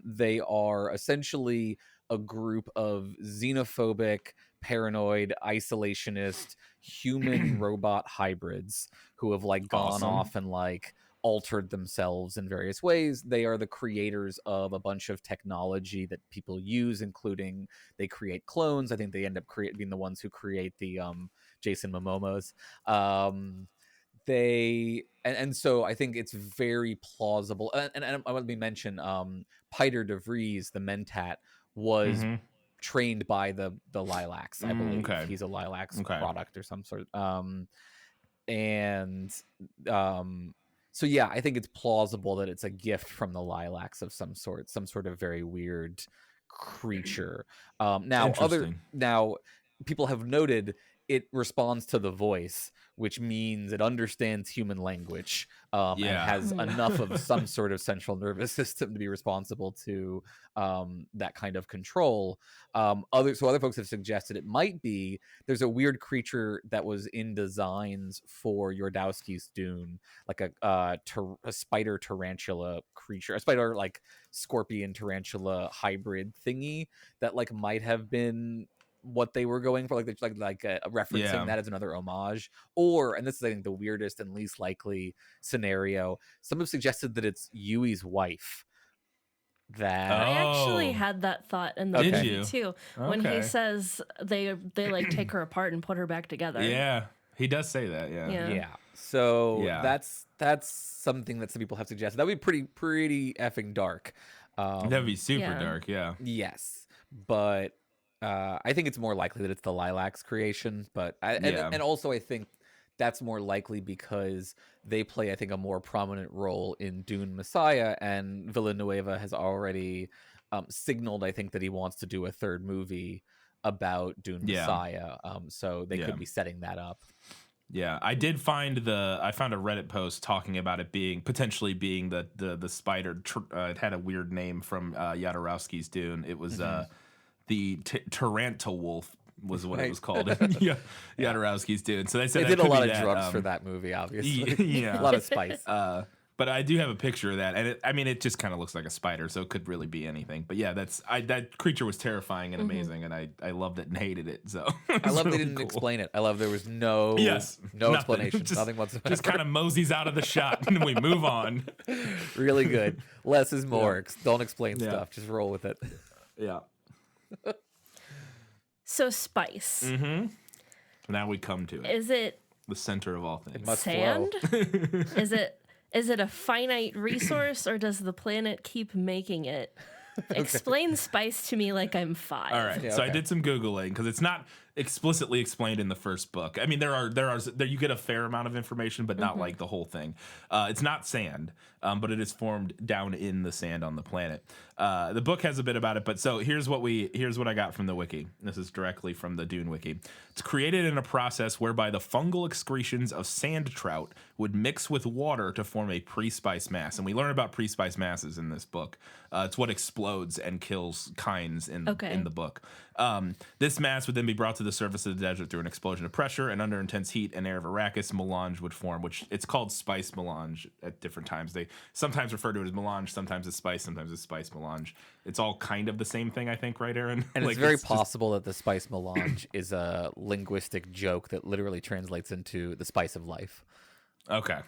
They are essentially a group of xenophobic, paranoid, isolationist, human robot hybrids who have like gone Awesome. off and like altered themselves in various ways. They are the creators of a bunch of technology that people use, including they create clones. I think they end up being the ones who create the Jason Momomos. So I think it's very plausible. And let me mention Piter de Vries, the Mentat, was trained by the Lilacs, I believe. Okay. He's a Lilacs Okay. product or some sort. So yeah, I think it's plausible that it's a gift from the Lilacs of some sort of very weird creature. Now people have noted it responds to the voice, which means it understands human language and has enough of some sort of central nervous system to be responsible to that kind of control. Other folks have suggested it might be there's a weird creature that was in designs for Yordowski's Dune, like a spider tarantula creature, a spider like scorpion tarantula hybrid thingy that like might have been what they were going for, like referencing that as another homage, or, and this is I think the weirdest and least likely scenario, some have suggested that it's Yui's wife. I actually had that thought in the Did movie you? too. When Okay. he says they like take her apart and put her back together. Yeah, he does say that. Yeah. So Yeah. that's something that some people have suggested. That would be pretty effing dark. That'd be super Yeah. dark. Yeah. Yes, but I think it's more likely that it's the Lilacs creation, but and also I think that's more likely because they play, I think, a more prominent role in Dune Messiah, and Villanueva has already signaled, I think, that he wants to do a third movie about Dune Messiah. So they could be setting that up. Yeah, I did find I found a Reddit post talking about it potentially being the spider. It had a weird name from Jodorowsky's Dune. It was the Tarantawolf was what it was called. Jodorowsky's Dune. So they said They that did a could lot be of that, drugs for that movie, obviously. Yeah. A lot of spice. But I do have a picture of that, and it just kind of looks like a spider, so it could really be anything. But yeah, that creature was terrifying and amazing, and I loved it and hated it. So I love really they didn't cool. explain it. I love there was no nothing. explanation, Just- nothing whatsoever. Just kind of moseys out of the shot, and we move on. Really good. Less is more. Don't explain Yeah. stuff. Just roll with it. Yeah. So spice. Now we come to it. Is it The center of all things. Must sand? flow. Is it a finite resource, or does the planet keep making it? Explain spice to me like I'm 5. All right. Yeah, So I okay. did some Googling because it's not explicitly explained in the first book. I mean, there you get a fair amount of information, but not like the whole thing. It's not sand, but it is formed down in the sand on the planet. The book has a bit about it, but so here's what I got from the wiki. This is directly from the Dune wiki. It's created in a process whereby the fungal excretions of sand trout would mix with water to form a pre-spice mass, and we learn about pre-spice masses in this book. It's what explodes and kills kinds in the book. This mass would then be brought to to the surface of the desert through an explosion of pressure, and under intense heat and air of Arrakis, melange would form, which it's called spice melange at different times. They sometimes refer to it as melange, sometimes as spice melange. It's all kind of the same thing, I think, right, Aaron? And it's very possible that the spice melange is a linguistic joke that literally translates into the spice of life. Okay.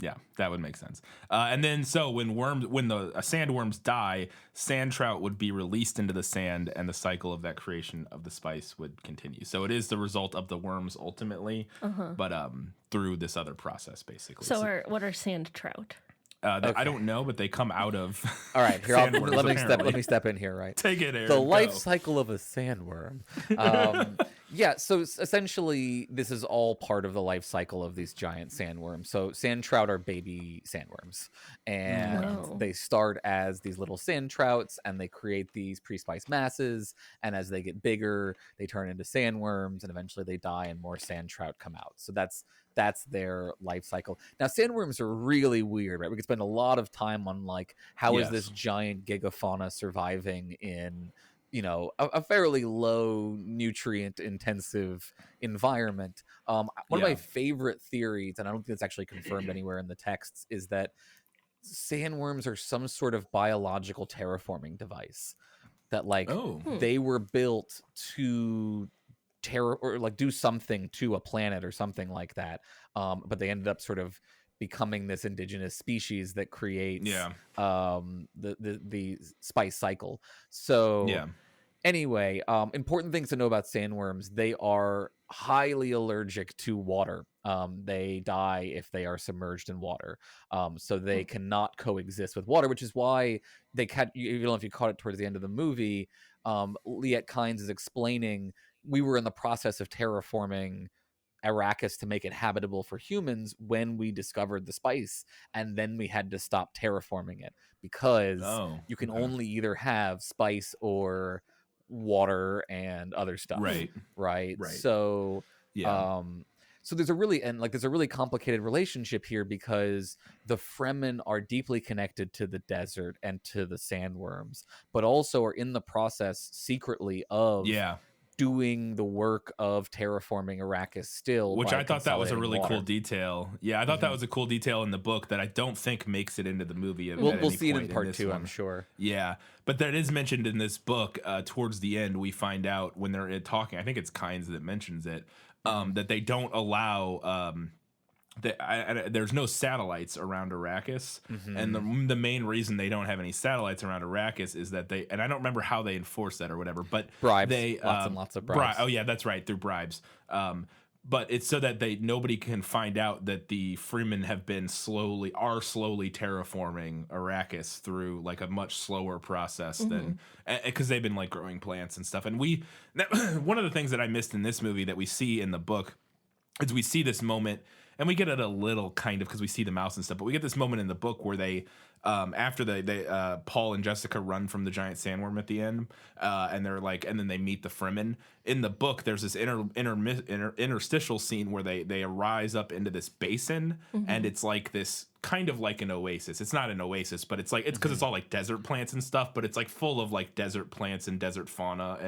Yeah, that would make sense. And then so when the sandworms die, sand trout would be released into the sand, and the cycle of that creation of the spice would continue. So it is the result of the worms ultimately, but through this other process basically. So what are sand trout? I don't know, but they come out of. All right, here sandworms, let me step in here. Right, take it, Aaron. The life go. cycle of a sandworm. Yeah, so essentially, this is all part of the life cycle of these giant sandworms. So sand trout are baby sandworms, and they start as these little sand trouts, and they create these pre-spice masses. And as they get bigger, they turn into sandworms, and eventually they die, and more sand trout come out. So that's their life cycle. Now, sandworms are really weird, right? We could spend a lot of time on like how is this giant gigafauna surviving in a fairly low nutrient intensive environment. One of my favorite theories, and I don't think it's actually confirmed anywhere in the texts, is that sandworms are some sort of biological terraforming device that they were built to or like do something to a planet or something like that. But they ended up sort of becoming this indigenous species that creates the spice cycle. So anyway, important things to know about sandworms: they are highly allergic to water. They die if they are submerged in water. So they cannot coexist with water, which is why they can't. You don't know if you caught it towards the end of the movie. Liet Kynes is explaining we were in the process of terraforming Arrakis to make it habitable for humans when we discovered the spice, and then we had to stop terraforming it because you can only either have spice or water and other stuff. Right. So so there's a really complicated relationship here because the Fremen are deeply connected to the desert and to the sandworms, but also are in the process secretly of doing the work of terraforming Arrakis still. Which I thought that was a really cool detail. Yeah, I thought that was a cool detail in the book that I don't think makes it into the movie. We'll see it in part 2, I'm sure. Yeah, but that is mentioned in this book. Towards the end, we find out when they're talking, I think it's Kynes that mentions it, that they don't allow... there's no satellites around Arrakis, and the main reason they don't have any satellites around Arrakis is that and I don't remember how they enforce that or whatever, but bribes, they lots and lots of bribes. Oh yeah, that's right, through bribes. But it's so that nobody can find out that the Freemen are slowly terraforming Arrakis through like a much slower process than because they've been like growing plants and stuff. And one of the things that I missed in this movie that we see in the book is we see this moment. And we get it a little kind of because we see the mouse and stuff, but we get this moment in the book where they, after they Paul and Jessica run from the giant sandworm at the end, and they're like, and then they meet the Fremen. In the book, there's this interstitial scene where they rise up into this basin, and it's like this kind of like an oasis. It's not an oasis, but it's like it's because it's all like desert plants and stuff, but it's like full of like desert plants and desert fauna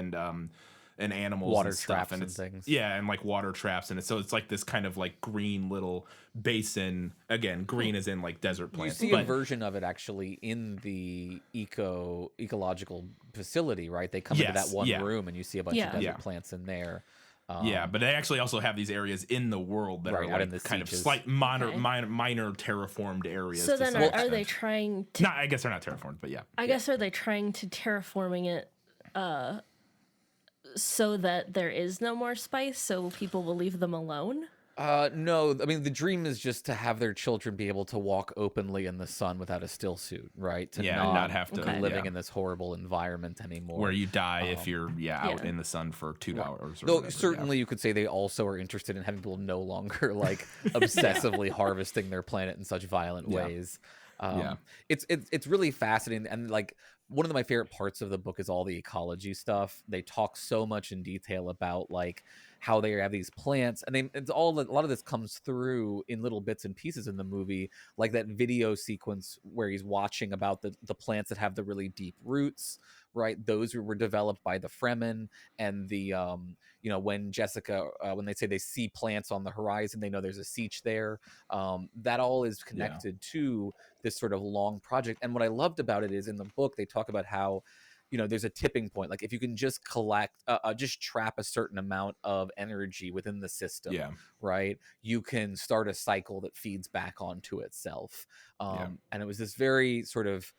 and animals, water and stuff, traps and things. Yeah, and like water traps, and so it's like this kind of like green little basin. Again, green is in like desert plants. You see a version of it actually in the ecological facility, right? They come into that one room, and you see a bunch of desert plants in there. But they actually also have these areas in the world that are like kind of slight minor terraformed areas. So then, are they trying to? No, I guess they're not terraformed, but I guess are they trying to terraforming it? So that there is no more spice, so people will leave them alone? No, I mean, the dream is just to have their children be able to walk openly in the sun without a still suit, right? To not have to be living in this horrible environment anymore. Where you die if you're out in the sun for 2 hours. Or Though whatever, certainly you could say they also are interested in having people no longer like obsessively harvesting their planet in such violent ways. It's really fascinating, and like one of my favorite parts of the book is all the ecology stuff. They talk so much in detail about like how they have these plants, and it's a lot of this comes through in little bits and pieces in the movie, like that video sequence where he's watching about the plants that have the really deep roots, right? Those were developed by the Fremen, and the when Jessica when they say they see plants on the horizon, they know there's a siege there. That all is connected to this sort of long project. And what I loved about it is in the book they talk about how there's a tipping point. Like if you can just just trap a certain amount of energy within the system, right, you can start a cycle that feeds back onto itself. And it was this very sort of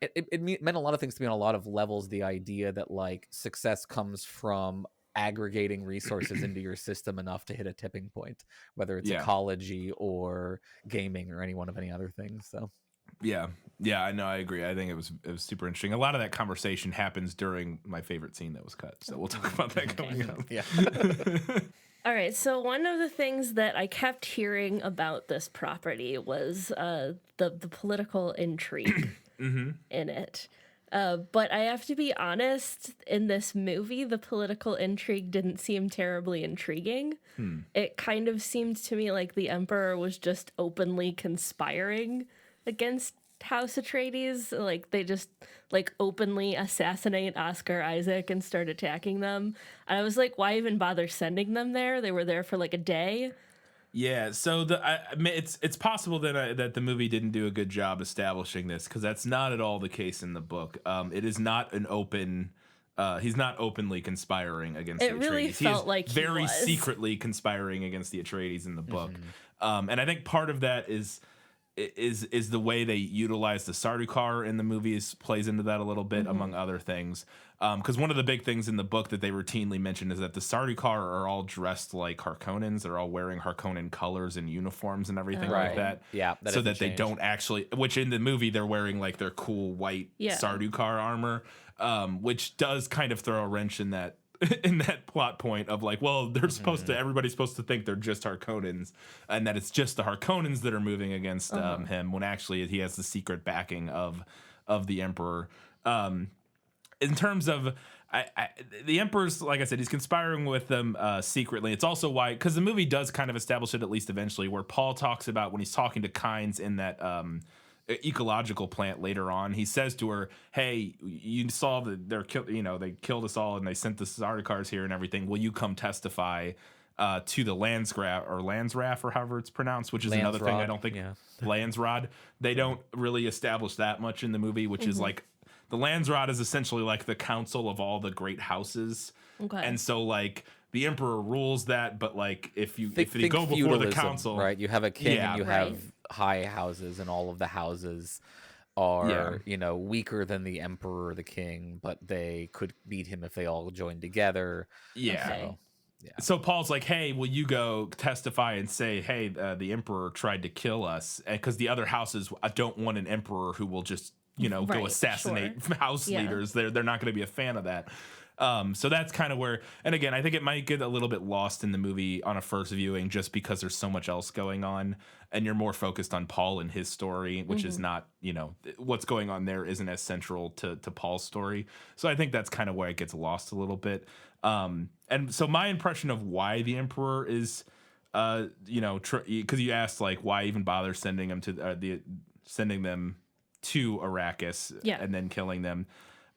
it meant a lot of things to me on a lot of levels. The idea that like success comes from aggregating resources into your system enough to hit a tipping point, whether it's ecology or gaming or any one of any other things. So yeah, I know, I agree. I think it was super interesting. A lot of that conversation happens during my favorite scene that was cut, so we'll talk about that coming up. All right, so one of the things that I kept hearing about this property was the political intrigue in it. But I have to be honest, in this movie, the political intrigue didn't seem terribly intriguing. It kind of seemed to me like the Emperor was just openly conspiring against House Atreides. Like they just like openly assassinate Oscar Isaac and start attacking them. And I was like, why even bother sending them there? They were there for like a day. Yeah, so it's possible that the movie didn't do a good job establishing this, because that's not at all the case in the book. It is not an open. He's not openly conspiring against the Atreides. It really felt like he very was. secretly conspiring against the Atreides in the book. And I think part of that is the way they utilize the Sardaukar in the movies plays into that a little bit, among other things. Because one of the big things in the book that they routinely mention is that the Sardaukar are all dressed like Harkonnens. They're all wearing Harkonnen colors and uniforms and everything like that. Yeah, so that they don't actually, which in the movie they're wearing like their cool white Sardaukar armor, which does kind of throw a wrench in that plot point of like, well, they're supposed to, everybody's supposed to think they're just Harkonnens, and that it's just the Harkonnens that are moving against him, when actually he has the secret backing of the Emperor. In terms of the Emperor's, like I said, he's conspiring with them secretly. It's also why, because the movie does kind of establish it, at least eventually, where Paul talks about when he's talking to Kynes in that ecological plant later on, he says to her, hey, you saw that they killed us all and they sent the Sardaukars here and everything. Will you come testify to the Landsrath, or however it's pronounced, which is another thing I don't think Landsrod. They don't really establish that much in the movie, which is like, the Landsrod is essentially like the council of all the great houses. Okay. And so like the Emperor rules that, but like if you go before the council, right? You have a king and you have high houses, and all of the houses are weaker than the Emperor or the king, but they could beat him if they all joined together. So Paul's like, hey, will you go testify and say, hey, the Emperor tried to kill us, because the other houses don't want an emperor who will just go assassinate house leaders. They're not going to be a fan of that. So that's kind of where, and again, I think it might get a little bit lost in the movie on a first viewing, just because there's so much else going on, and you're more focused on Paul and his story, which is not, what's going on there isn't as central to Paul's story. So I think that's kind of where it gets lost a little bit. And so my impression of why the Emperor is, because you asked like why even bother sending them to sending them to Arrakis and then killing them.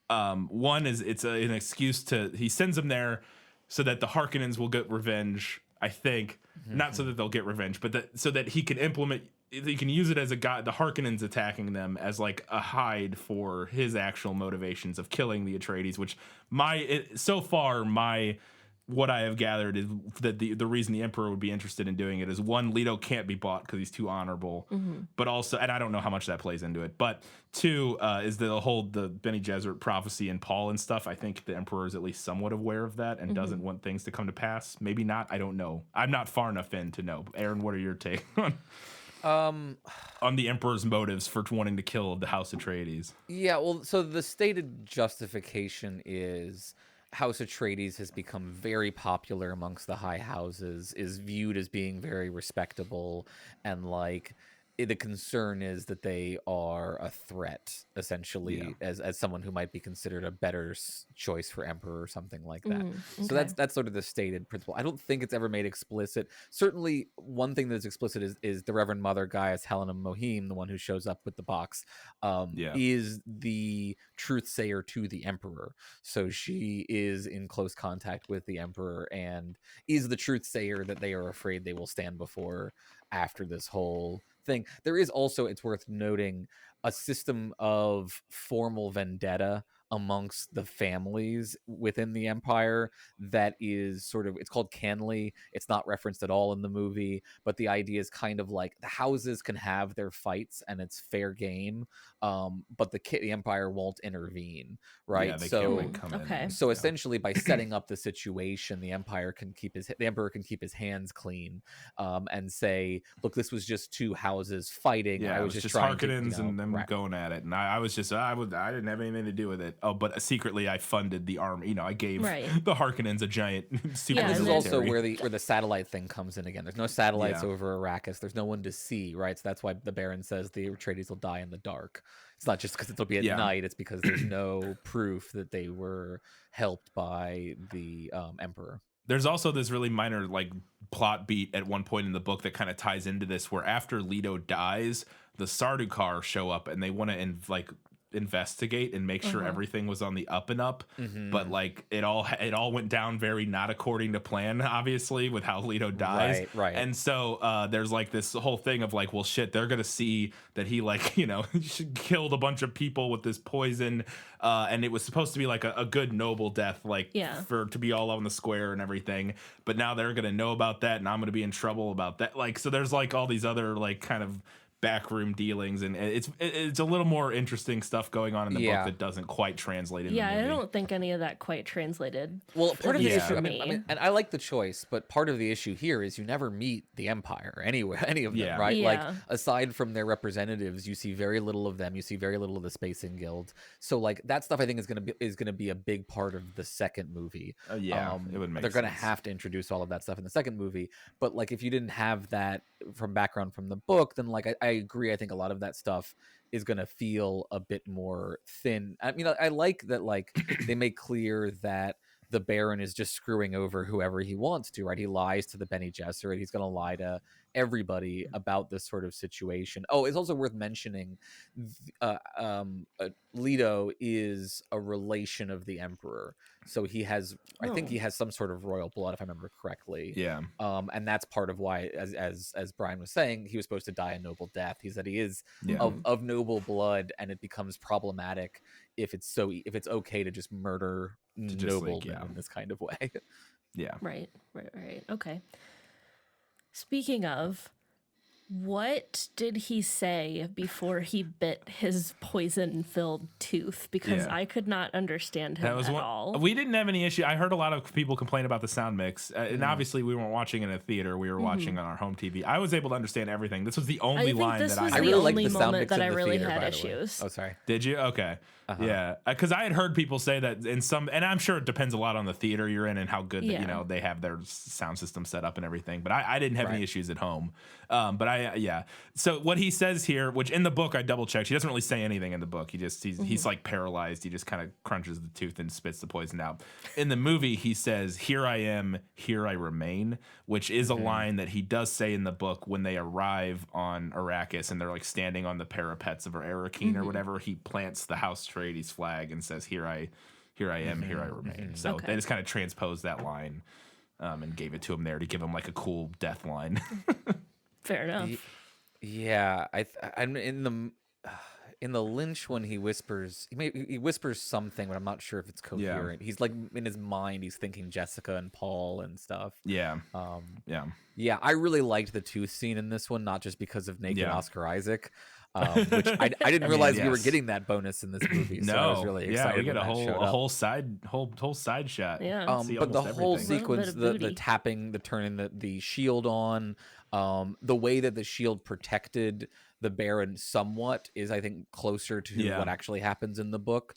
One is it's an excuse he sends them there so that the Harkonnens will get revenge. I think not so that they'll get revenge, but so that he can use it as a guy, the Harkonnens attacking them as like a hide for his actual motivations of killing the Atreides, which what I have gathered is that the reason the Emperor would be interested in doing it is, one, Leto can't be bought because he's too honorable, but also, and I don't know how much that plays into it, but two, is the Bene Gesserit prophecy in Paul and stuff. I think the Emperor is at least somewhat aware of that and doesn't want things to come to pass. Maybe not. I don't know. I'm not far enough in to know. Aaron, what are your take on the Emperor's motives for wanting to kill the House Atreides? Yeah, well, so the stated justification is House Atreides has become very popular amongst the high houses, is viewed as being very respectable, and like the concern is that they are a threat, essentially, as someone who might be considered a better choice for emperor or something like that. So that's sort of the stated principle. I don't think it's ever made explicit. Certainly, one thing that's explicit is the Reverend Mother Gaius Helena Mohim, the one who shows up with the box, is the truth sayer to the emperor. So she is in close contact with the emperor and is the truth sayer that they are afraid they will stand before after this whole thing. There is also, it's worth noting, a system of formal vendetta amongst the families within the empire that is sort of, it's called canly. It's not referenced at all in the movie, but the idea is kind of like the houses can have their fights and it's fair game, but the empire won't intervene, right? Yeah, they so can't come in. So essentially, by setting up the situation, the emperor can keep his hands clean, and say, look, this was just two houses fighting. Yeah, I was just trying Harkonnens to, and them going at it, and I was just I didn't have anything to do with it. Oh, but secretly I funded the army. I gave the Harkonnens a giant super. And this is also where the satellite thing comes in again. There's no satellites over Arrakis. There's no one to see, right? So that's why the Baron says the Atreides will die in the dark. It's not just because it'll be at night. It's because there's no proof that they were helped by the Emperor. There's also this really minor plot beat at one point in the book that kind of ties into this, where after Leto dies, the Sardaukar show up and they want to investigate and make sure everything was on the up and up, but it all went down very not according to plan, obviously, with how Leto dies, right. And so there's this whole thing of well, shit, they're gonna see that he killed a bunch of people with this poison, and it was supposed to be a good noble death, for to be all on the square and everything, but now they're gonna know about that and I'm gonna be in trouble about that, so there's all these other kind of backroom dealings, and it's a little more interesting stuff going on in the book that doesn't quite translate in the movie. I don't think any of that quite translated. Well, part of the issue, for I mean, and I like the choice, but part of the issue here is you never meet the Empire anywhere, any of them, right? Yeah. Aside from their representatives, you see very little of them. You see very little of the Spacing Guild. So that stuff I think is gonna be a big part of the second movie. It would make They're gonna sense. have to introduce all of that stuff in the second movie. But if you didn't have that from background from the book, then I agree. I think a lot of that stuff is going to feel a bit more thin. I mean, I like that they make clear that the Baron is just screwing over whoever he wants to, right? He lies to the Bene Gesserit. He's going to lie to everybody about this sort of situation. Oh, it's also worth mentioning Leto is a relation of the Emperor. So he has, I think he has some sort of royal blood, if I remember correctly. Yeah. And that's part of why, as Brian was saying, he was supposed to die a noble death. He's that he is of noble blood, and it becomes problematic if it's okay to just murder noblemen in this kind of way. Yeah. Right. Okay. Speaking of, what did he say before he bit his poison-filled tooth? Because I could not understand him at all. We didn't have any issue. I heard a lot of people complain about the sound mix, and obviously we weren't watching in a theater. We were watching on our home TV. I was able to understand everything. This was the only line that I really was like the the only sound moment mix that in I the really theater, had by the way. issues. Oh, sorry. Did you? Okay. Yeah, because I had heard people say that in some, and I'm sure it depends a lot on the theater you're in and how good that, they have their sound system set up and everying. But I didn't have any issues at home. But so what he says here, which in the book I double checked, he doesn't really say anything in the book. He's paralyzed. He just kind of crunches the tooth and spits the poison out. In the movie, he says, "Here I am, here I remain," which is a line that he does say in the book when they arrive on Arrakis and they're standing on the parapets of Arrakeen or whatever. He plants the House Atreides flag and says, "Here I am, here I remain." So they just kind of transposed that line and gave it to him there to give him a cool death line. Fair enough. Yeah, I'm in the Lynch one. He whispers something, but I'm not sure if it's coherent. He's in his mind, he's thinking Jessica and Paul and stuff. Yeah. Yeah. I really liked the tooth scene in this one, not just because of naked Oscar Isaac. Which I didn't realize we were getting that bonus in this shield. So I was really excited. We get a whole side shot. Yeah. But the whole everything. sequence, the tapping, the turning the shield on, the way that the shield protected the Baron somewhat is, I think, closer to what actually happens in the book.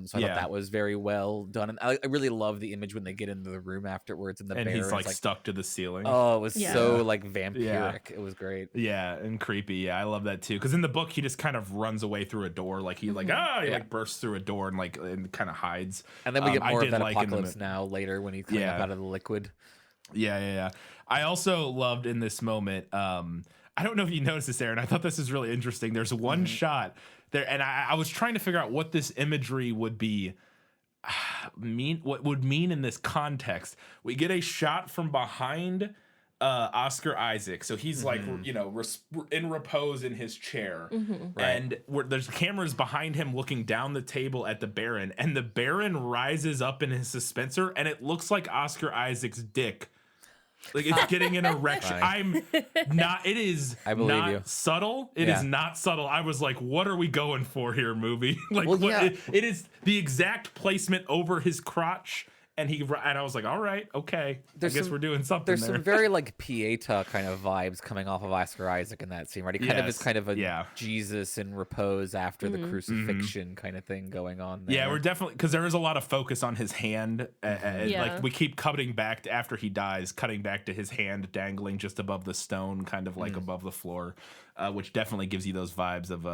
So I thought that was very well done, and I really love the image when they get into the room afterwards, and the and bear he's is like stuck to the ceiling. Oh, it was Yeah. so like vampiric. It was great. Yeah, and creepy. Yeah, I love that too. Because in the book, he just kind of runs away through a door, like he like bursts through a door and kind of hides. And then we get more of that like Apocalypse Now later when he's coming up out of the liquid. Yeah. I also loved in this moment. I don't know if you noticed this, Aaron. I thought this is really interesting. There's one shot there, and I was trying to figure out what this imagery would be. What would mean in this context. We get a shot from behind Oscar Isaac, so he's like in repose in his chair, and there's cameras behind him looking down the table at the Baron, and the Baron rises up in his suspensor, and it looks like Oscar Isaac's dick. Like it's getting an erection. I'm not. It is. I believe not you. Subtle. It is not subtle. I was like, "What are we going for here, movie?" Like, it is the exact placement over his crotch, and I was like, "All right, okay. I guess we're doing something." There's there. some very like Pieta kind of vibes coming off of Oscar Isaac in that scene, right? He kind of is kind of a Jesus in repose after the crucifixion kind of thing going on there. Yeah, we're definitely, because there is a lot of focus on his hand. Like we keep cutting back after he dies, cutting back to his hand dangling just above the stone, kind of like above the floor, which definitely gives you those vibes of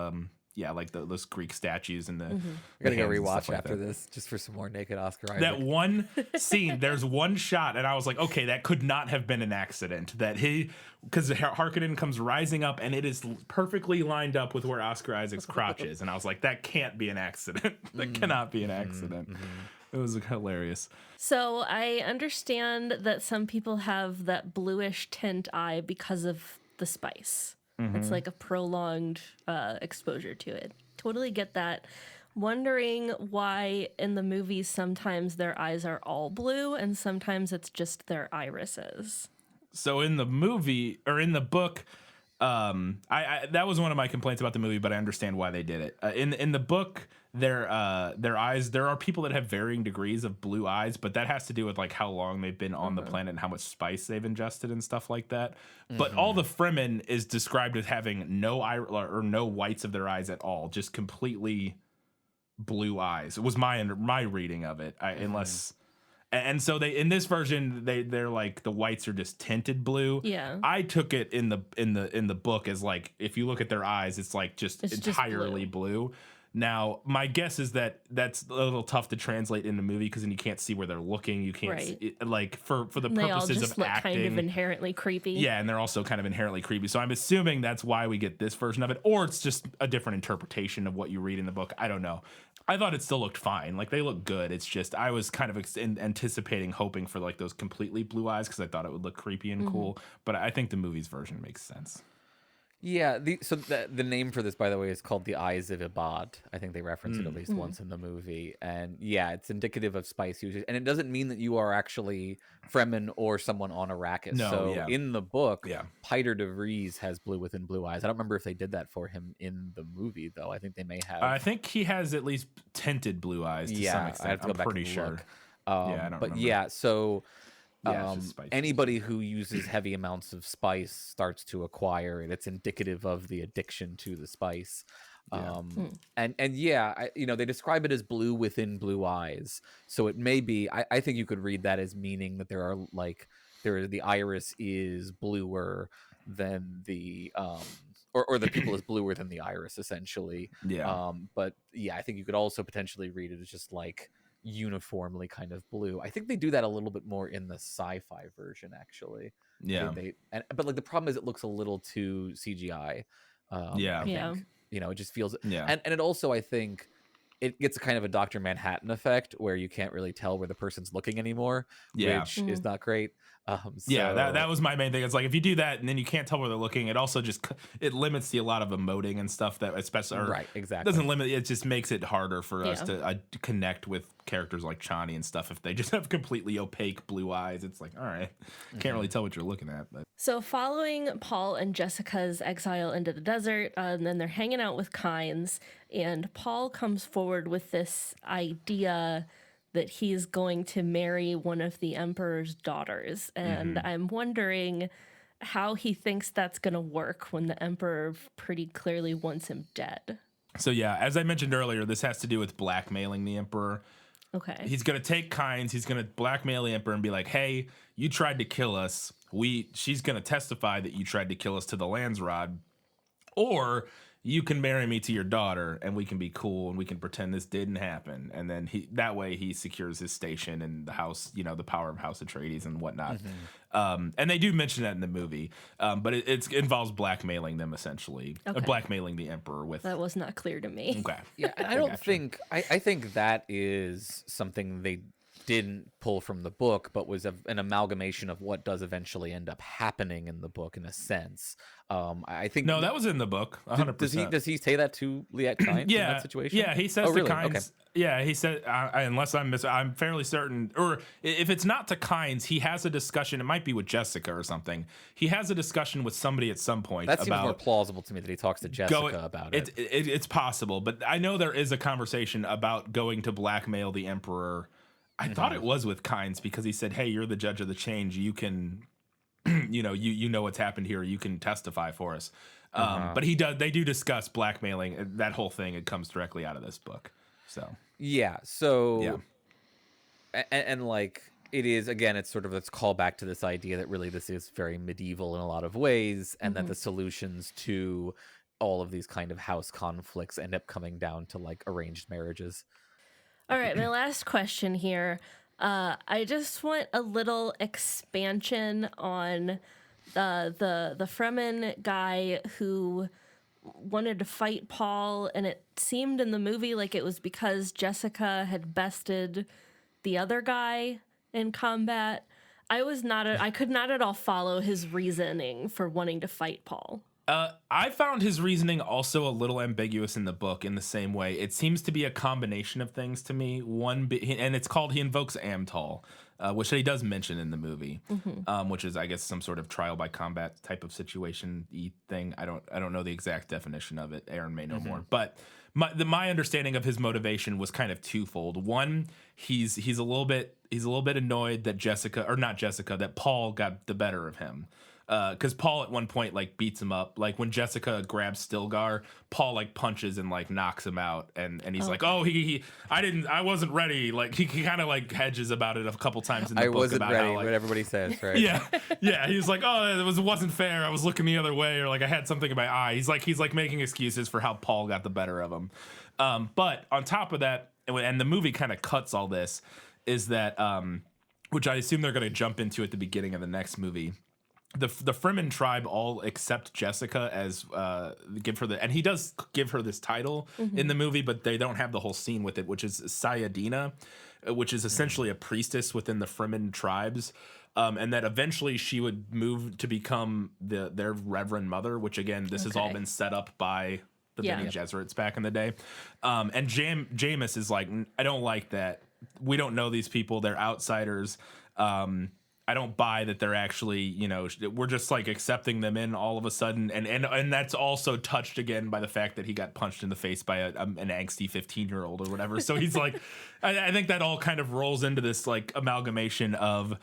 like those Greek statues and the. I gotta go rewatch after this just for some more naked Oscar Isaac. That one scene, there's one shot, and I was like, okay, that could not have been an accident. Because Harkonnen comes rising up, and it is perfectly lined up with where Oscar Isaac's crotch is, and I was like, that can't be an accident. That cannot be an accident. It was hilarious. So I understand that some people have that bluish tint eye because of the spice. It's like a prolonged exposure to it. Totally get that. Wondering why in the movies sometimes their eyes are all blue and sometimes it's just their irises. So in the movie or in the book, I that was one of my complaints about the movie, but I understand why they did it. In the book, their eyes, there are people that have varying degrees of blue eyes, but that has to do with like how long they've been on the planet and how much spice they've ingested and stuff like that. But all the Fremen is described as having no eye or no whites of their eyes at all, just completely blue eyes. It was my reading of it, unless. And so they in this version they're like the whites are just tinted blue. Yeah. I took it in the book as like if you look at their eyes, it's like just entirely blue. Now, my guess is that that's a little tough to translate in the movie because then you can't see where they're looking. You can't like for the purposes they all just of look acting, kind of inherently creepy. Yeah, and they're also kind of inherently creepy. So I'm assuming that's why we get this version of it, or it's just a different interpretation of what you read in the book. I don't know. I thought it still looked fine. Like they look good. It's just I was kind of anticipating, hoping for like those completely blue eyes because I thought it would look creepy and cool. But I think the movie's version makes sense. Yeah, the name for this, by the way, is called The Eyes of Ibad. I think they reference it at least once in the movie. And yeah, it's indicative of spice usage. And it doesn't mean that you are actually Fremen or someone on Arrakis. No, so in the book, Piter de Vries has blue within blue eyes. I don't remember if they did that for him in the movie, though. I think they may have. I think he has at least tinted blue eyes to some extent. I have to go back pretty and sure. look. I don't remember. Yeah, so... just spicy. Anybody who uses heavy amounts of spice starts to acquire it. It's indicative of the addiction to the spice. And they describe it as blue within blue eyes. So it may be, I think you could read that as meaning that the iris is bluer than the, or the pupil is bluer than the iris essentially. Yeah. But yeah, I think you could also potentially read it as just like, uniformly kind of blue. I think they do that a little bit more in the sci-fi version actually. But like the problem is it looks a little too CGI. I think, it just feels and it also I think it gets a kind of a Dr. Manhattan effect where you can't really tell where the person's looking anymore, which is not great. That was my main thing. It's like if you do that and then you can't tell where they're looking, it also just it limits a lot of emoting and stuff that especially doesn't limit. It just makes it harder for us to connect with characters like Chani and stuff if they just have completely opaque blue eyes. It's like, all right, can't really tell what you're looking at. But so following Paul and Jessica's exile into the desert, and then they're hanging out with Kynes, and Paul comes forward with this idea that he's going to marry one of the Emperor's daughters. And I'm wondering how he thinks that's going to work when the Emperor pretty clearly wants him dead. So yeah, as I mentioned earlier, this has to do with blackmailing the Emperor. Okay. He's gonna take Kynes. He's gonna blackmail the Emperor and be like, "Hey, you tried to kill us. She's gonna testify that you tried to kill us to the Landsrod, or you can marry me to your daughter, and we can be cool, and we can pretend this didn't happen." And then that way he secures his station in the house, the power of House Atreides and whatnot. And they do mention that in the movie, but it involves blackmailing them essentially, Okay. blackmailing the Emperor with. That was not clear to me. Okay. Yeah, and I don't think I think that is something they didn't pull from the book, but was an amalgamation of what does eventually end up happening in the book, in a sense. I think No, that was in the book. 100%. Does he say that to Liet Kynes in that situation? Yeah, he says Oh, really? to Kynes. Okay. Yeah, he said, unless I'm fairly certain, or if it's not to Kynes, he has a discussion. It might be with Jessica or something. He has a discussion with somebody at some point. That seems more plausible to me that he talks to Jessica about it. It's possible, but I know there is a conversation about going to blackmail the Emperor. I thought it was with Kynes because he said, "Hey, you're the judge of the change. You can, you know what's happened here. You can testify for us." But they do discuss blackmailing. That whole thing, it comes directly out of this book. So yeah. And like it is, again, it's sort of this callback to this idea that really this is very medieval in a lot of ways, and that the solutions to all of these kind of house conflicts end up coming down to like arranged marriages. All right, my last question here. I just want a little expansion on the Fremen guy who wanted to fight Paul, and it seemed in the movie like it was because Jessica had bested the other guy in combat. I could not at all follow his reasoning for wanting to fight Paul. I found his reasoning also a little ambiguous in the book in the same way. It seems to be a combination of things to me. And it's called, he invokes Amtal, which he does mention in the movie, which is, I guess, some sort of trial by combat type of situation-y thing. I don't know the exact definition of it. Aaron may know more. But my understanding of his motivation was kind of twofold. One, he's a little bit annoyed that that Paul got the better of him. Because Paul at one point like beats him up. Like when Jessica grabs Stilgar, Paul like punches and like knocks him out, and he's like, "Oh, I wasn't ready." Like he kind of like hedges about it a couple times in the book. I wasn't about ready, how, like, what everybody says, right? yeah. He was like, "Oh, it wasn't fair. I was looking the other way, or like I had something in my eye." He's like making excuses for how Paul got the better of him. But on top of that, and the movie kind of cuts all this, is that which I assume they're going to jump into at the beginning of the next movie. The Fremen tribe all accept Jessica as give her and he does give her this title in the movie, but they don't have the whole scene with it, which is Sayadina, which is essentially a priestess within the Fremen tribes, and that eventually she would move to become their Reverend Mother, which again, this has all been set up by the Bene Gesserits back in the day, and Jameis is like, "I don't like that. We don't know these people. They're outsiders." I don't buy that they're actually, we're just like accepting them in all of a sudden. And that's also touched again by the fact that he got punched in the face by an angsty 15-year-old or whatever. So he's like, I think that all kind of rolls into this like amalgamation of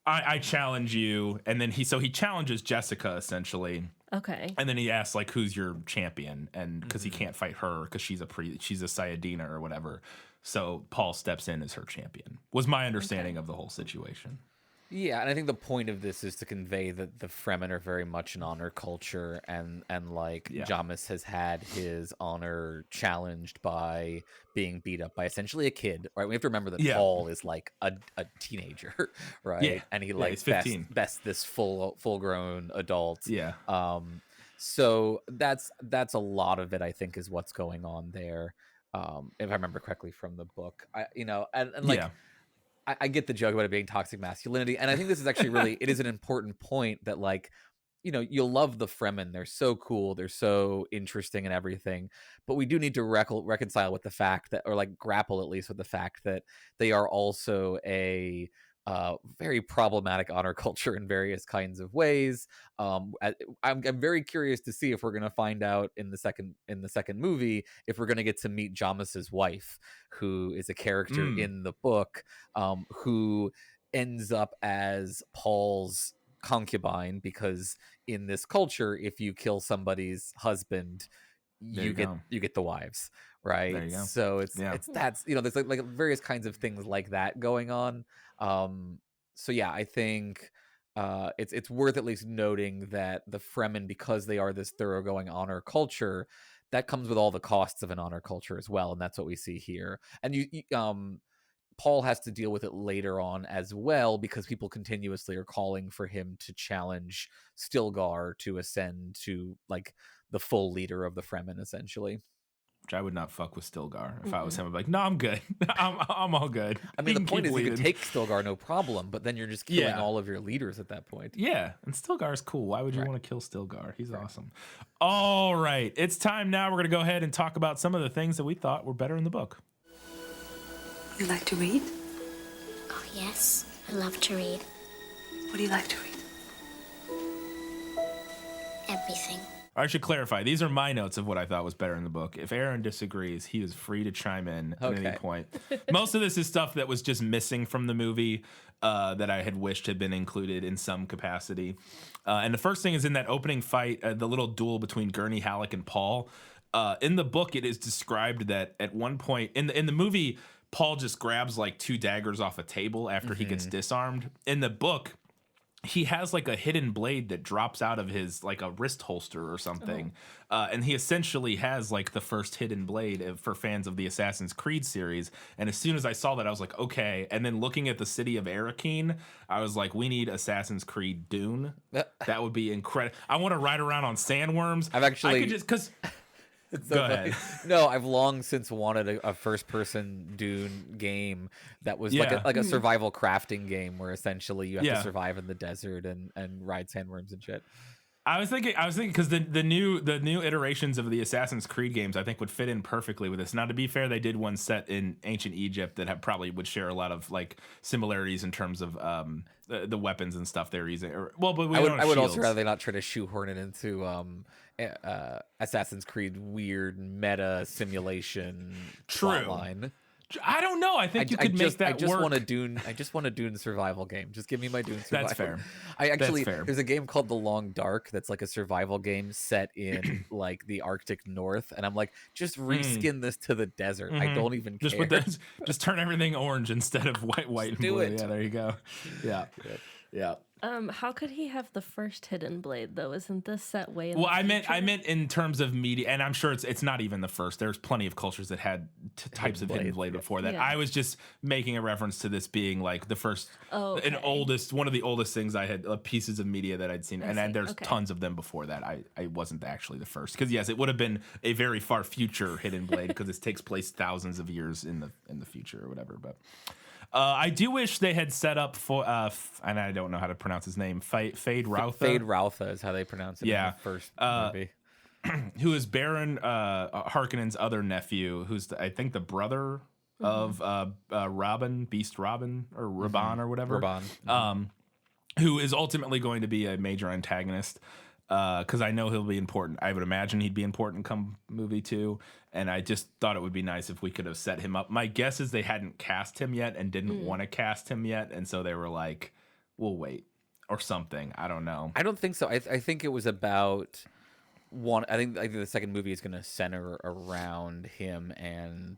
I challenge you. And then he challenges Jessica essentially. Okay. And then he asks like, who's your champion? And because he can't fight her because she's a Sayadina or whatever. So Paul steps in as her champion, was my understanding of the whole situation. Yeah, and I think the point of this is to convey that the Fremen are very much an honor culture, and Jamis has had his honor challenged by being beat up by essentially a kid, right? We have to remember that Paul is like a teenager, right? Yeah. And he like best this full-grown adult. Yeah. So that's a lot of it, I think, is what's going on there. If I remember correctly from the book, I get the joke about it being toxic masculinity, and I think this is actually it is an important point that, like, you'll love the Fremen. They're so cool. They're so interesting and everything, but we do need to reconcile with the fact that, or like grapple at least with the fact that they are also a very problematic honor culture in various kinds of ways. I'm very curious to see if we're going to find out in the second movie if we're going to get to meet Jamis's wife, who is a character in the book, who ends up as Paul's concubine, because in this culture, if you kill somebody's husband, you get the wives, right? There you go. So it's that's there's like various kinds of things like that going on. So yeah, I think it's worth at least noting that the Fremen, because they are this thoroughgoing honor culture, that comes with all the costs of an honor culture as well, and that's what we see here. And Paul has to deal with it later on as well, because people continuously are calling for him to challenge Stilgar to ascend to like the full leader of the Fremen, essentially. Which I would not fuck with Stilgar. If I was him, I'd be like, no, I'm good. I'm all good. I mean, the point is you could take Stilgar, no problem, but then you're just killing all of your leaders at that point. Yeah, and Stilgar's cool. Why would you want to kill Stilgar? He's awesome. All right, it's time now. We're going to go ahead and talk about some of the things that we thought were better in the book. You like to read? Oh, yes. I love to read. What do you like to read? Everything. I should clarify. These are my notes of what I thought was better in the book. If Aaron disagrees, he is free to chime in at any point. Most of this is stuff that was just missing from the movie that I had wished had been included in some capacity. And the first thing is in that opening fight, the little duel between Gurney Halleck and Paul. In the book, it is described that at one point in the movie, Paul just grabs like 2 daggers off a table after he gets disarmed. In the book, he has like a hidden blade that drops out of his like a wrist holster or something. And he essentially has like the first hidden blade for fans of the Assassin's Creed series. And as soon as I saw that, I was like, okay. And then looking at the city of Arakeen, I was like, we need Assassin's Creed Dune. That would be incredible. I want to ride around on sandworms. I could just, because... So go ahead. No, I've long since wanted a first-person Dune game that was like a survival crafting game where essentially you have to survive in the desert and ride sandworms and shit. I was thinking because the new iterations of the Assassin's Creed games I think would fit in perfectly with this. Now, to be fair, they did one set in ancient Egypt that probably would share a lot of like similarities in terms of the weapons and stuff they're using. But I would also rather not try to shoehorn it into Assassin's Creed weird meta simulation plotline. I don't know. I think you could make that work. I just want a Dune survival game. Just give me my Dune survival. That's fair. That's fair. There's a game called The Long Dark that's like a survival game set in like the Arctic North, and I'm like, just reskin this to the desert. I don't even care. Just turn everything orange instead of white and blue. Yeah, there you go. Yeah. Yeah. How could he have the first hidden blade though? Isn't this set way in well, the I future? meant in terms of media, and I'm sure it's not even the first. There's plenty of cultures that had types of hidden blade before that. Yeah. I was just making a reference to this being like the first, one of the oldest things I had pieces of media that I'd seen, and there's tons of them before that. I wasn't actually the first because yes, it would have been a very far future hidden blade because this takes place thousands of years in the future or whatever, but. I do wish they had set up for, and I don't know how to pronounce his name, Feyd-Rautha. Feyd-Rautha is how they pronounce it in the first movie. Who is Baron Harkonnen's other nephew, who's, I think, the brother of Robin, Beast Robin, or Raban or whatever. Raban. Who is ultimately going to be a major antagonist. Because I know he'll be important. I would imagine he'd be important come movie 2. And I just thought it would be nice if we could have set him up. My guess is they hadn't cast him yet and didn't want to cast him yet. And so they were like, we'll wait or something. I don't know. I don't think so. I think it was about one. I think the second movie is going to center around him and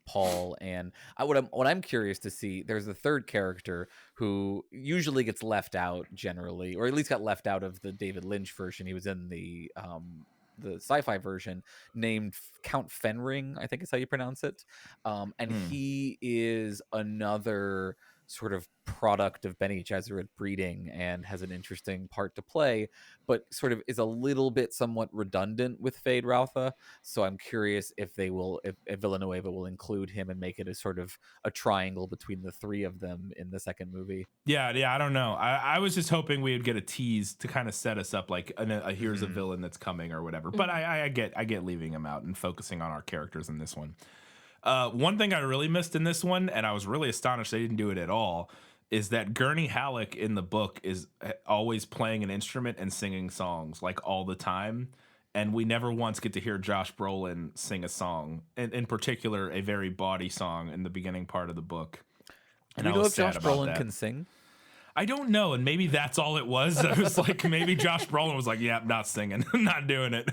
Paul. And what I'm curious to see, there's a third character who usually gets left out generally, or at least got left out of the David Lynch version. He was in the sci-fi version, named Count Fenring, I think is how you pronounce it. And he is another sort of product of Bene Gesserit breeding and has an interesting part to play, but sort of is a little bit somewhat redundant with Feyd-Rautha. So I'm curious if Villanueva will include him and make it a sort of a triangle between the three of them in the second movie. Yeah, I don't know. I was just hoping we would get a tease to kind of set us up like here's a villain that's coming or whatever. But I get leaving him out and focusing on our characters in this one. One thing I really missed in this one, and I was really astonished they didn't do it at all, is that Gurney Halleck in the book is always playing an instrument and singing songs like all the time. And we never once get to hear Josh Brolin sing a song, in particular, a very baughty song in the beginning part of the book. And do you know if Josh Brolin can sing? I don't know, and maybe that's all it was. It was like maybe Josh Brolin was like, "Yeah, not singing, not doing it."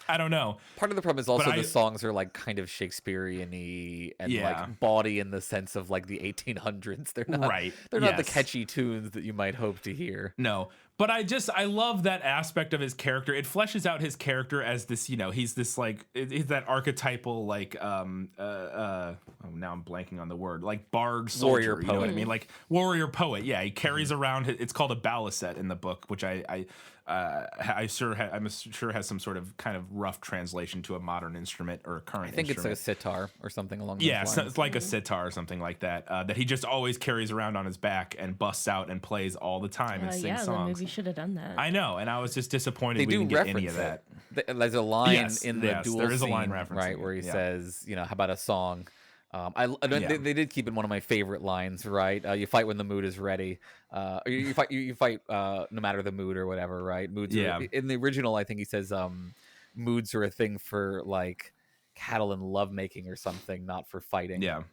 I don't know. Part of the problem is also the songs are like kind of Shakespearean-y and like bawdy in the sense of like the 1800s. They're not They're not the catchy tunes that you might hope to hear. No. But I love that aspect of his character. It fleshes out his character as this, he's this like he's that archetypal like now I'm blanking on the word, like bard soldier, warrior poet. You know what I mean? Like warrior poet. Yeah, he carries around. It's called a balisette in the book, which I'm sure has some sort of kind of rough translation to a modern instrument or a current. I think instrument. It's like a sitar or something along those lines. Yeah, it's like a sitar or something like that. That he just always carries around on his back and busts out and plays all the time and sings songs. The movie should have done that. I know, and I was just disappointed we didn't get any of that. There's a line in the duel there is scene, a line reference, right, where he says, how about a song? They did keep in one of my favorite lines, right? You fight when the mood is ready. You fight no matter the mood or whatever, right? Moods. In the original, I think he says, moods are a thing for like cattle and lovemaking or something, not for fighting. Yeah.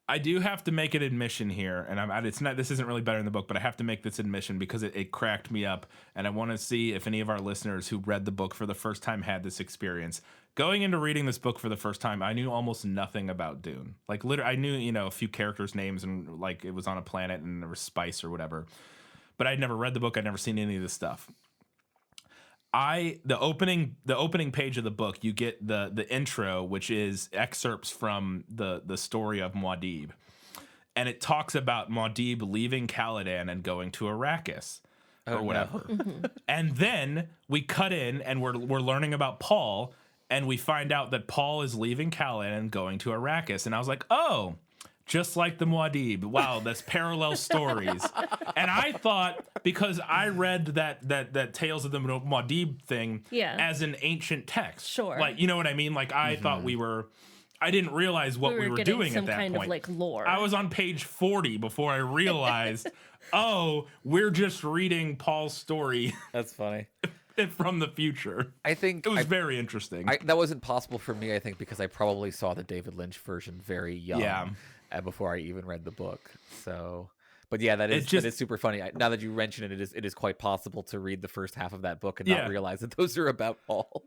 I do have to make an admission here, and this isn't really better in the book, but I have to make this admission because it cracked me up, and I want to see if any of our listeners who read the book for the first time had this experience. Going into reading this book for the first time, I knew almost nothing about Dune. Like, literally, I knew, a few characters' names, and like it was on a planet and there was spice or whatever, but I'd never read the book. I'd never seen any of this stuff. The opening page of the book, you get the intro, which is excerpts from the story of Muad'Dib, and it talks about Muad'Dib leaving Caladan and going to Arrakis or whatever. No. And then we cut in and we're learning about Paul, and we find out that Paul is leaving Caladan and going to Arrakis, and I was like, oh. Just like the Muad'Dib. Wow, that's parallel stories. And I thought, because I read that Tales of the Muad'Dib thing as an ancient text. Sure. Like, you know what I mean? Like, I thought I didn't realize what we were doing at that point. Of like lore. I was on page 40 before I realized, we're just reading Paul's story. That's funny. From the future. I think it was very interesting. That wasn't possible for me, I think, because I probably saw the David Lynch version very young. Yeah. Before I even read the book. So, but yeah, that is super funny. Now that you mention it, it is quite possible to read the first half of that book and not realize that those are about Paul.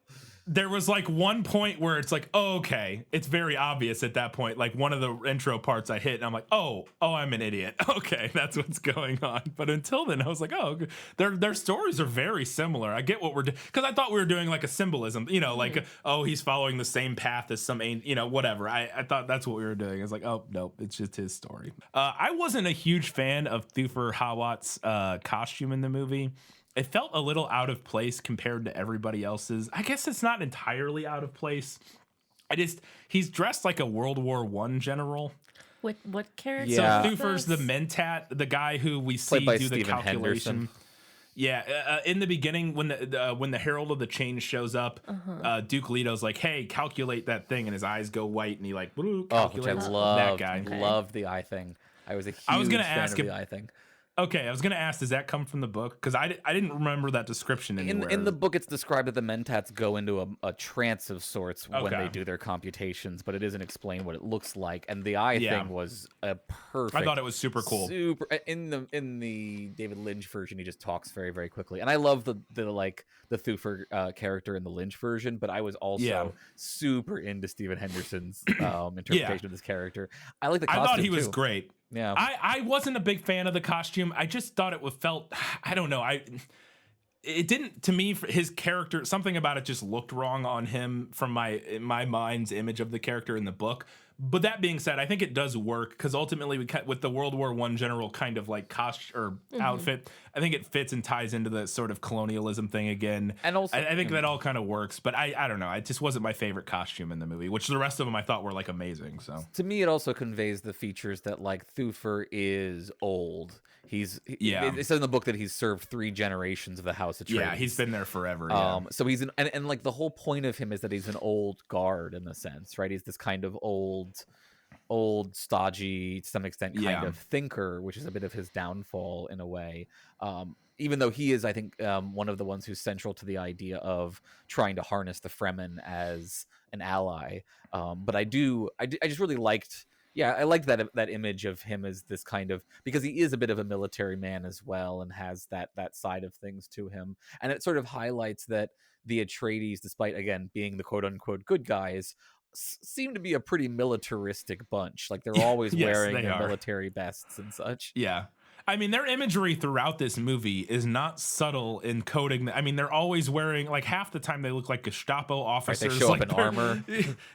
There was like one point where it's like, oh, okay, it's very obvious at that point. Like one of the intro parts I hit and I'm like, oh, I'm an idiot. Okay, that's what's going on. But until then, I was like, oh, their stories are very similar. I get what we're doing, because I thought we were doing like a symbolism, like, he's following the same path as some, whatever. I thought that's what we were doing. It's like, oh, no, it's just his story. I wasn't a huge fan of Thufir Hawat's costume in the movie. It felt a little out of place compared to everybody else's. I guess it's not entirely out of place. He's dressed like a World War I general. What character? Yeah. So Thufir's the Mentat, the guy who we see do Stephen the calculation. Henderson. Yeah, in the beginning, when the Herald of the Change shows up, Duke Leto's like, "Hey, calculate that thing," and his eyes go white, and he like, calculates which I love, that guy. Love the eye thing. I was a huge fan of the eye thing. Okay, I was gonna ask, does that come from the book? Because I didn't remember that description anywhere. In the book, it's described that the Mentats go into a trance of sorts when they do their computations, but it isn't explained what it looks like. And the eye thing was a perfect. I thought it was super cool. In the David Lynch version, he just talks very, very quickly, and I love the Thufir character in the Lynch version. But I was also super into Stephen Henderson's interpretation of this character. I like the costume. I thought he was great. Yeah, I wasn't a big fan of the costume. I just thought it felt, I don't know. It didn't, to me, his character, something about it just looked wrong on him from my mind's image of the character in the book. But that being said, I think it does work, because ultimately with the World War I general kind of like outfit, I think it fits and ties into the sort of colonialism thing again. And also, I think that all kind of works. But I don't know. It just wasn't my favorite costume in the movie, which the rest of them I thought were like amazing. So to me, it also conveys the features that like Thufir is old. It says in the book that he's served 3 generations of the House of Atreides. Yeah, he's been there forever. So he's and like the whole point of him is that he's an old guard in a sense, right? He's this kind of old stodgy, to some extent, kind of thinker, which is a bit of his downfall in a way. Even though he is, I think, one of the ones who's central to the idea of trying to harness the Fremen as an ally. But I just really liked Yeah, I like that image of him as this kind of, because he is a bit of a military man as well, and has that side of things to him, and it sort of highlights that the Atreides, despite again being the quote unquote good guys, seem to be a pretty militaristic bunch. Like they're always Yes, wearing they their are. military vests and such. Yeah. I mean, their imagery throughout this movie is not subtle in coding. I mean, they're always wearing, like, half the time they look like Gestapo officers. They show like up in armor.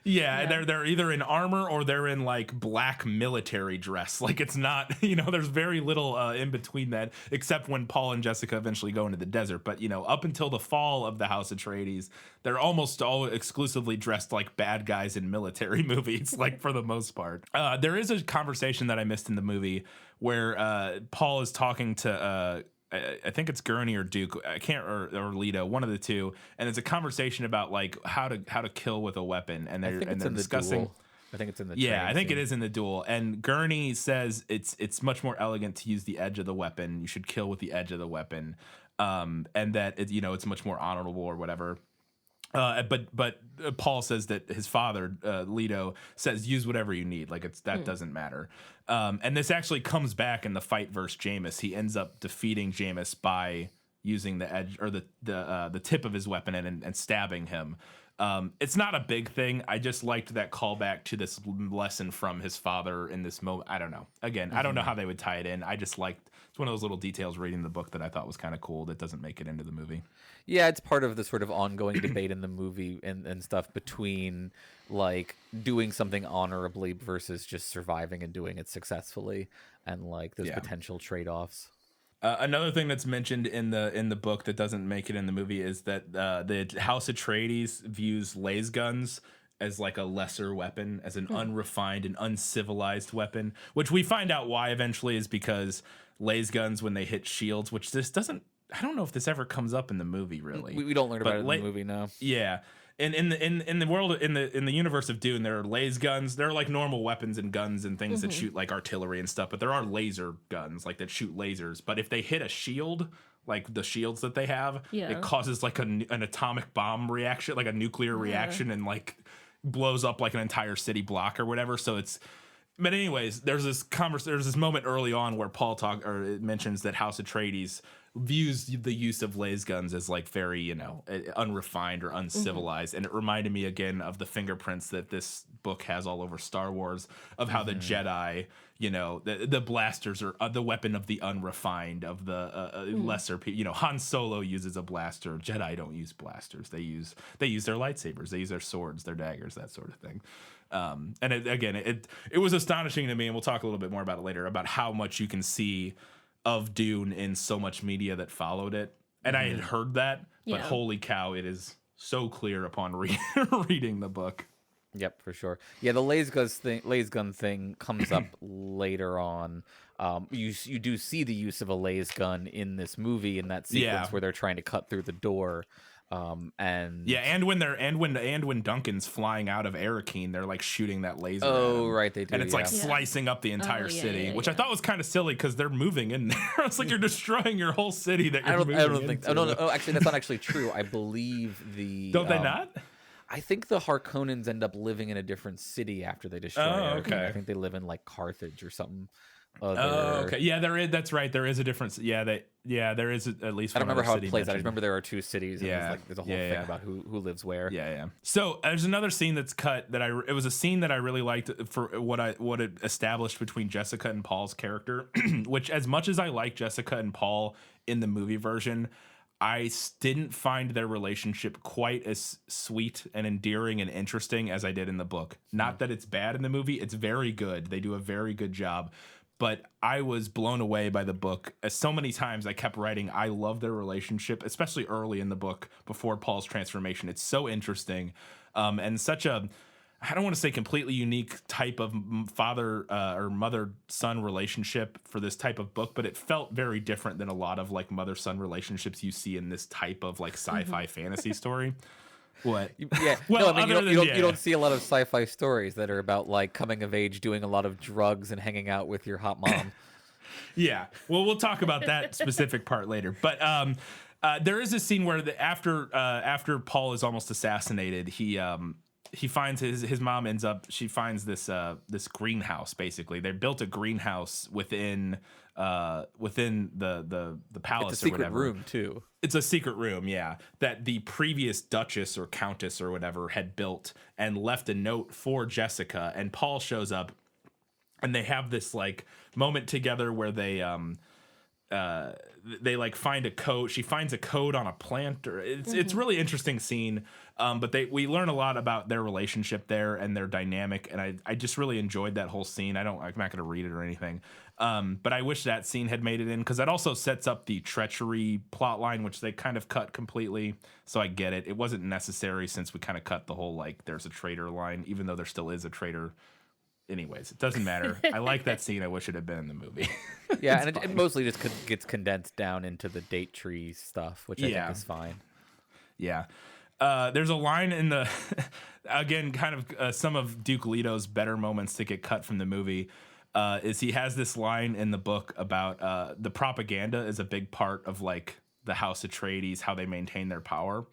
Yeah, they're either in armor or they're in like black military dress. Like it's not, there's very little in between that, except when Paul and Jessica eventually go into the desert. But up until the fall of the House Atreides, they're almost all exclusively dressed like bad guys in military movies, like for the most part. There is a conversation that I missed in the movie where Paul is talking to I think it's Gurney or Duke, I can't, or Leto, one of the two, and it's a conversation about like how to kill with a weapon, and they're discussing. Duel. I think it's in the I think scene. it is in the duel, and Gurney says it's much more elegant to use the edge of the weapon. You should kill with the edge of the weapon, and that it's much more honorable or whatever. But Paul says that his father, Leto, says use whatever you need. Like that doesn't matter. And this actually comes back in the fight versus Jameis. He ends up defeating Jameis by using the edge or the tip of his weapon and stabbing him. It's not a big thing. I just liked that callback to this lesson from his father in this moment. I don't know. Again, I don't know how they would tie it in. I just liked, it's one of those little details reading the book that I thought was kind of cool that doesn't make it into the movie. Yeah, it's part of the sort of ongoing debate in the movie and stuff between like doing something honorably versus just surviving and doing it successfully, and like those potential trade-offs. Another thing that's mentioned in the book that doesn't make it in the movie is that the House Atreides views laser guns as like a lesser weapon, as an unrefined and uncivilized weapon, which we find out why eventually is because laser guns, when they hit shields, which this doesn't, I don't know if this ever comes up in the movie really. We don't learn about it in the movie, no. Yeah. And in the world in the universe of Dune, there are laser guns. There are like normal weapons and guns and things that shoot like artillery and stuff, but there are laser guns like that shoot lasers. But if they hit a shield, like the shields that they have, it causes like an atomic bomb reaction, like a nuclear reaction, and like blows up like an entire city block or whatever. So it's. But anyways, there's this moment early on where Paul mentions that House Atreides views the use of laser guns as like very, unrefined or uncivilized. And it reminded me again of the fingerprints that this book has all over Star Wars, of how the Jedi, the blasters are the weapon of the unrefined, of the lesser people. Han Solo uses a blaster. Jedi don't use blasters. They use their lightsabers. They use their swords, their daggers, that sort of thing. And it was astonishing to me, and we'll talk a little bit more about it later, about how much you can see of Dune in so much media that followed it. And I had heard that, but holy cow, it is so clear upon reading the book. Yep, for sure. Yeah, the laser gun thing comes up later on. You do see the use of a laser gun in this movie, in that sequence where they're trying to cut through the door. And when Duncan's flying out of Arakeen, they're like shooting that laser. Oh, right, they do. And it's like slicing up the entire city, which I thought was kind of silly because they're moving in there. It's like you're destroying your whole city that you're moving into. I don't think. No, actually, that's not actually true. I believe the. Don't they not? I think the Harkonnens end up living in a different city after they destroy Arakeen. Okay. I think they live in like Carthage or something. Okay. Yeah, there is. That's right. There is a difference. Yeah, there is at least. I don't remember how it plays out. I just remember there are two cities. And there's a whole thing about who lives where. Yeah. So there's another scene that's cut that it was a scene that I really liked for what it established between Jessica and Paul's character. Which, as much as I like Jessica and Paul in the movie version, I didn't find their relationship quite as sweet and endearing and interesting as I did in the book. Not that it's bad in the movie; it's very good. They do a very good job. But I was blown away by the book. So many times I kept writing, I love their relationship, especially early in the book before Paul's transformation. It's so interesting, and such a, I don't want to say completely unique type of father or mother-son relationship for this type of book, but it felt very different than a lot of like mother-son relationships you see in this type of like sci-fi fantasy story. What? Yeah. Well, no, I mean, you don't see a lot of sci-fi stories that are about like coming of age, doing a lot of drugs, and hanging out with your hot mom. Yeah. Well, we'll talk about that specific part later. But there is a scene where after Paul is almost assassinated, he finds his mom ends up, she finds this this greenhouse. Basically, they built a greenhouse within the palace. It's a secret or whatever. room too. It's a secret room, yeah, that the previous duchess or countess or whatever had built and left a note for Jessica. And Paul shows up, and they have this like moment together where they like find a code. She finds a code on a plant, or it's really interesting scene. But we learn a lot about their relationship there and their dynamic, and I just really enjoyed that whole scene. I'm not going to read it or anything, but I wish that scene had made it in, because that also sets up the treachery plot line, which they kind of cut completely. So I get it. It wasn't necessary since we kind of cut the whole like there's a traitor line, even though there still is a traitor. Anyways, it doesn't matter. I like that scene. I wish it had been in the movie. Yeah, and it mostly just gets condensed down into the date tree stuff, which I think is fine. Yeah. There's a line in the, again, kind of some of Duke Leto's better moments to get cut from the movie, is he has this line in the book about the propaganda is a big part of like the House Atreides, how they maintain their power.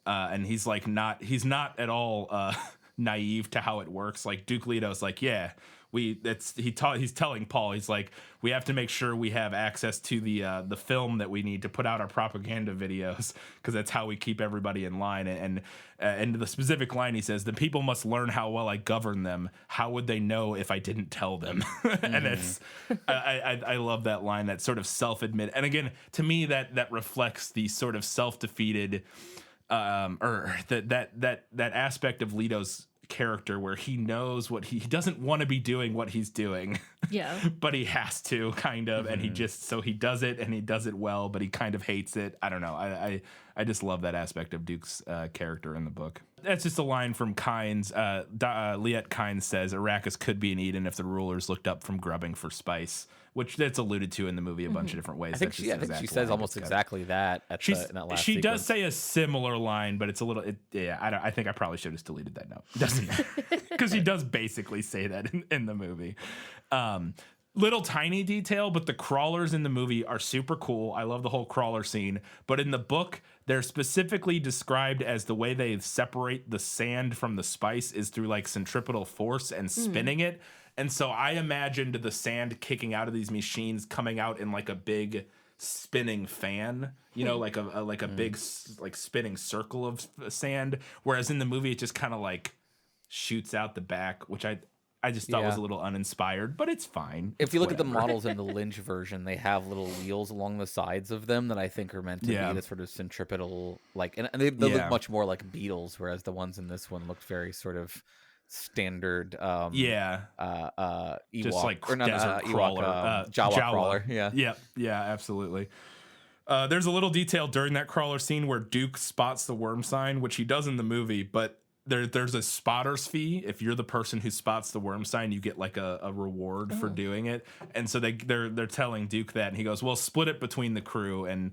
And he's like he's not at all naive to how it works. Like Duke Leto's like, yeah, he's telling Paul, he's like, we have to make sure we have access to the film that we need to put out our propaganda videos, because that's how we keep everybody in line. And the specific line he says, the people must learn how well I govern them. How would they know if I didn't tell them? And it's I love that line, that sort of self-admit. And again, to me, that reflects the sort of self-defeated or that aspect of Leto's character where he knows what he doesn't want to be doing what he's doing, but he has to kind of, and he does it, and he does it well, but he kind of hates it. I don't know. I just love that aspect of Duke's character in the book. That's just a line from Kynes. Liet Kynes says Arrakis could be in Eden if the rulers looked up from grubbing for spice, which that's alluded to in the movie a bunch of different ways. I think she says almost exactly that in that last She sequence. does say a similar line, but it's a little, I think I probably should have deleted that note. Doesn't matter, because she does basically say that in the movie. Little tiny detail, but the crawlers in the movie are super cool. I love the whole crawler scene, but in the book, they're specifically described as the way they separate the sand from the spice is through like centripetal force and spinning it. And so I imagined the sand kicking out of these machines coming out in like a big spinning fan, like a big like spinning circle of sand. Whereas in the movie, it just kind of like shoots out the back, which I just thought was a little uninspired, but it's fine. If you look at the models in the Lynch version, they have little wheels along the sides of them that I think are meant to be the sort of centripetal, like, and they look much more like beetles, whereas the ones in this one look very sort of standard Ewok, just like or not desert Ewok, crawler, Jawa crawler. Yeah, absolutely. There's a little detail during that crawler scene where Duke spots the worm sign, which he does in the movie, but there's a spotter's fee. If you're the person who spots the worm sign, you get like a reward for doing it. And so they're telling Duke that, and he goes, well, split it between the crew. And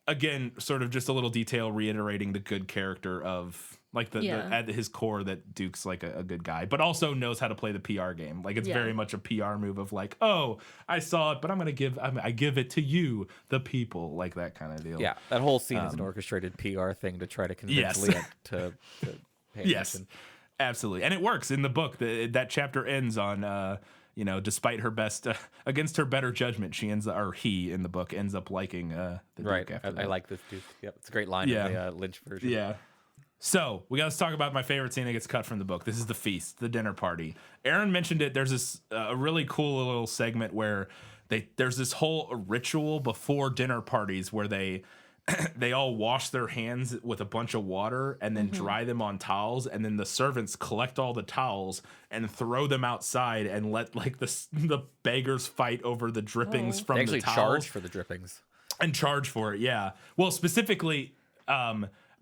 again, sort of just a little detail reiterating the good character of like at his core, that Duke's like a good guy, but also knows how to play the PR game. Like it's very much a PR move of like, oh, I saw it, but I give it to you, the people, like that kind of deal. Yeah, that whole scene is an orchestrated PR thing to try to convince Liet to pay attention. Absolutely. And it works in the book. That chapter ends on, despite her best, against her better judgment, he in the book ends up liking the Duke after that. I like this Duke. Yep, it's a great line in the Lynch version. Yeah. So we got to talk about my favorite scene that gets cut from the book. This is the feast, the dinner party. Aaron mentioned it. There's this a really cool little segment where there's this whole ritual before dinner parties where they all wash their hands with a bunch of water and then dry them on towels, and then the servants collect all the towels and throw them outside and let like the beggars fight over the drippings from They the actually towels. charge for the drippings And charge for it, yeah. Well, specifically,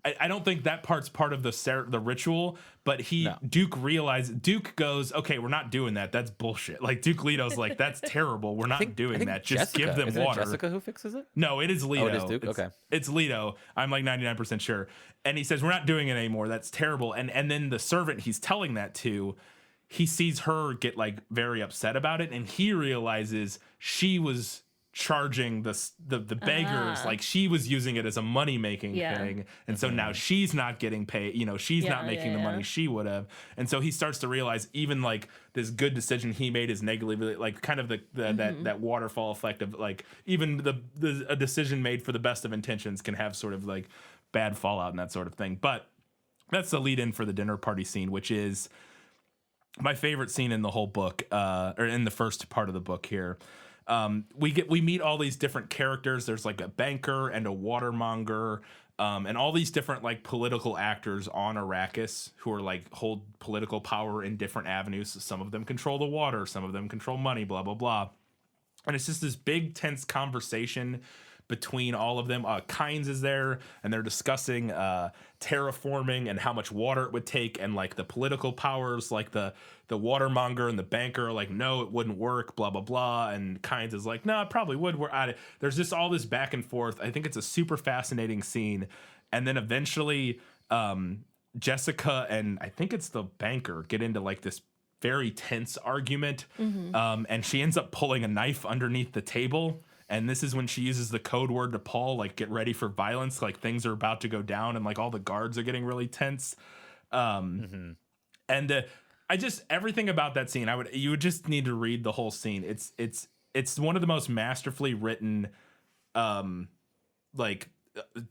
I don't think that part's part of the ritual, but Duke goes, okay, we're not doing that. That's bullshit. Like Duke Leto's like, that's terrible. We're not doing that. Just give them water. Is it Jessica who fixes it? No, it is Leto. Oh, it is Duke? Okay. It's Leto. I'm like 99% sure. And he says, we're not doing it anymore. That's terrible. And then the servant he's telling that to, he sees her get like very upset about it, and he realizes she was charging the beggars like she was using it as a money making thing, and so now she's not getting paid, she's not making the money she would have, and so he starts to realize even like this good decision he made is negatively, like kind of that waterfall effect of like even a decision made for the best of intentions can have sort of like bad fallout and that sort of thing. But that's the lead in for the dinner party scene, which is my favorite scene in the whole book, or in the first part of the book here. We meet all these different characters. There's like a banker and a watermonger, and all these different like political actors on Arrakis who are like hold political power in different avenues. Some of them control the water, some of them control money, blah, blah, blah. And it's just this big tense conversation between all of them. Kynes is there, and they're discussing terraforming and how much water it would take, and like the political powers, like the watermonger and the banker are like, no, it wouldn't work, blah, blah, blah. And Kynes is like, no, it probably would. There's just all this back and forth. I think it's a super fascinating scene. And then eventually Jessica and I think it's the banker get into like this very tense argument. And she ends up pulling a knife underneath the table. And this is when she uses the code word to Paul, like, get ready for violence, like things are about to go down, and like all the guards are getting really tense. And I just, everything about that scene, you would just need to read the whole scene. It's one of the most masterfully written, like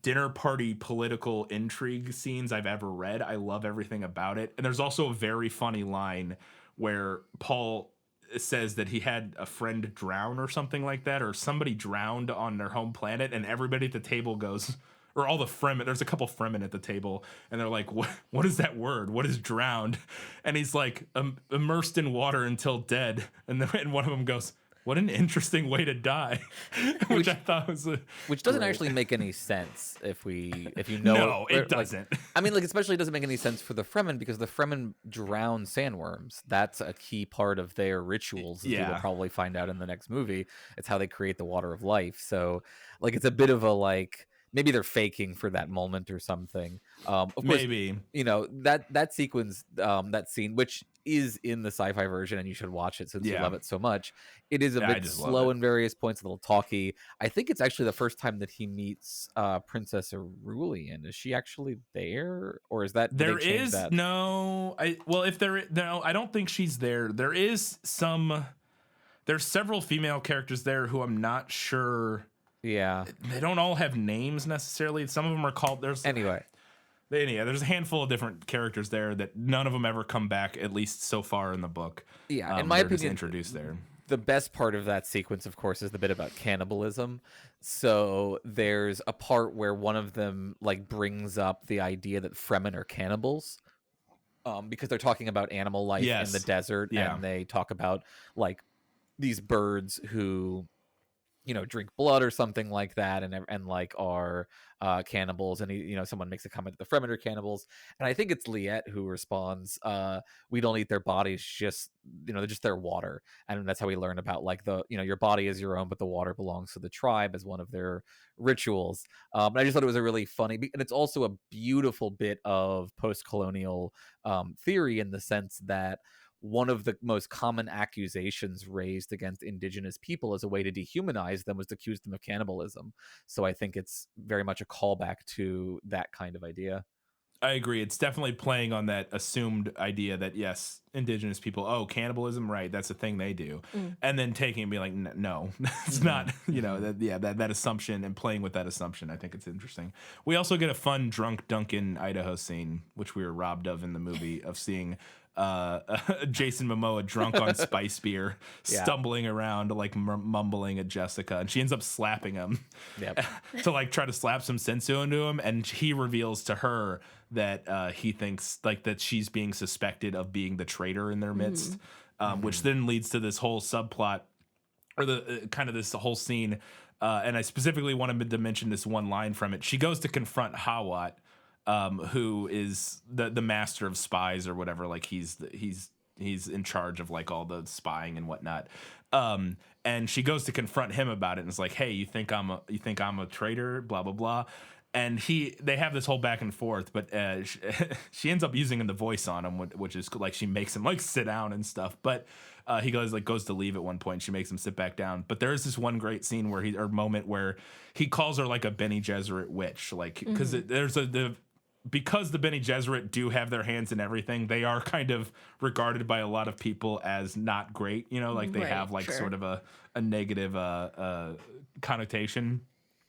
dinner party political intrigue scenes I've ever read. I love everything about it. And there's also a very funny line where Paul says that he had a friend drown or something like that, or somebody drowned on their home planet, and everybody at the table goes, or all the Fremen, there's a couple Fremen at the table, and they're like, what is that word? What is drowned? And he's like, immersed in water until dead. And one of them goes, what an interesting way to die, which I thought was which doesn't actually make any sense if you know. No, it doesn't. Like, I mean, like especially it doesn't make any sense for the Fremen, because the Fremen drown sandworms. That's a key part of their rituals. As you will probably find out in the next movie. It's how they create the water of life. So, like, it's a bit of a like. Maybe they're faking for that moment or something. Of course, maybe that sequence, that scene, which is in the sci-fi version, and you should watch it since you love it so much. It is a bit slow in various points, a little talky. I think it's actually the first time that he meets Princess Aurelian. Is she actually there, or is that there is that? No? I don't think she's there. There's several female characters there who I'm not sure. Yeah, they don't all have names necessarily. Some of them are called. There's a handful of different characters there that none of them ever come back, at least so far in the book. Yeah, in my opinion, just introduced there. The best part of that sequence, of course, is the bit about cannibalism. So there's a part where one of them like brings up the idea that Fremen are cannibals, because they're talking about animal life in the desert, and they talk about like these birds who, drink blood or something like that, and like are cannibals. And someone makes a comment that the Fremen are cannibals, and I think it's Liette who responds, "We don't eat their bodies, just they're just their water." And that's how we learn about like the your body is your own, but the water belongs to the tribe as one of their rituals. And I just thought it was a really funny, and it's also a beautiful bit of post-colonial theory, in the sense that one of the most common accusations raised against indigenous people as a way to dehumanize them was to accuse them of cannibalism. So I think it's very much a callback to that kind of idea. I agree. It's definitely playing on that assumed idea that, yes, indigenous people, cannibalism, right, that's a thing they do. And then taking and being like, no, it's not, that assumption, and playing with that assumption. I think it's interesting. We also get a fun drunk Duncan, Idaho scene, which we were robbed of in the movie, of seeing Jason Momoa drunk on spice beer, stumbling around, like mumbling at Jessica, and she ends up slapping him to like try to slap some sensu into him, and he reveals to her that he thinks like that she's being suspected of being the traitor in their midst, which then leads to this whole subplot, or the kind of this whole scene, and I specifically wanted to mention this one line from it. She goes to confront Hawat, who is the master of spies or whatever, like he's in charge of like all the spying and whatnot. And she goes to confront him about it, and it's like, hey, you think I'm a traitor, blah blah blah. And they have this whole back and forth, but she ends up using the voice on him, which is like she makes him like sit down and stuff. But he goes to leave at one point. She makes him sit back down. But there is this one great scene moment where he calls her like a Bene Gesserit witch, like because because the Bene Gesserit do have their hands in everything, they are kind of regarded by a lot of people as not great. You know, like they have like sort of a negative connotation.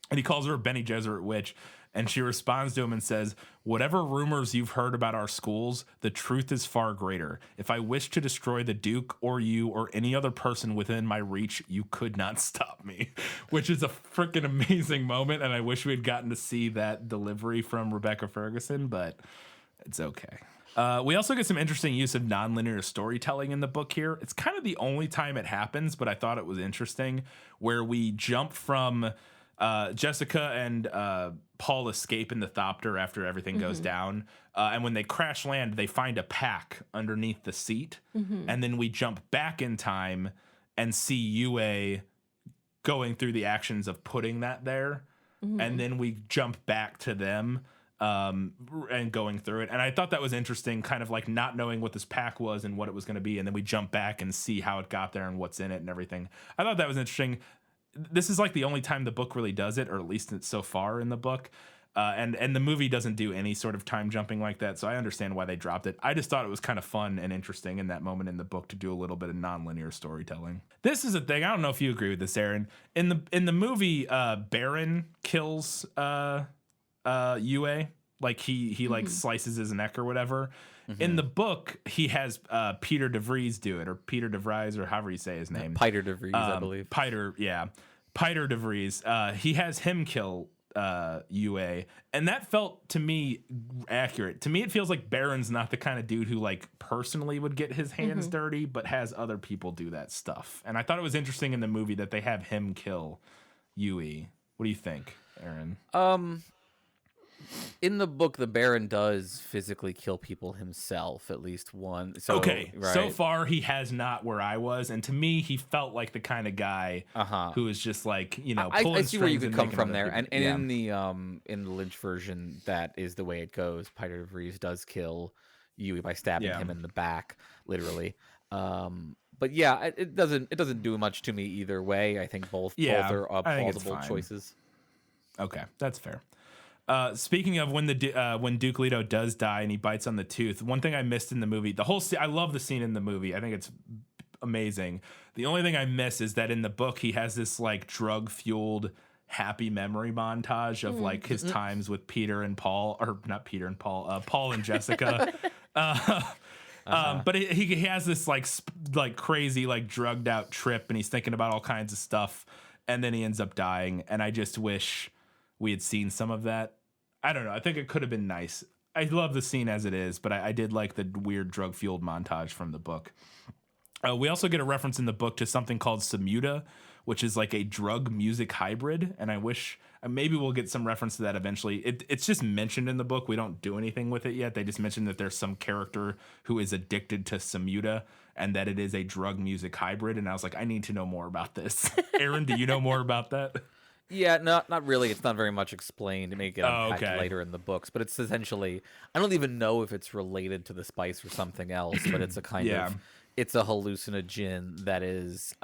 And he calls her a Bene Gesserit witch, and she responds to him and says, "Whatever rumors you've heard about our schools, the truth is far greater. If I wish to destroy the Duke or you or any other person within my reach, you could not stop me," which is a freaking amazing moment, and I wish we had gotten to see that delivery from Rebecca Ferguson, but it's okay. We also get some interesting use of nonlinear storytelling in the book here. It's kind of the only time it happens, but I thought it was interesting, where we jump from Jessica and Paul escape in the Thopter after everything goes down. And when they crash land, they find a pack underneath the seat. And then we jump back in time and see Yue going through the actions of putting that there. And then we jump back to them and going through it. And I thought that was interesting, kind of like not knowing what this pack was and what it was going to be. And then we jump back and see how it got there and what's in it and everything. I thought that was interesting. This is like the only time the book really does it, or at least so far in the book. And the movie doesn't do any sort of time jumping like that, so I understand why they dropped it. I just thought it was kind of fun and interesting in that moment in the book to do a little bit of nonlinear storytelling. This is a thing. I don't know if you agree with this, Aaron. In the movie, Baron kills Yue. Like he like slices his neck or whatever. In the book, he has Peter DeVries do it, or Peter DeVries, or however you say his name. Peter DeVries, I believe. Peter DeVries. He has him kill Yue, and that felt to me accurate. To me, it feels like Baron's not the kind of dude who like personally would get his hands dirty, but has other people do that stuff. And I thought it was interesting in the movie that they have him kill Yue. What do you think, Aaron? In the book, the Baron does physically kill people himself, at least one. So, okay, right. So far he has not where I was, and to me, he felt like the kind of guy who is just like, you know, pulling I see where you strings could come and from there. making And other in the Lynch version, that is the way it goes. Peter DeVries does kill Yue by stabbing him in the back, literally. But yeah, it doesn't do much to me either way. I think both are plausible choices. Okay, that's fair. Speaking of when Duke Leto does die and he bites on the tooth, one thing I missed in the movie, I love the scene in the movie. I think it's amazing. The only thing I miss is that in the book he has this like drug-fueled happy memory montage of like his times with Peter and Paul, or not Peter and Paul, Paul and Jessica. But he has this like crazy like drugged out trip, and he's thinking about all kinds of stuff, and then he ends up dying. And I just wish we had seen some of that. I don't know. I think it could have been nice. I love the scene as it is, but I did like the weird drug-fueled montage from the book. We also get a reference in the book to something called Samuda, which is like a drug music hybrid. And I wish maybe we'll get some reference to that eventually. It's just mentioned in the book. We don't do anything with it yet. They just mentioned that there's some character who is addicted to Samuda and that it is a drug music hybrid. And I was like, I need to know more about this. Aaron, do you know more about that? Yeah, not really. It's not very much explained. It may get unpacked later in the books, but it's essentially, I don't even know if it's related to the spice or something else, but it's a kind of, it's a hallucinogen that is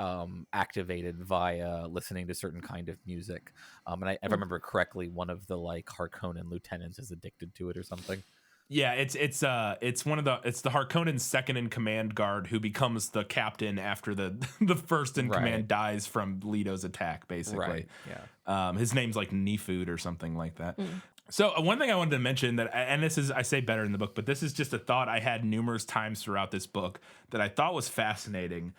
activated via listening to certain kind of music. And if I remember correctly, one of the like Harkonnen lieutenants is addicted to it or something. Yeah, it's the Harkonnen's second in command guard who becomes the captain after the first in command dies from Leto's attack, basically. Right. Yeah. His name's like Nefud or something like that. So one thing I wanted to mention and this is, I say better in the book, but this is just a thought I had numerous times throughout this book that I thought was fascinating,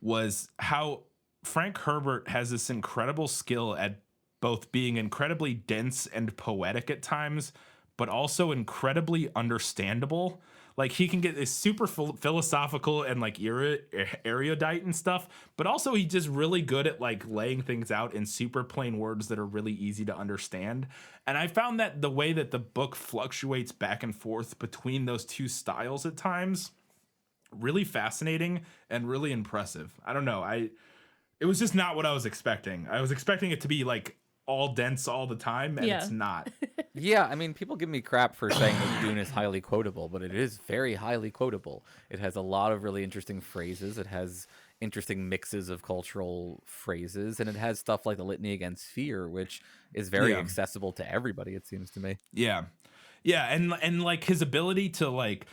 was how Frank Herbert has this incredible skill at both being incredibly dense and poetic at times, but also incredibly understandable. Like he can get this super philosophical and like erudite and stuff, but also he's just really good at like laying things out in super plain words that are really easy to understand. And I found that the way that the book fluctuates back and forth between those two styles at times, really fascinating and really impressive. I don't know. It was just not what I was expecting. I was expecting it to be like all dense all the time, and it's not. Yeah, I mean, people give me crap for saying that Dune is highly quotable, but it is very highly quotable. It has a lot of really interesting phrases. It has interesting mixes of cultural phrases, and it has stuff like the Litany Against Fear, which is very accessible to everybody, it seems to me. Yeah. Yeah, and like his ability to like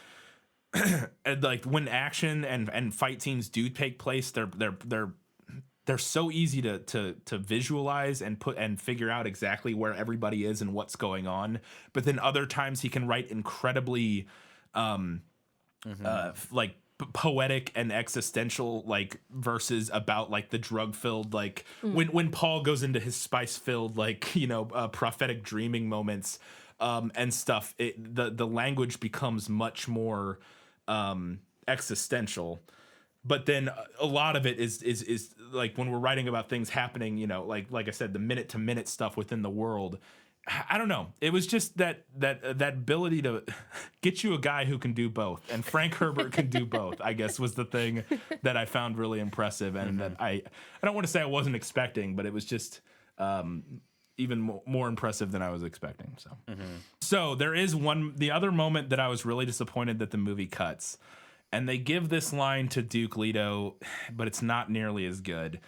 and like when action and fight scenes do take place, they're so easy to visualize and put and figure out exactly where everybody is and what's going on. But then other times he can write incredibly like poetic and existential like verses about like the drug filled like when Paul goes into his spice filled like prophetic dreaming moments and stuff. The language becomes much more existential. But then a lot of it is like when we're writing about things happening, like I said, the minute to minute stuff within the world. I don't know. It was just that ability to get you a guy who can do both, and Frank Herbert can do both, I guess, was the thing that I found really impressive, and that I don't want to say I wasn't expecting, but it was just even more impressive than I was expecting. So, so there is the other moment that I was really disappointed that the movie cuts. And they give this line to Duke Leto, but it's not nearly as good.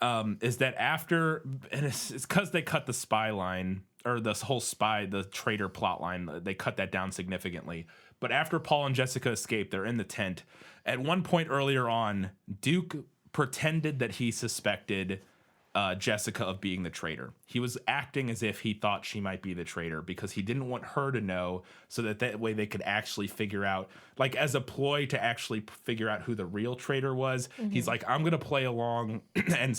Is that after, and it's because they cut the spy line, or this whole the traitor plot line, they cut that down significantly. But after Paul and Jessica escape, they're in the tent. At one point earlier on, Duke pretended that he suspected Jessica of being the traitor. He was acting as if he thought she might be the traitor because he didn't want her to know, so that way they could actually figure out, like as a ploy to actually figure out who the real traitor was. He's like, I'm gonna play along and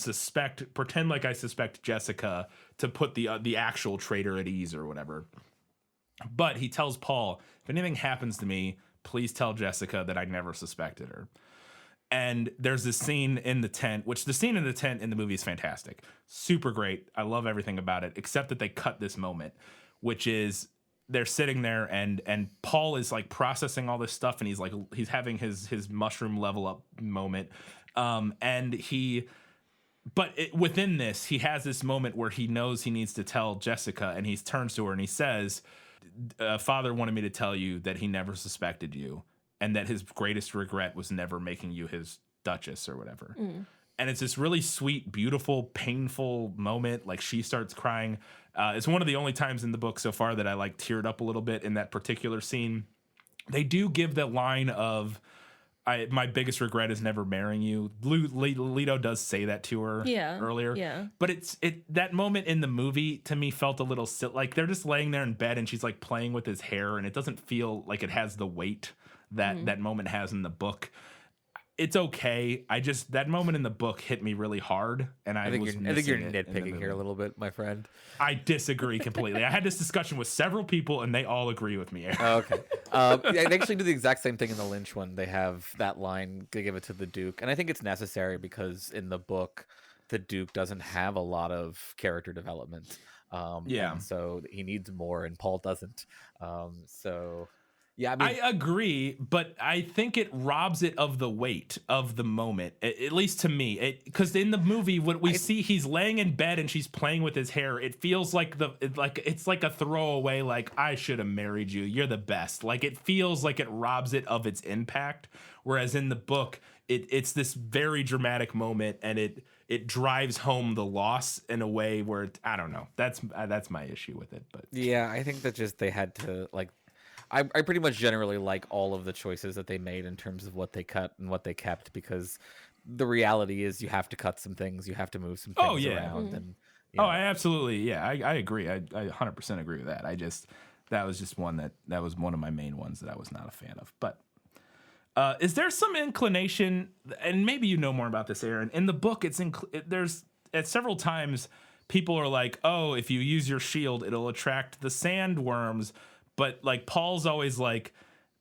pretend like I suspect Jessica to put the actual traitor at ease or whatever. But he tells Paul, if anything happens to me, please tell Jessica that I never suspected her. And there's this scene in the tent, which the scene in the tent in the movie is fantastic. Super great. I love everything about it, except that they cut this moment, which is they're sitting there and Paul is like processing all this stuff, and he's having his mushroom level up moment. Within this, he has this moment where he knows he needs to tell Jessica, and he turns to her and he says, Father wanted me to tell you that he never suspected you, and that his greatest regret was never making you his duchess or whatever. And it's this really sweet, beautiful, painful moment. Like she starts crying. It's one of the only times in the book so far that I like teared up a little bit in that particular scene. They do give that line of, my biggest regret is never marrying you. Leto does say that to her earlier. Yeah. But that moment in the movie to me felt a little silly. Like they're just laying there in bed and she's like playing with his hair, and it doesn't feel like it has the weight that moment has in the book. It's okay. That moment in the book hit me really hard, and I think you're nitpicking here a little bit, my friend. I disagree completely. I had this discussion with several people, and they all agree with me. Okay. They actually do the exact same thing in the Lynch one. They have that line, they give it to the Duke, and I think it's necessary because in the book, the Duke doesn't have a lot of character development. And so he needs more, and Paul doesn't. Yeah, I agree, but I think it robs it of the weight of the moment, at least to me. Because in the movie, what we see, he's laying in bed and she's playing with his hair. It feels like it's like a throwaway, like, I should have married you. You're the best. Like, it feels like it robs it of its impact. Whereas in the book, it's this very dramatic moment, and it drives home the loss in a way where I don't know. That's my issue with it. But yeah, I think that just they had to like. I pretty much generally like all of the choices that they made in terms of what they cut and what they kept, because the reality is you have to cut some things, you have to move some things around. And I absolutely, I agree. I 100% agree with that. That was just one that was one of my main ones that I was not a fan of. But is there some inclination, and maybe you know more about this, Aaron, in the book, there's at several times people are like, oh, if you use your shield, it'll attract the sandworms. But like Paul's always like,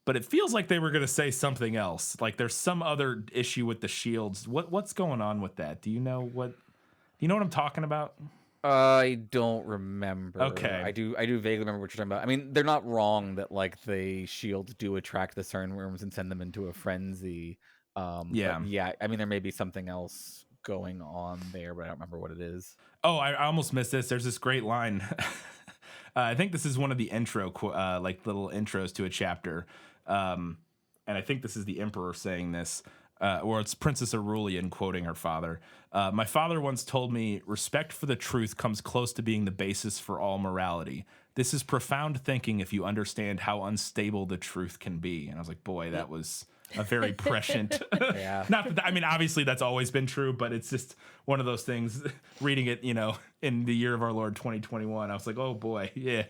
but it feels like they were going to say something else. Like there's some other issue with the shields. What's going on with that? Do you know what I'm talking about? I don't remember. Okay. I do vaguely remember what you're talking about. I mean, they're not wrong that like the shields do attract the sandworms and send them into a frenzy. I mean, there may be something else going on there, but I don't remember what it is. Oh, I almost missed this. There's this great line. I think this is one of the like little intros to a chapter. And I think this is the Emperor saying this, or it's Princess Aurelian quoting her father. My father once told me, respect for the truth comes close to being the basis for all morality. This is profound thinking if you understand how unstable the truth can be. And I was like, boy, that was a very prescient. Yeah. Not that, I mean, obviously that's always been true, but it's just one of those things. Reading it, in the year of our Lord 2021, I was like, oh boy, yeah,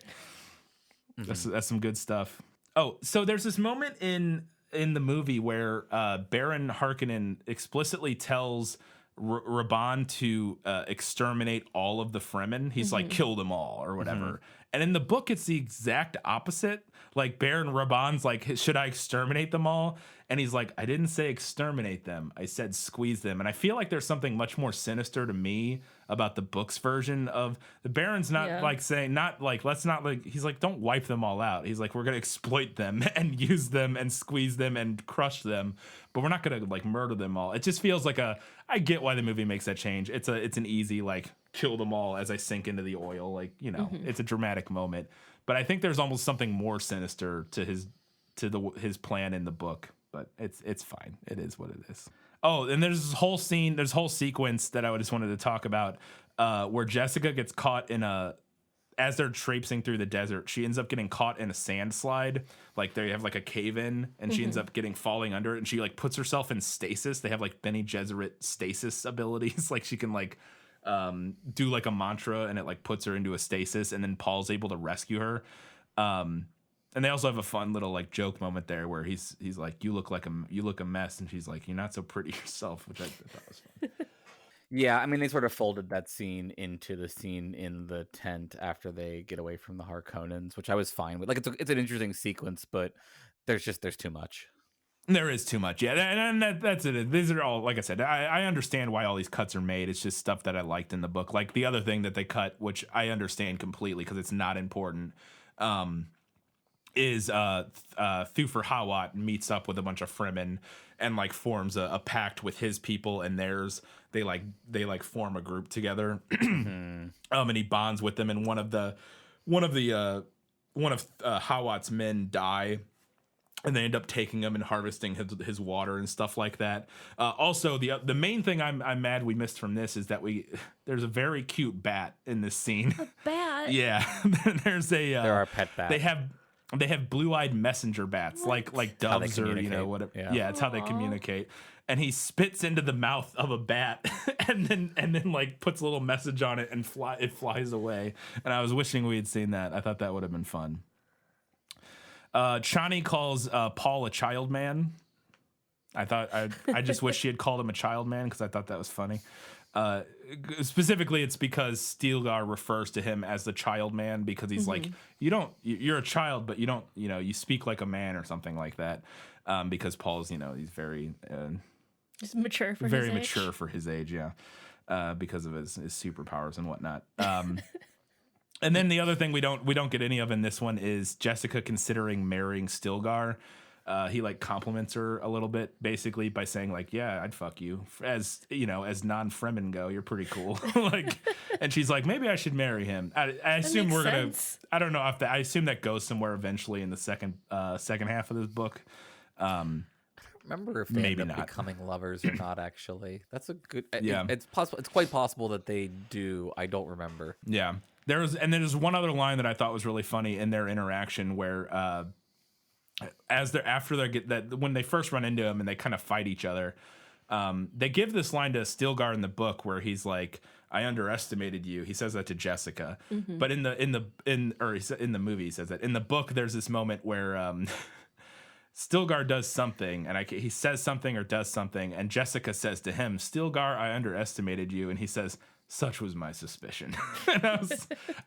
that's some good stuff. Oh, so there's this moment in the movie where Baron Harkonnen explicitly tells Raban to exterminate all of the Fremen. He's like, kill them all or whatever. And in the book, it's the exact opposite. Like Baron Raban's like, should I exterminate them all? And he's like, I didn't say exterminate them. I said squeeze them. And I feel like there's something much more sinister to me about the book's version of the Baron's not like saying, not like, let's not like, he's like, don't wipe them all out. He's like, we're going to exploit them and use them and squeeze them and crush them, but we're not going to like murder them all. It just feels like I get why the movie makes that change. It's an easy, like, kill them all as I sink into the oil. Like, it's a dramatic moment, but I think there's almost something more sinister to his plan in the book, but it's fine. It is what it is. Oh, and there's this whole sequence that I just wanted to talk about, where Jessica gets caught as they're traipsing through the desert, she ends up getting caught in a sand slide. Like they have like a cave in, and she ends up falling under it, and she like puts herself in stasis. They have like Bene Gesserit stasis abilities. Like she can like do like a mantra, and it like puts her into a stasis, and then Paul's able to rescue her. And they also have a fun little like joke moment there where he's like, you look a mess, and she's like, you're not so pretty yourself, which I thought was fun. Yeah, I mean, they sort of folded that scene into the scene in the tent after they get away from the Harkonnens, which I was fine with. Like, it's an interesting sequence, but there's too much. There is too much, yeah, and that's it. These are all, like I said, I understand why all these cuts are made. It's just stuff that I liked in the book. Like the other thing that they cut, which I understand completely because it's not important, is Thufir Hawat meets up with a bunch of Fremen and like forms a pact with his people and theirs. They form a group together, and he bonds with them. And one of Hawat's men die, and they end up taking him and harvesting his water and stuff like that. Also, the main thing I'm mad we missed from this is that there's a very cute bat in this scene. A bat? Yeah, there are pet bats. They have blue-eyed messenger bats, like doves or whatever. Yeah, it's how they communicate. And he spits into the mouth of a bat, and then like puts a little message on it, and it flies away. And I was wishing we had seen that. I thought that would have been fun. Chani calls Paul a child man. I just wish she had called him a child man because I thought that was funny. Specifically, it's because Stilgar refers to him as the child man because he's like, you're a child, but you don't, you speak like a man or something like that. Because Paul's, he's very, just mature for very his age. mature for his age. Yeah. Because of his superpowers and whatnot. And then the other thing we don't get any of in this one is Jessica considering marrying Stilgar. He like compliments her a little bit, basically by saying like, "Yeah, I'd fuck you as as non-Fremen go. You're pretty cool." Like, and she's like, "Maybe I should marry him." I assume we're sense. gonna. I don't know if I assume that goes somewhere eventually in the second half of this book. Remember if they maybe end up not becoming lovers or not? Actually, that's a good. Yeah. It's possible. It's quite possible that they do. I don't remember. Yeah, there's one other line that I thought was really funny in their interaction where. When they first run into him and they kind of fight each other, they give this line to Stilgar in the book where he's like, "I underestimated you." He says that to Jessica, but in the movie he says that. In the book, there's this moment where Stilgar does something, and he says something or does something, and Jessica says to him, "Stilgar, I underestimated you," and he says, "Such was my suspicion." And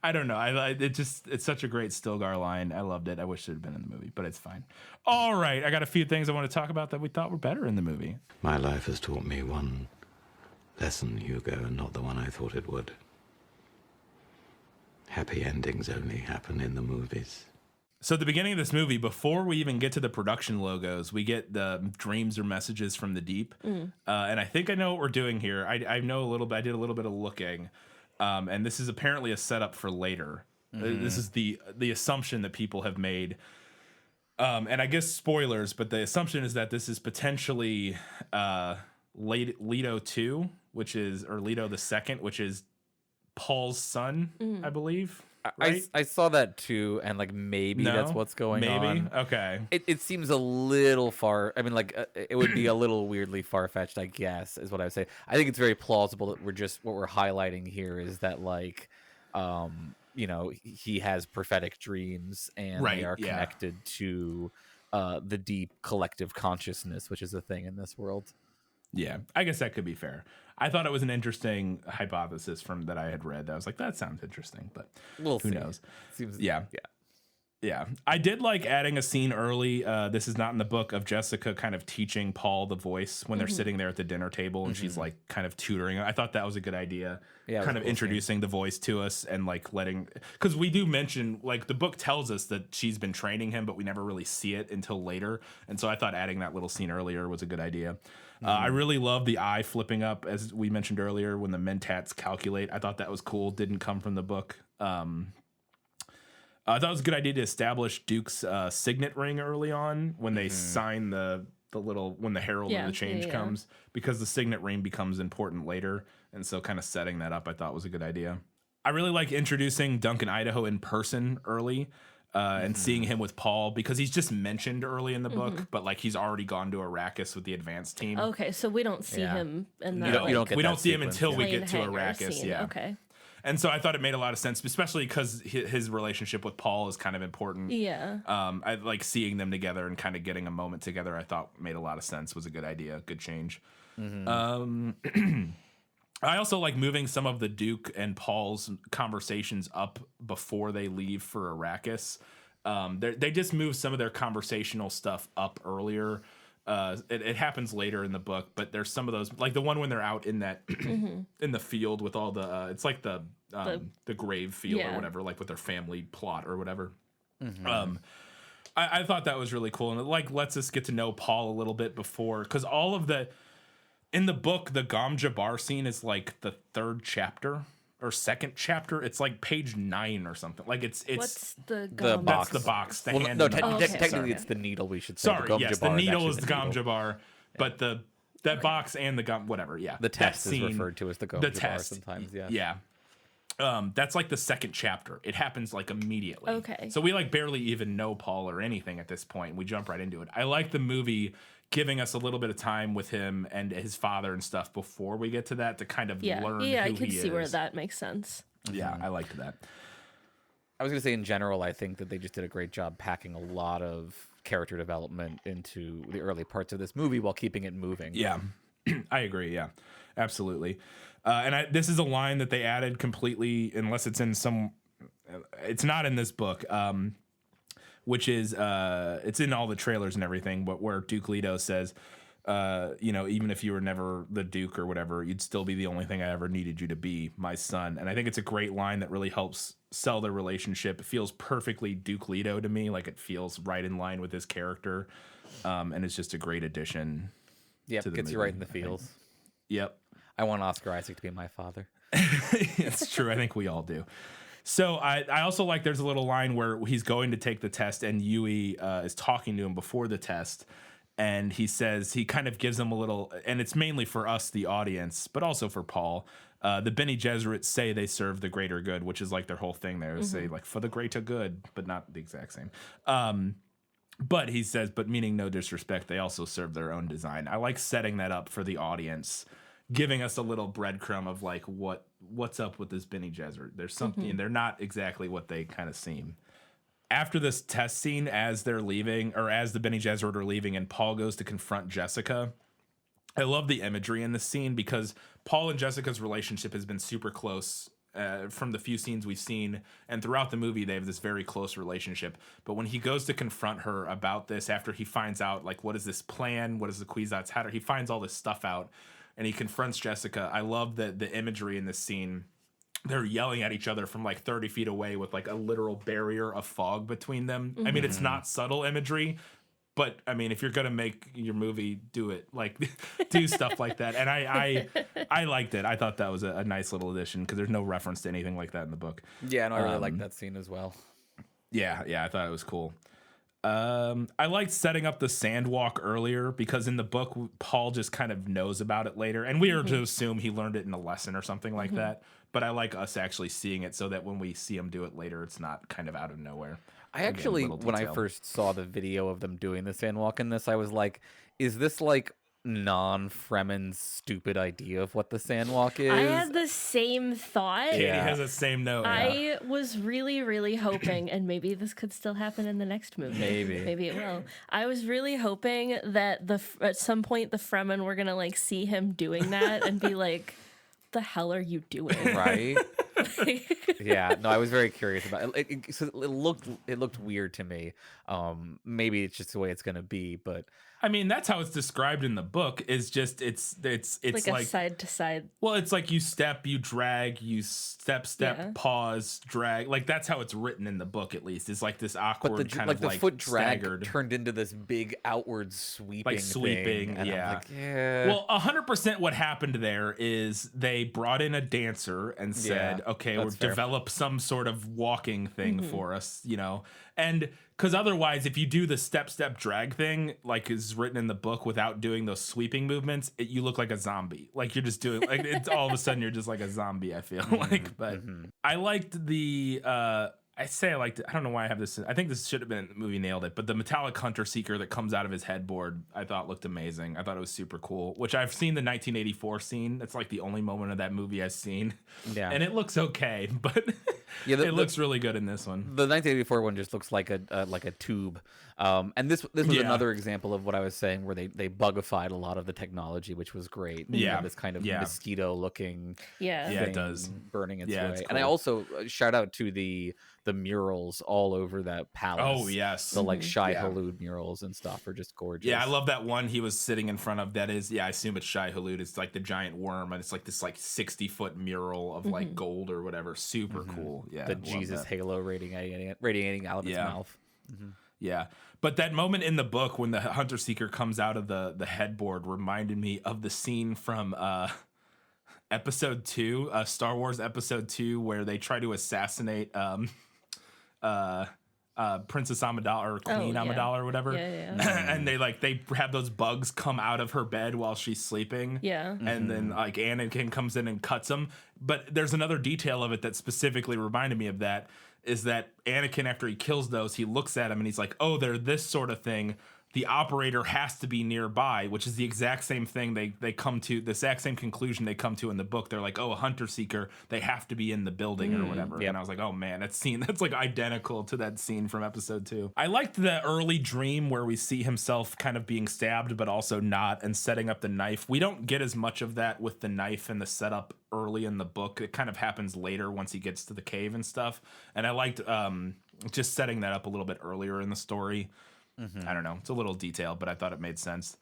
I don't know. It's such a great Stilgar line. I loved it. I wish it had been in the movie, but it's fine. All right. I got a few things I want to talk about that we thought were better in the movie. My life has taught me one lesson, Hugo, and not the one I thought it would. Happy endings only happen in the movies. So at the beginning of this movie, before we even get to the production logos, we get the dreams or messages from the deep. And I think I know what we're doing here. I know a little bit. I did a little bit of looking. And this is apparently a setup for later. This is the assumption that people have made. And I guess spoilers, but the assumption is that this is potentially Leto 2, or Leto the Second, which is Paul's son, I believe. Right? I saw that too, and like maybe that's what's going on. Okay. It seems a little far. I mean, like it would be a little weirdly far fetched, I guess, is what I would say. I think it's very plausible that what we're highlighting here is that like, he has prophetic dreams and they are connected to the deep collective consciousness, which is a thing in this world. Yeah, I guess that could be fair. I thought it was an interesting hypothesis that I had read. I was like, that sounds interesting, but who knows? Yeah. I did like adding a scene early. This is not in the book, of Jessica kind of teaching Paul the voice when they're sitting there at the dinner table and she's like kind of tutoring him. I thought that was a good idea. Yeah, kind of introducing the voice to us and like because we do mention, like, the book tells us that she's been training him, but we never really see it until later. And so I thought adding that little scene earlier was a good idea. I really love the eye flipping up, as we mentioned earlier, when the mentats calculate. I thought that was cool. Didn't come from the book. I thought it was a good idea to establish Duke's signet ring early on when they sign the little, when the herald of the change comes, because the signet ring becomes important later. And so kind of setting that up, I thought was a good idea. I really like introducing Duncan Idaho in person early. And seeing him with Paul, because he's just mentioned early in the book, but like he's already gone to Arrakis with the advanced team. Okay, so we don't see him in that. We don't see him until we get to Arrakis. Scene. Yeah. Okay. And so I thought it made a lot of sense, especially because his relationship with Paul is kind of important. Yeah. I like seeing them together and kind of getting a moment together. I thought made a lot of sense. Was a good idea. Good change. I also like moving some of the Duke and Paul's conversations up before they leave for Arrakis. They just move some of their conversational stuff up earlier. It happens later in the book, but there's some of those, like the one when they're out in that in the field with all the it's like the grave field or whatever, like with their family plot or whatever. I thought that was really cool, and it like lets us get to know Paul a little bit before, because all of in the book, the Gom Jabbar scene is like the third chapter or second chapter. It's like page 9 or something. Like it's what's the box? That's the box. The well, hand. No, technically it's the needle. We should say. Sorry, yes, the needle is the Gom Jabbar, but that box and the Gom, whatever. Yeah, the test is referred to as the Gom Jabbar sometimes. Yeah. That's like the second chapter. It happens like immediately. Okay. So we like barely even know Paul or anything at this point. We jump right into it. I like the movie giving us a little bit of time with him and his father and stuff before we get to that, to kind of learn who he is. Yeah, I could see where that makes sense. Yeah, I liked that. I was going to say, in general, I think that they just did a great job packing a lot of character development into the early parts of this movie while keeping it moving. Yeah, I agree. Yeah, absolutely. And this is a line that they added completely, unless it's in it's not in this book, which is, it's in all the trailers and everything, but where Duke Leto says, even if you were never the Duke or whatever, you'd still be the only thing I ever needed you to be, my son. And I think it's a great line that really helps sell their relationship. It feels perfectly Duke Leto to me. Like, it feels right in line with his character. And it's just a great addition. Yep, to the gets movie, you right in the feels. Yep. I want Oscar Isaac to be my father. It's true. I think we all do. So I also like, there's a little line where he's going to take the test and Yui is talking to him before the test. And he says, he kind of gives him a little, and it's mainly for us, the audience, but also for Paul. The Bene Gesserits say they serve the greater good, which is like their whole thing there. Say like for the greater good, but not the exact same. But he says, but meaning no disrespect, they also serve their own design. I like setting that up for the audience, giving us a little breadcrumb of like what's up with this Bene Gesserit. There's something, and they're not exactly what they kind of seem. After this test scene, as they're leaving, or as the Bene Gesserit are leaving, and Paul goes to confront Jessica, I love the imagery in this scene, because Paul and Jessica's relationship has been super close from the few scenes we've seen, and throughout the movie they have this very close relationship. But when he goes to confront her about this, after he finds out like what is this plan, what is the Kwisatz Hader, he finds all this stuff out, and he confronts Jessica. I love the imagery in this scene. They're yelling at each other from like 30 feet away with like a literal barrier of fog between them. I mean, it's not subtle imagery, But I mean, if you're gonna make your movie, do it like do stuff like that. And I liked it. I thought that was a nice little addition because there's no reference to anything like that in the book. Yeah, no, I really like that scene as well. Yeah, I thought it was cool. I liked setting up the sand walk earlier because in the book Paul just kind of knows about it later, and we are to assume he learned it in a lesson or something like that. But I like us actually seeing it so that when we see him do it later, it's not kind of out of nowhere. I actually, when I first saw the video of them doing the sand walk in this, I was like, is this like non-Fremen's stupid idea of what the sand walk is? I had the same thought. Katie has the same note. I was really, really hoping, and maybe this could still happen in the next movie. Maybe it will. I was really hoping that at some point the Fremen were gonna like see him doing that and be like, "The hell are you doing?" Right? Yeah, no, I was very curious about it. So it looked weird to me. Maybe it's just the way it's gonna be, but I mean, that's how it's described in the book. Is just it's like a side to side. Well, it's like you step, you drag, you step, pause, drag. Like that's how it's written in the book, at least. It's like this awkward kind of the like foot drag staggered. Turned into this big outward sweeping, Like sweeping, thing, and yeah. I'm like, yeah. Well, 100% what happened there is they brought in a dancer and said, "Okay, we'll develop some sort of walking thing for us," you know, and. Because otherwise, if you do the step drag thing, like is written in the book, without doing those sweeping movements, you look like a zombie. Like you're just doing, like it's all of a sudden you're just like a zombie. I feel like, but I liked the. I liked it. I don't know why I have this. I think this should have been the movie nailed it, but the metallic hunter seeker that comes out of his headboard, I thought looked amazing. I thought it was super cool. Which I've seen the 1984 scene. That's like the only moment of that movie I've seen. Yeah, and it looks okay, but it looks really good in this one. The 1984 one just looks like a tube. And this was another example of what I was saying, where they bugified a lot of the technology, which was great. Yeah, this kind of mosquito looking. Yeah, it does burning its way. Cool. And I also shout out to the murals all over that palace. Oh yes, the like Shai Hulud murals and stuff are just gorgeous. Yeah, I love that one he was sitting in front of. That is, I assume it's Shai Hulud. It's like the giant worm, and it's like this like 60-foot mural of like gold or whatever. Super cool. Yeah, the Jesus halo radiating out of his mouth. Yeah, but that moment in the book when the hunter seeker comes out of the headboard reminded me of the scene from episode 2, Star Wars episode 2, where they try to assassinate Princess Amidala or Queen Amidala or whatever. And they have those bugs come out of her bed while she's sleeping. Yeah. And then like Anakin comes in and cuts them. But there's another detail of it that specifically reminded me of that, is that Anakin, after he kills those, he looks at him and he's like, "Oh, they're this sort of thing. The operator has to be nearby," which is the exact same thing they come to, the exact same conclusion they come to in the book. They're like, "Oh, a hunter seeker, they have to be in the building or whatever." And I was like, "Oh man, that's like identical to that scene from episode 2. I liked the early dream where we see himself kind of being stabbed, but also not, and setting up the knife. We don't get as much of that with the knife and the setup early in the book. It kind of happens later once he gets to the cave and stuff. And I liked just setting that up a little bit earlier in the story. I don't know. It's a little detail, but I thought it made sense.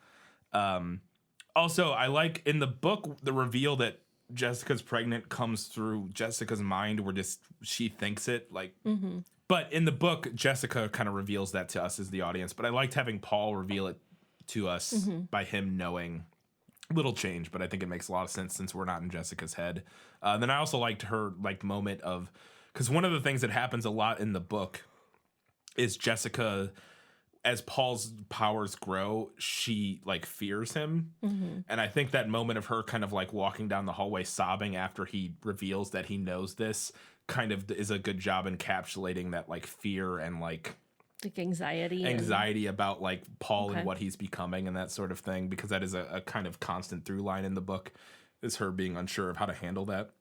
Also, I like in the book, the reveal that Jessica's pregnant comes through Jessica's mind, where just she thinks it. Like, but in the book, Jessica kind of reveals that to us as the audience. But I liked having Paul reveal it to us by him knowing. Little change, but I think it makes a lot of sense since we're not in Jessica's head. Then I also liked her moment of, because one of the things that happens a lot in the book is Jessica, as Paul's powers grow, she like fears him. And I think that moment of her kind of like walking down the hallway sobbing after he reveals that he knows this kind of is a good job encapsulating that like fear and like anxiety about like Paul and what he's becoming and that sort of thing, because that is a kind of constant through line in the book, is her being unsure of how to handle that.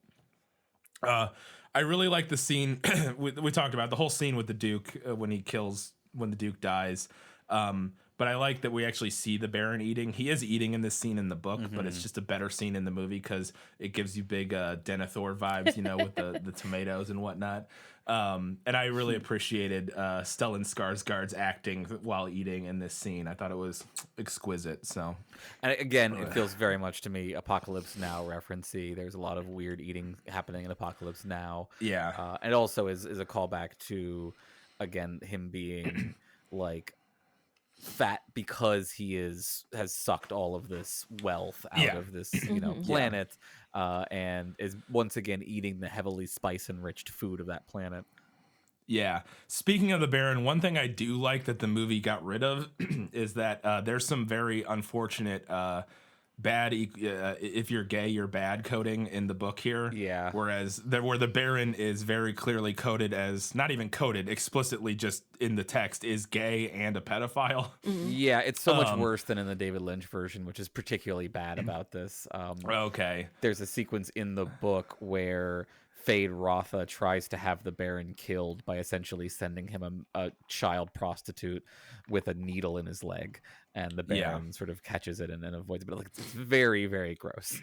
I really like the scene we talked about, the whole scene with the Duke when the Duke dies. But I like that we actually see the Baron eating. He is eating in this scene in the book, but it's just a better scene in the movie because it gives you big Denethor vibes, with the tomatoes and whatnot. And I really appreciated Stellan Skarsgård's acting while eating in this scene. I thought it was exquisite. So, and again, it feels very much to me Apocalypse Now referencey. There's a lot of weird eating happening in Apocalypse Now. Yeah, and it also is a callback to, again, him being like fat because he has sucked all of this wealth out of this planet, and is once again eating the heavily spice enriched food of that planet. Yeah. Speaking of the Baron, one thing I do like that the movie got rid of is that there's some very unfortunate bad if you're gay, you're bad coding in the book here. Yeah. Whereas where the Baron is very clearly coded as, not even coded, explicitly just in the text, is gay and a pedophile. Yeah, it's so much worse than in the David Lynch version, which is particularly bad about this. Okay. There's a sequence in the book where Fade Rotha tries to have the Baron killed by essentially sending him a child prostitute with a needle in his leg, and the Baron sort of catches it and avoids it. But like, it's very, very gross.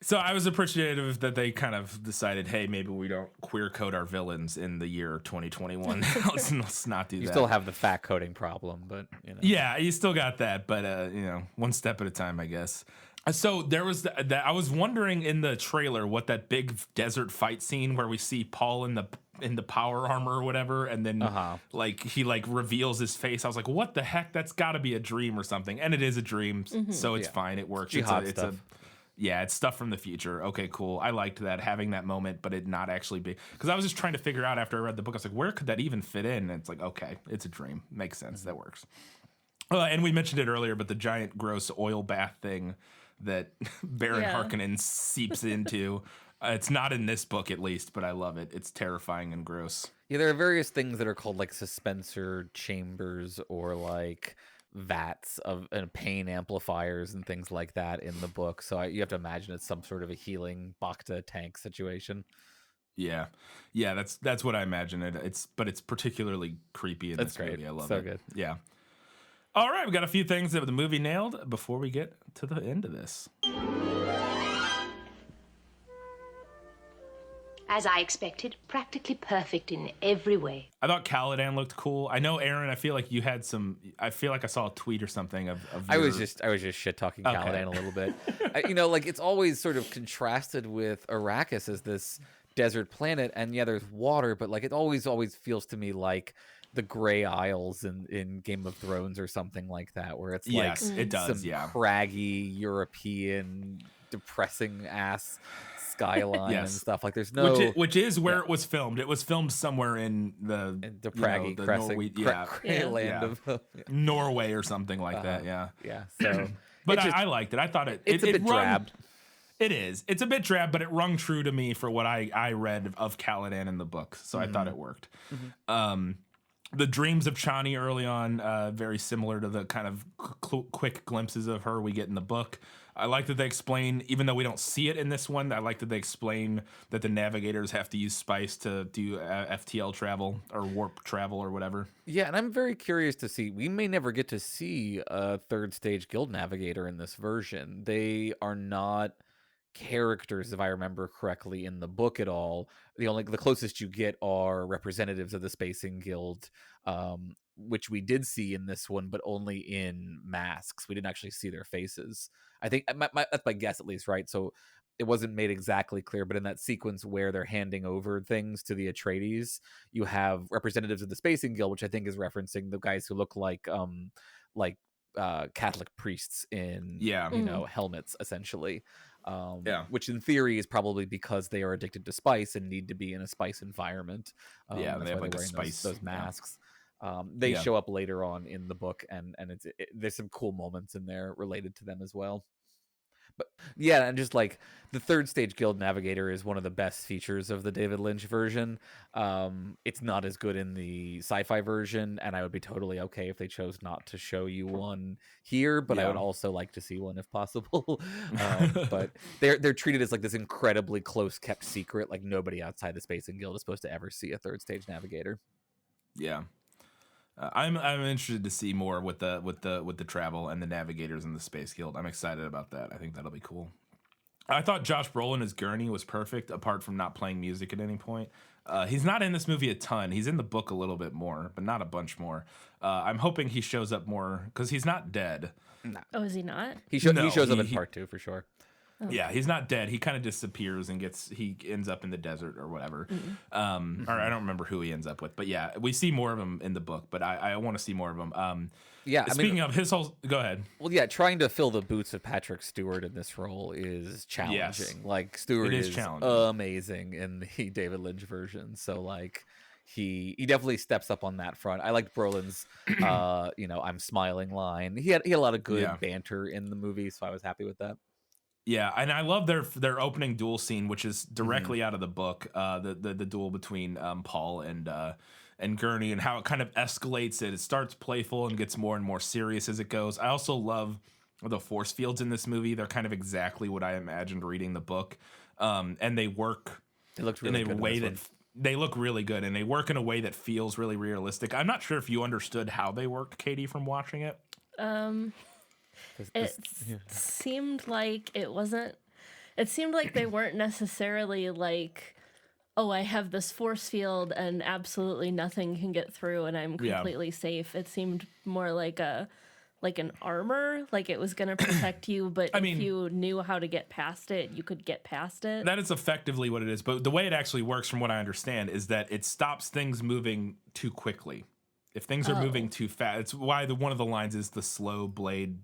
So I was appreciative that they kind of decided, hey, maybe we don't queer code our villains in the year 2021. let's not do that. You still have the fat coding problem, but Yeah, you still got that, but one step at a time, I guess. So there was that. I was wondering in the trailer what that big desert fight scene where we see Paul in the power armor or whatever, and then he reveals his face. I was like, what the heck? That's got to be a dream or something, and it is a dream, so it's fine. It works. It's stuff from the future. Okay, cool. I liked that, having that moment, but it not actually be, because I was just trying to figure out after I read the book. I was like, where could that even fit in? And it's like, okay, it's a dream. Makes sense. That works. And we mentioned it earlier, but the giant gross oil bath thing that Baron Harkonnen seeps into. It's not in this book, at least, but I love it. It's terrifying and gross. Yeah, there are various things that are called like suspensor chambers or like vats of pain amplifiers and things like that in the book. So you have to imagine it's some sort of a healing Bacta tank situation. Yeah, that's what I imagine it. But it's particularly creepy in this movie. I love it. So good. Yeah. All right, we got a few things that the movie nailed before we get to the end of this. As I expected, practically perfect in every way. I thought Caladan looked cool. I know, Aaron, I feel like you had some. I feel like I saw a tweet or something of I was just shit talking Caladan a little bit. It's always sort of contrasted with Arrakis as this desert planet, and yeah, there's water, but like it always feels to me like the Grey Isles in Game of Thrones or something like that, where it's it does, some craggy European depressing ass skyline and stuff. Like there's no which is where it was filmed. It was filmed somewhere in the craggy land of Norway or something like that. Yeah. So, but I liked it. I thought it's a bit drab. It is. It's a bit drab, but it rung true to me for what I read of Caladan in the book. So I thought it worked. The dreams of Chani early on, very similar to the kind of quick glimpses of her we get in the book. I like that they explain, even though we don't see it in this one, I like that they explain that the navigators have to use spice to do FTL travel or warp travel or whatever. Yeah, and I'm very curious to see. We may never get to see a third stage guild navigator in this version. They are not characters, if I remember correctly, in the book at all. The closest you get are representatives of the Spacing Guild, which we did see in this one, but only in masks. We didn't actually see their faces. I think that's my guess, at least, right? So it wasn't made exactly clear, but in that sequence where they're handing over things to the Atreides, you have representatives of the Spacing Guild, which I think is referencing the guys who look like Catholic priests in helmets, essentially. Which in theory is probably because they are addicted to spice and need to be in a spice environment. They have like a spice those masks. They show up later on in the book, and there's some cool moments in there related to them as well. But yeah, and just like the third stage guild navigator is one of the best features of the David Lynch version. It's not as good in the sci-fi version, and I would be totally okay if they chose not to show you one here, but I would also like to see one if possible. But they're treated as like this incredibly close kept secret. Like nobody outside the Spacing Guild is supposed to ever see a third stage navigator. Yeah. I'm interested to see more with the travel and the navigators and the Space Guild. I'm excited about that. I think that'll be cool. I thought Josh Brolin as Gurney was perfect, apart from not playing music at any point. He's not in this movie a ton. He's in the book a little bit more, but not a bunch more. I'm hoping he shows up more because he's not dead. No. Oh, is he not? He shows up in part 2 for sure. Yeah, he's not dead. He kind of disappears and he ends up in the desert or whatever. Or I don't remember who he ends up with, but yeah, we see more of him in the book. But I want to see more of him. Yeah, Speaking of his whole, go ahead. Well, yeah, trying to fill the boots of Patrick Stewart in this role is challenging. Yes. Like Stewart is challenging. amazing in the David Lynch version. So like he definitely steps up on that front. I liked Brolin's I'm smiling line. He had a lot of good banter in the movie, so I was happy with that. Yeah, and I love their opening duel scene, which is directly out of the book. The duel between Paul and Gurney, and how it kind of escalates. It starts playful and gets more and more serious as it goes. I also love the force fields in this movie. They're kind of exactly what I imagined reading the book, and they work. It looks really good. Way that they look really good, and they work in a way that feels really realistic. I'm not sure if you understood how they worked, Katie, from watching it. It seemed like it wasn't. It seemed like they weren't necessarily like, oh, I have this force field and absolutely nothing can get through and I'm completely safe. It seemed more like an armor, like it was going to protect you, but if you knew how to get past it, you could get past it. That is effectively what it is. But the way it actually works, from what I understand, is that it stops things moving too quickly. If things are moving too fast, it's why one of the lines is the slow blade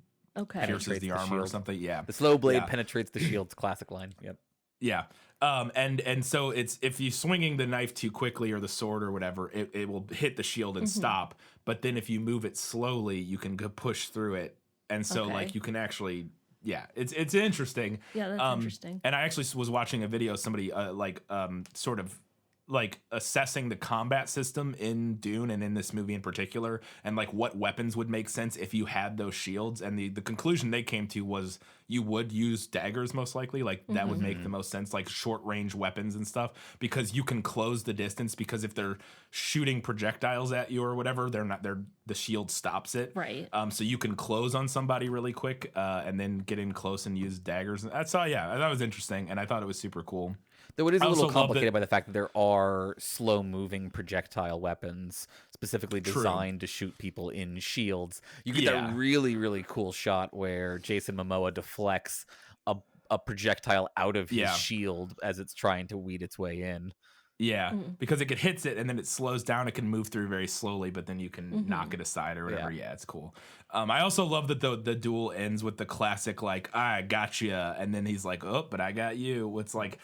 pierces the armor or something. Yeah, the slow blade penetrates the shield's classic line. Yep. Yeah. And so it's, if you swinging the knife too quickly or the sword or whatever, it will hit the shield and stop. But then if you move it slowly, you can go push through it. And so like you can actually, it's interesting. Yeah, that's interesting. And I actually was watching a video of somebody sort of like assessing the combat system in Dune and in this movie in particular, and like what weapons would make sense if you had those shields. And the conclusion they came to was you would use daggers most likely. Like that would make the most sense, like short range weapons and stuff, because you can close the distance, because if they're shooting projectiles at you or whatever, the shield stops it. Right. So you can close on somebody really quick and then get in close and use daggers. I thought it was interesting, and I thought it was super cool. Though it is a little complicated by the fact that there are slow-moving projectile weapons specifically designed to shoot people in shields. You get that really, really cool shot where Jason Momoa deflects a projectile out of his shield as it's trying to weed its way in. Yeah, because it hits it and then it slows down. It can move through very slowly, but then you can knock it aside or whatever. Yeah, it's cool. I also love that the duel ends with the classic, like, I got you. And then he's like, oh, but I got you. It's like,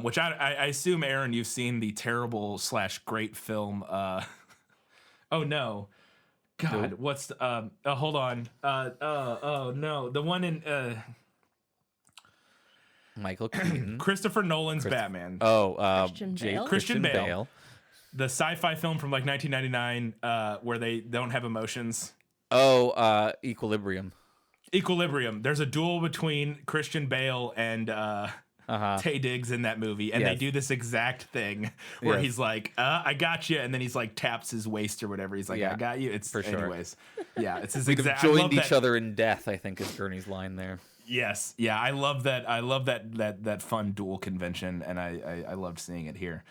which I assume, Aaron, you've seen the terrible / great film. Oh, no. God, what's the, hold on. Oh, no. The one in... Michael Keaton. Christopher Nolan's Batman. Christian Bale. The sci-fi film from like 1999 where they don't have emotions. Equilibrium. There's a duel between Christian Bale and Taye Diggs in that movie, and they do this exact thing where he's like, I got you, and then he's like taps his waist or whatever. He's like, I got you. It's for sure. Anyways. Yeah, it's his We've exact. joined each other in death, I think is Gurney's line there. Yes. Yeah, I love that. I love that fun duel convention, and I loved seeing it here.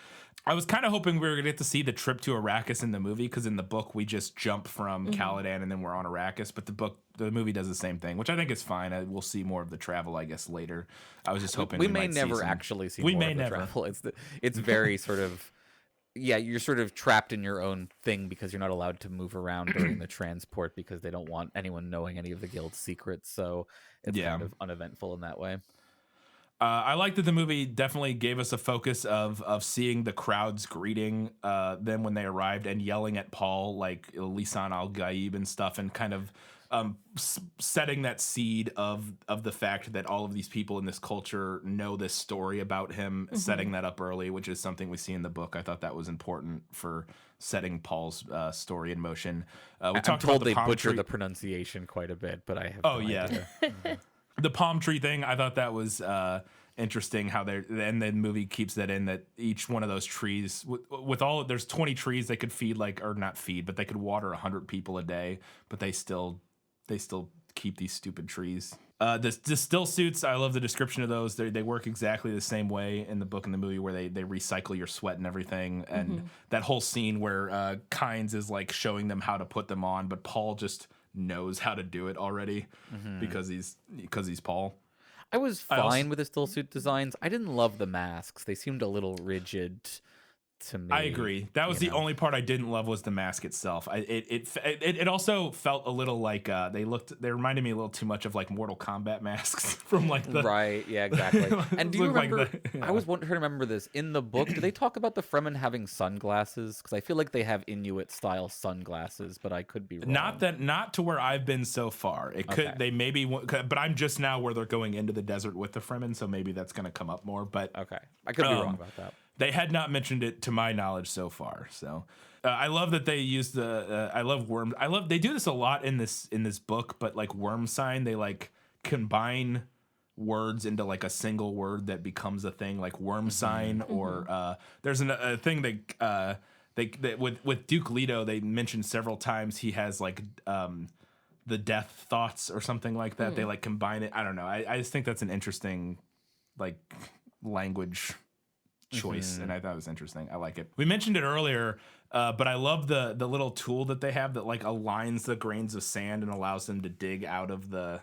I was kind of hoping we were going to get to see the trip to Arrakis in the movie, because in the book we just jump from Caladan and then we're on Arrakis, but the movie does the same thing, which I think is fine. We'll see more of the travel, I guess, later. I was just hoping we may never actually see more of the travel. It's very sort of... Yeah, you're sort of trapped in your own thing because you're not allowed to move around during the transport because they don't want anyone knowing any of the guild's secrets. So it's kind of uneventful in that way. I like that the movie definitely gave us a focus of seeing the crowds greeting them when they arrived and yelling at Paul, like Lisan al-Gaib and stuff, and kind of setting that seed of the fact that all of these people in this culture know this story about him, setting that up early, which is something we see in the book. I thought that was important for setting Paul's story in motion. I'm told they butcher the pronunciation quite a bit, but I have no idea. The palm tree thing, I thought that was interesting how and the movie keeps that in, that each one of those trees with all there's 20 trees they could feed, like, or not feed, but they could water 100 people a day, but they still keep these stupid trees. The still suits, I love the description of those. They work exactly the same way in the book and the movie, where they recycle your sweat and everything. And that whole scene where Kynes is like showing them how to put them on, but Paul just knows how to do it already because he's Paul. I was fine with the still suit designs. I didn't love the masks. They seemed a little rigid to me. I agree. That was the only part I didn't love was the mask itself. It also felt a little like they reminded me a little too much of like Mortal Kombat masks from like the right. Yeah, exactly. And do you remember? Yeah. I was trying to remember this in the book. Do they talk about the Fremen having sunglasses? Because I feel like they have Inuit style sunglasses, but I could be wrong. Not to where I've been so far. It could they maybe, but I'm just now where they're going into the desert with the Fremen, so maybe that's going to come up more. But okay, I could be wrong about that. They had not mentioned it to my knowledge so far. So I love that they use the. I love worm. They do this a lot in this book, but like worm sign, they like combine words into like a single word that becomes a thing, like worm sign. Or there's a thing they with Duke Leto, they mentioned several times he has like the death thoughts or something like that. They like combine it. I don't know. I just think that's an interesting like language choice, and I thought it was interesting. I like it. We mentioned it earlier, but I love the little tool that they have that like aligns the grains of sand and allows them to dig out of the.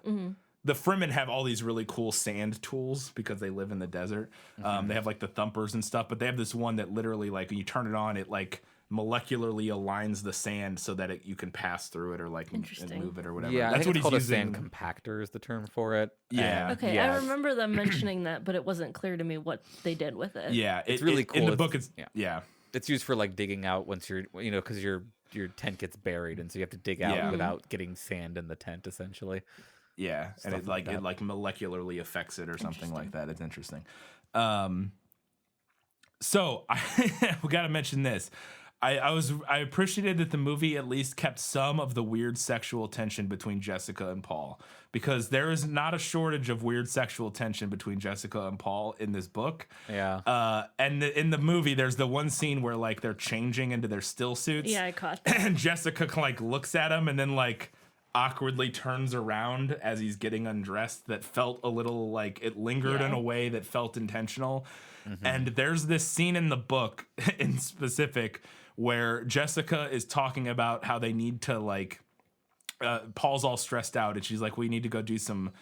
The Fremen have all these really cool sand tools because they live in the desert. They have like the thumpers and stuff, but they have this one that literally like when you turn it on, it like molecularly aligns the sand so that you can pass through it or like and move it or whatever. Yeah, that's I think what it's called he's using. A sand compactor is the term for it. Yeah. Okay, yeah. I remember them mentioning that, but it wasn't clear to me what they did with it. Yeah, it's really cool. In the book, it's it's used for like digging out once you're because your tent gets buried, and so you have to dig out without getting sand in the tent, essentially. Yeah, and it molecularly affects it or something like that. It's interesting. So we got to mention this. I appreciated that the movie at least kept some of the weird sexual tension between Jessica and Paul, because there is not a shortage of weird sexual tension between Jessica and Paul in this book. Yeah. And in the movie, there's the one scene where like they're changing into their still suits. Yeah, I caught that. And Jessica like looks at him and then like awkwardly turns around as he's getting undressed. That felt a little like it lingered in a way that felt intentional. And there's this scene in the book in specific where Jessica is talking about how they need to like Paul's all stressed out and she's like, we need to go do some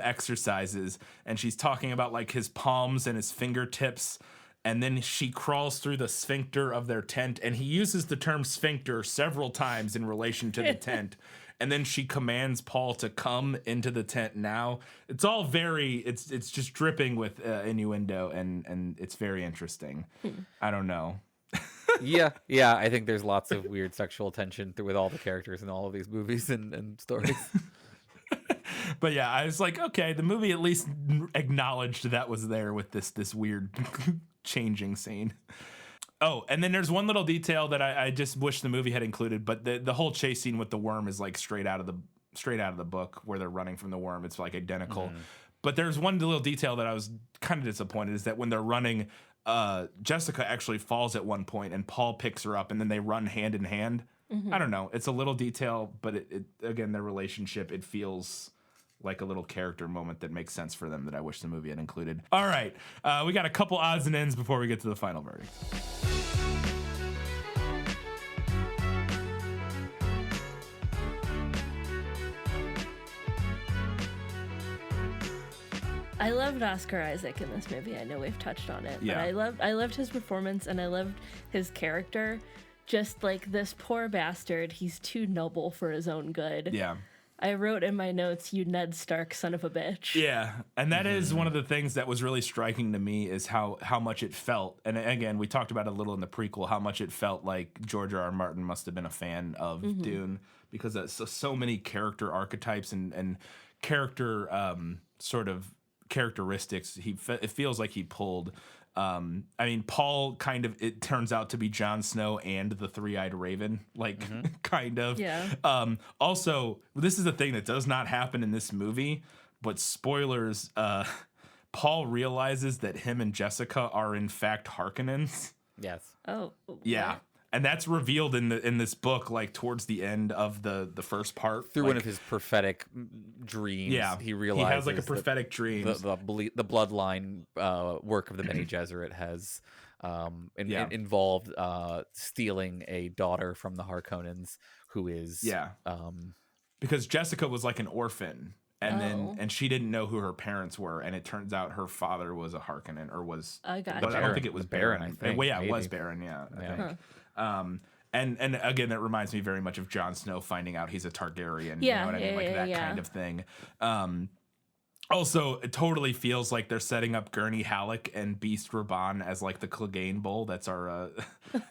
exercises, and she's talking about like his palms and his fingertips, and then she crawls through the sphincter of their tent, and he uses the term sphincter several times in relation to the tent. And then she commands Paul to come into the tent now. It's all it's just dripping with innuendo, and it's very interesting. I don't know. yeah, I think there's lots of weird sexual tension with all the characters in all of these movies and stories. But yeah, I was like, okay, the movie at least acknowledged that was there with this weird changing scene. Oh, and then there's one little detail that I just wish the movie had included, but the whole chase scene with the worm is like straight out of the book where they're running from the worm. It's like identical. But there's one little detail that I was kind of disappointed, is that when they're running, Jessica actually falls at one point and Paul picks her up and then they run hand in hand. I don't know. It's a little detail, but it again, their relationship, it feels like a little character moment that makes sense for them that I wish the movie had included. All right. We got a couple odds and ends before we get to the final verdict. I loved Oscar Isaac in this movie. I know we've touched on it, Yeah. but I loved his performance, and I loved his character. Just like this poor bastard, he's too noble for his own good. Yeah. I wrote in my notes, "You Ned Stark son of a bitch." Yeah, and that is one of the things that was really striking to me, is how much it felt. And again, we talked about it a little in the prequel, how much it felt like George R.R. Martin must have been a fan of Dune, because so many character archetypes and character sort of characteristics. It feels like he pulled. I mean, Paul it turns out to be Jon Snow and the Three-Eyed Raven, like kind of. Yeah. Also, this is a thing that does not happen in this movie, but spoilers, Paul realizes that him and Jessica are in fact Harkonnens. Yes. Oh. Yeah. What? And that's revealed in this book, like towards the end of the first part. Through one of his prophetic dreams, he realizes he has like a prophetic dream. The bloodline work of the Bene Gesserit has involved stealing a daughter from the Harkonnens, who is because Jessica was like an orphan. and she didn't know who her parents were, and it turns out her father was a Harkonnen, or was I got I don't think it was Baron. I think, Well, yeah, maybe. it was Baron. Yeah, I think. And again, that reminds me very much of Jon Snow finding out he's a Targaryen. You know what I mean? Like that kind of thing. Also, it totally feels like they're setting up Gurney Halleck and Beast Raban as like the Clegane Bull. That's our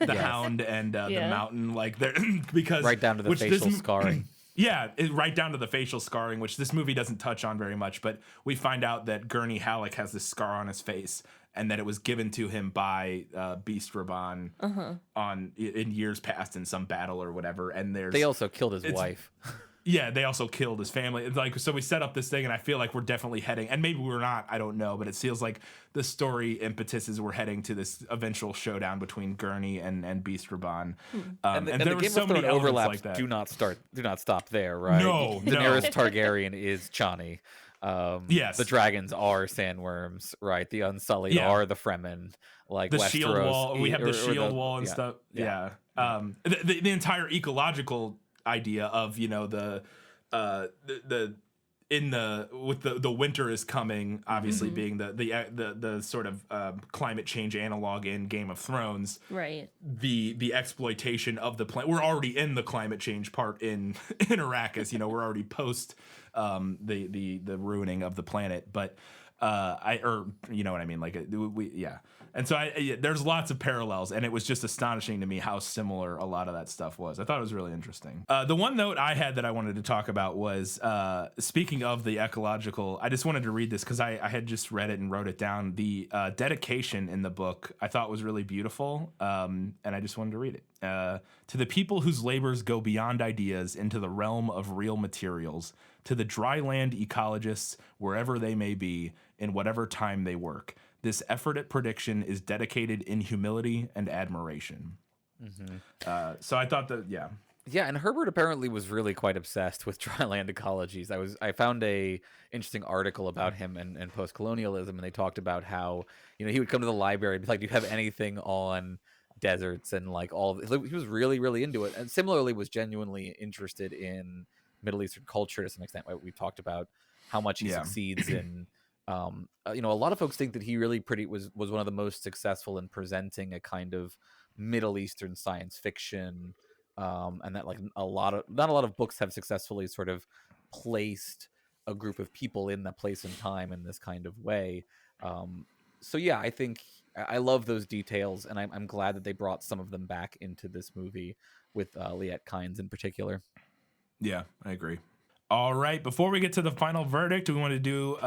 the Hound and the Mountain. Like they're because right down to the facial scarring. Yeah, right down to the facial scarring, which this movie doesn't touch on very much. But we find out that Gurney Halleck has this scar on his face, and that it was given to him by Beast Raban in years past in some battle or whatever. And they also killed his wife. Yeah, they also killed his family. It's like, so we set up this thing, and I feel like we're definitely heading, and maybe we're not, I don't know, but it feels like the story impetus is we're heading to this eventual showdown between Gurney and Beast Raban. And there the were Game so of many Thrones overlaps like that. do not stop there, right? No, Daenerys Targaryen is Chani. Yes. The dragons are sandworms, right? The Unsullied are the Fremen, like the Westeros. shield wall. We have the shield the, wall and stuff. Yeah. The entire ecological idea of, you know, the winter is coming, obviously being the sort of climate change analog in Game of Thrones, right? The exploitation of the planet. We're already in the climate change part in Arrakis. You know, we're already post the ruining of the planet, but you know what I mean, like and so there's lots of parallels, and it was just astonishing to me how similar a lot of that stuff was. I thought it was really interesting. The one note I had that I wanted to talk about was speaking of the ecological, I just wanted to read this because I had just read it and wrote it down. The dedication in the book I thought was really beautiful, and I just wanted to read it. To the people whose labors go beyond ideas into the realm of real materials, to the dry land ecologists, wherever they may be, in whatever time they work, this effort at prediction is dedicated in humility and admiration. So I thought that, Yeah, and Herbert apparently was really quite obsessed with dryland ecologies. I found a interesting article about him and post-colonialism, and they talked about how, you know, he would come to the library and be like, do you have anything on deserts and like all of it? He was really, really into it, and similarly was genuinely interested in Middle Eastern culture to some extent. We talked about how much he succeeds in. You know, a lot of folks think that he really was one of the most successful in presenting a kind of Middle Eastern science fiction, and that like not a lot of books have successfully sort of placed a group of people in that place and time in this kind of way. So yeah, I think I love those details, and I'm glad that they brought some of them back into this movie with Liet Kynes in particular. Yeah, I agree. All right, before we get to the final verdict, we want to do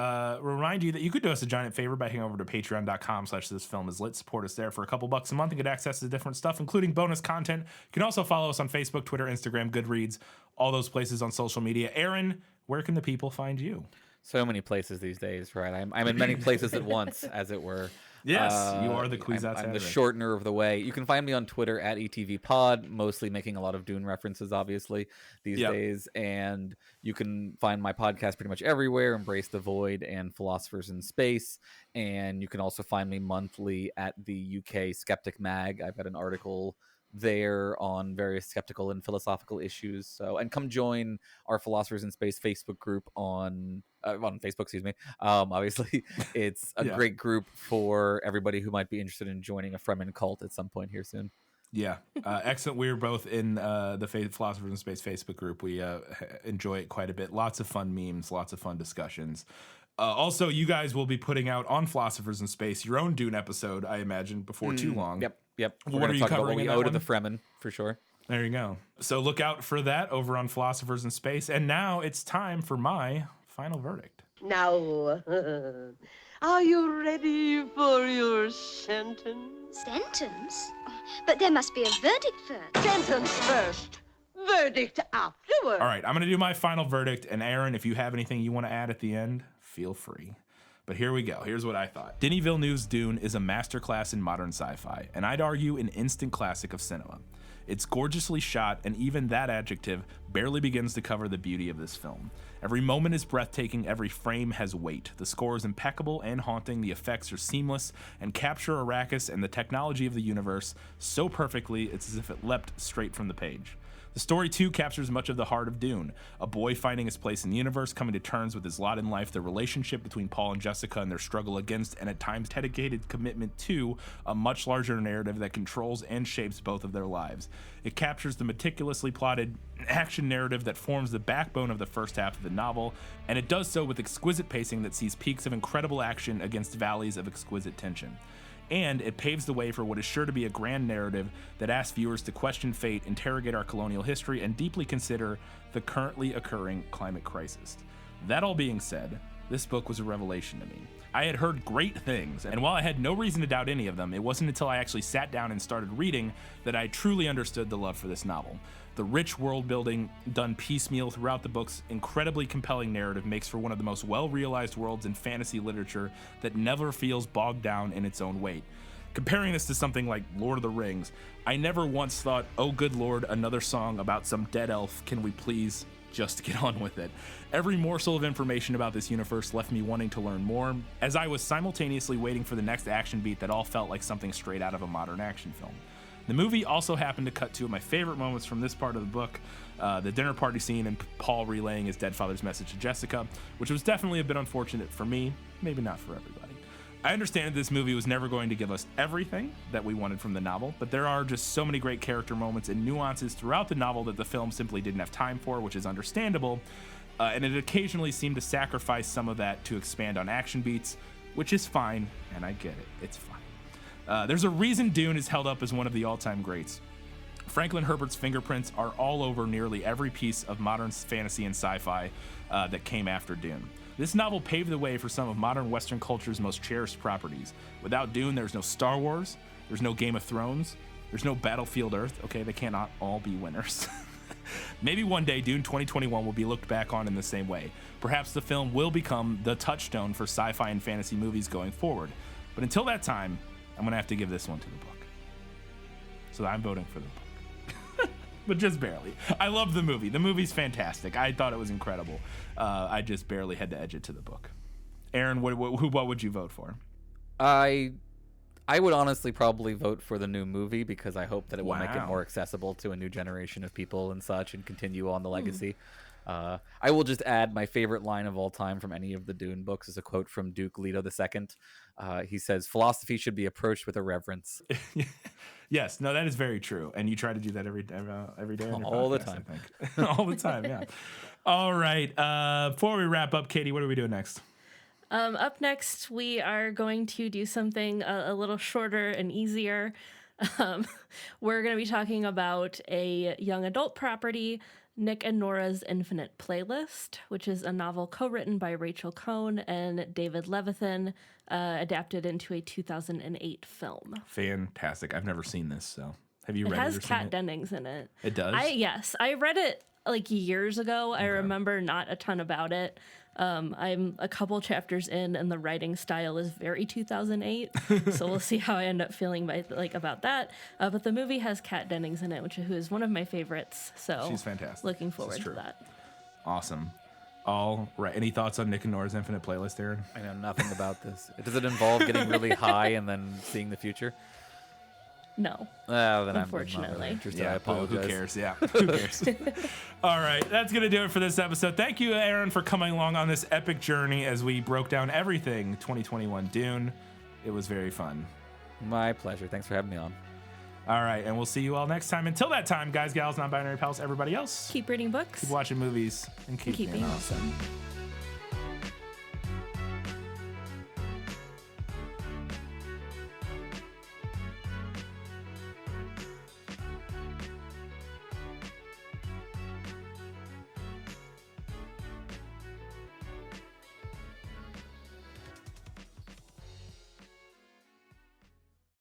remind you that you could do us a giant favor by heading over to patreon.com/thisfilmislit. Support us there for a couple bucks a month and get access to different stuff, including bonus content. You can also follow us on Facebook, Twitter, Instagram, Goodreads, all those places on social media. Aaron, where can the people find you? So many places these days, right? I'm in many places at once, as it were. Yes, you are the Kwisatz I'm the Haderach. shortener of the way. You can find me on Twitter at ETVPod, mostly making a lot of Dune references, obviously, these days. And you can find my podcast pretty much everywhere, Embrace the Void and Philosophers in Space. And you can also find me monthly at the UK Skeptic Mag. I've got an article there on various skeptical and philosophical issues. So, and come join our Philosophers in Space Facebook group on Facebook, excuse me. Obviously, it's a great group for everybody who might be interested in joining a Fremen cult at some point here soon. Yeah, excellent. We're both in the Philosophers in Space Facebook group. We enjoy it quite a bit. Lots of fun memes, lots of fun discussions. Also, you guys will be putting out on Philosophers in Space your own Dune episode, I imagine, before too long. Yep. What are you covering? What we owe to the Fremen, for sure. There you go. So look out for that over on Philosophers in Space. And now it's time for my final verdict. Now, are you ready for your sentence? Sentence? But there must be a verdict first. Sentence first, verdict afterward. All right, I'm going to do my final verdict. And Aaron, if you have anything you want to add at the end, feel free. But here we go. Here's what I thought. Denis Villeneuve's Dune is a masterclass in modern sci-fi, and I'd argue an instant classic of cinema. It's gorgeously shot, and even that adjective barely begins to cover the beauty of this film. Every moment is breathtaking, every frame has weight. The score is impeccable and haunting, the effects are seamless, and capture Arrakis and the technology of the universe so perfectly it's as if it leapt straight from the page. The story, too, captures much of the heart of Dune, a boy finding his place in the universe, coming to terms with his lot in life, the relationship between Paul and Jessica, and their struggle against and at times dedicated commitment to a much larger narrative that controls and shapes both of their lives. It captures the meticulously plotted action narrative that forms the backbone of the first half of the novel, and it does so with exquisite pacing that sees peaks of incredible action against valleys of exquisite tension. And it paves the way for what is sure to be a grand narrative that asks viewers to question fate, interrogate our colonial history, and deeply consider the currently occurring climate crisis. That all being said, this book was a revelation to me. I had heard great things, and while I had no reason to doubt any of them, it wasn't until I actually sat down and started reading that I truly understood the love for this novel. The rich world building, done piecemeal throughout the book's incredibly compelling narrative, makes for one of the most well-realized worlds in fantasy literature that never feels bogged down in its own weight. Comparing this to something like Lord of the Rings, I never once thought, oh good lord, another song about some dead elf, can we please just get on with it. Every morsel of information about this universe left me wanting to learn more, as I was simultaneously waiting for the next action beat that all felt like something straight out of a modern action film. The movie also happened to cut two of my favorite moments from this part of the book, the dinner party scene and Paul relaying his dead father's message to Jessica, which was definitely a bit unfortunate for me, maybe not for everybody. I understand that this movie was never going to give us everything that we wanted from the novel, but there are just so many great character moments and nuances throughout the novel that the film simply didn't have time for, which is understandable, and it occasionally seemed to sacrifice some of that to expand on action beats, which is fine, and I get it, it's fine. There's a reason Dune is held up as one of the all-time greats. Franklin Herbert's fingerprints are all over nearly every piece of modern fantasy and sci-fi that came after Dune. This novel paved the way for some of modern Western culture's most cherished properties. Without Dune, there's no Star Wars, there's no Game of Thrones, there's no Battlefield Earth. Okay, they cannot all be winners. Maybe one day Dune 2021 will be looked back on in the same way. Perhaps the film will become the touchstone for sci-fi and fantasy movies going forward. But until that time, I'm gonna have to give this one to the book. So I'm voting for the book. But just barely. I love the movie. The movie's fantastic. I thought it was incredible. I just barely had to edge it to the book. Aaron, what would you vote for? I would honestly probably vote for the new movie because I hope that it will make it more accessible to a new generation of people and such and continue on the legacy. I will just add my favorite line of all time from any of the Dune books is a quote from Duke Leto II. He says, "Philosophy should be approached with a reverence." Yes, no, that is very true. And you try to do that every day on your all podcast, the time. I think. All the time, yeah. All right. Before we wrap up, Katie, what are we doing next? Up next, we are going to do something a little shorter and easier. We're going to be talking about a young adult property, Nick and Nora's Infinite Playlist, which is a novel co-written by Rachel Cohn and David Levithan, adapted into a 2008 film. Fantastic. I've never seen this, so have you read it? It has Kat Dennings in it. It does? Yes. I read it like years ago. I remember not a ton about it. I'm a couple chapters in, and the writing style is very 2008. So we'll see how I end up feeling about that. But the movie has Kat Dennings in it, who is one of my favorites. So she's fantastic. Looking forward to that. Awesome. All right. Any thoughts on Nick and Nora's Infinite Playlist, Aaron? I know nothing about this. Does it involve getting really high and then seeing the future? No. Then unfortunately. I'm not really interested. Yeah, I apologize. Who cares? Yeah. Who cares? All right. That's going to do it for this episode. Thank you, Aaron, for coming along on this epic journey as we broke down everything 2021 Dune. It was very fun. My pleasure. Thanks for having me on. All right. And we'll see you all next time. Until that time, guys, gals, non-binary pals, everybody else. Keep reading books. Keep watching movies. And keep being awesome.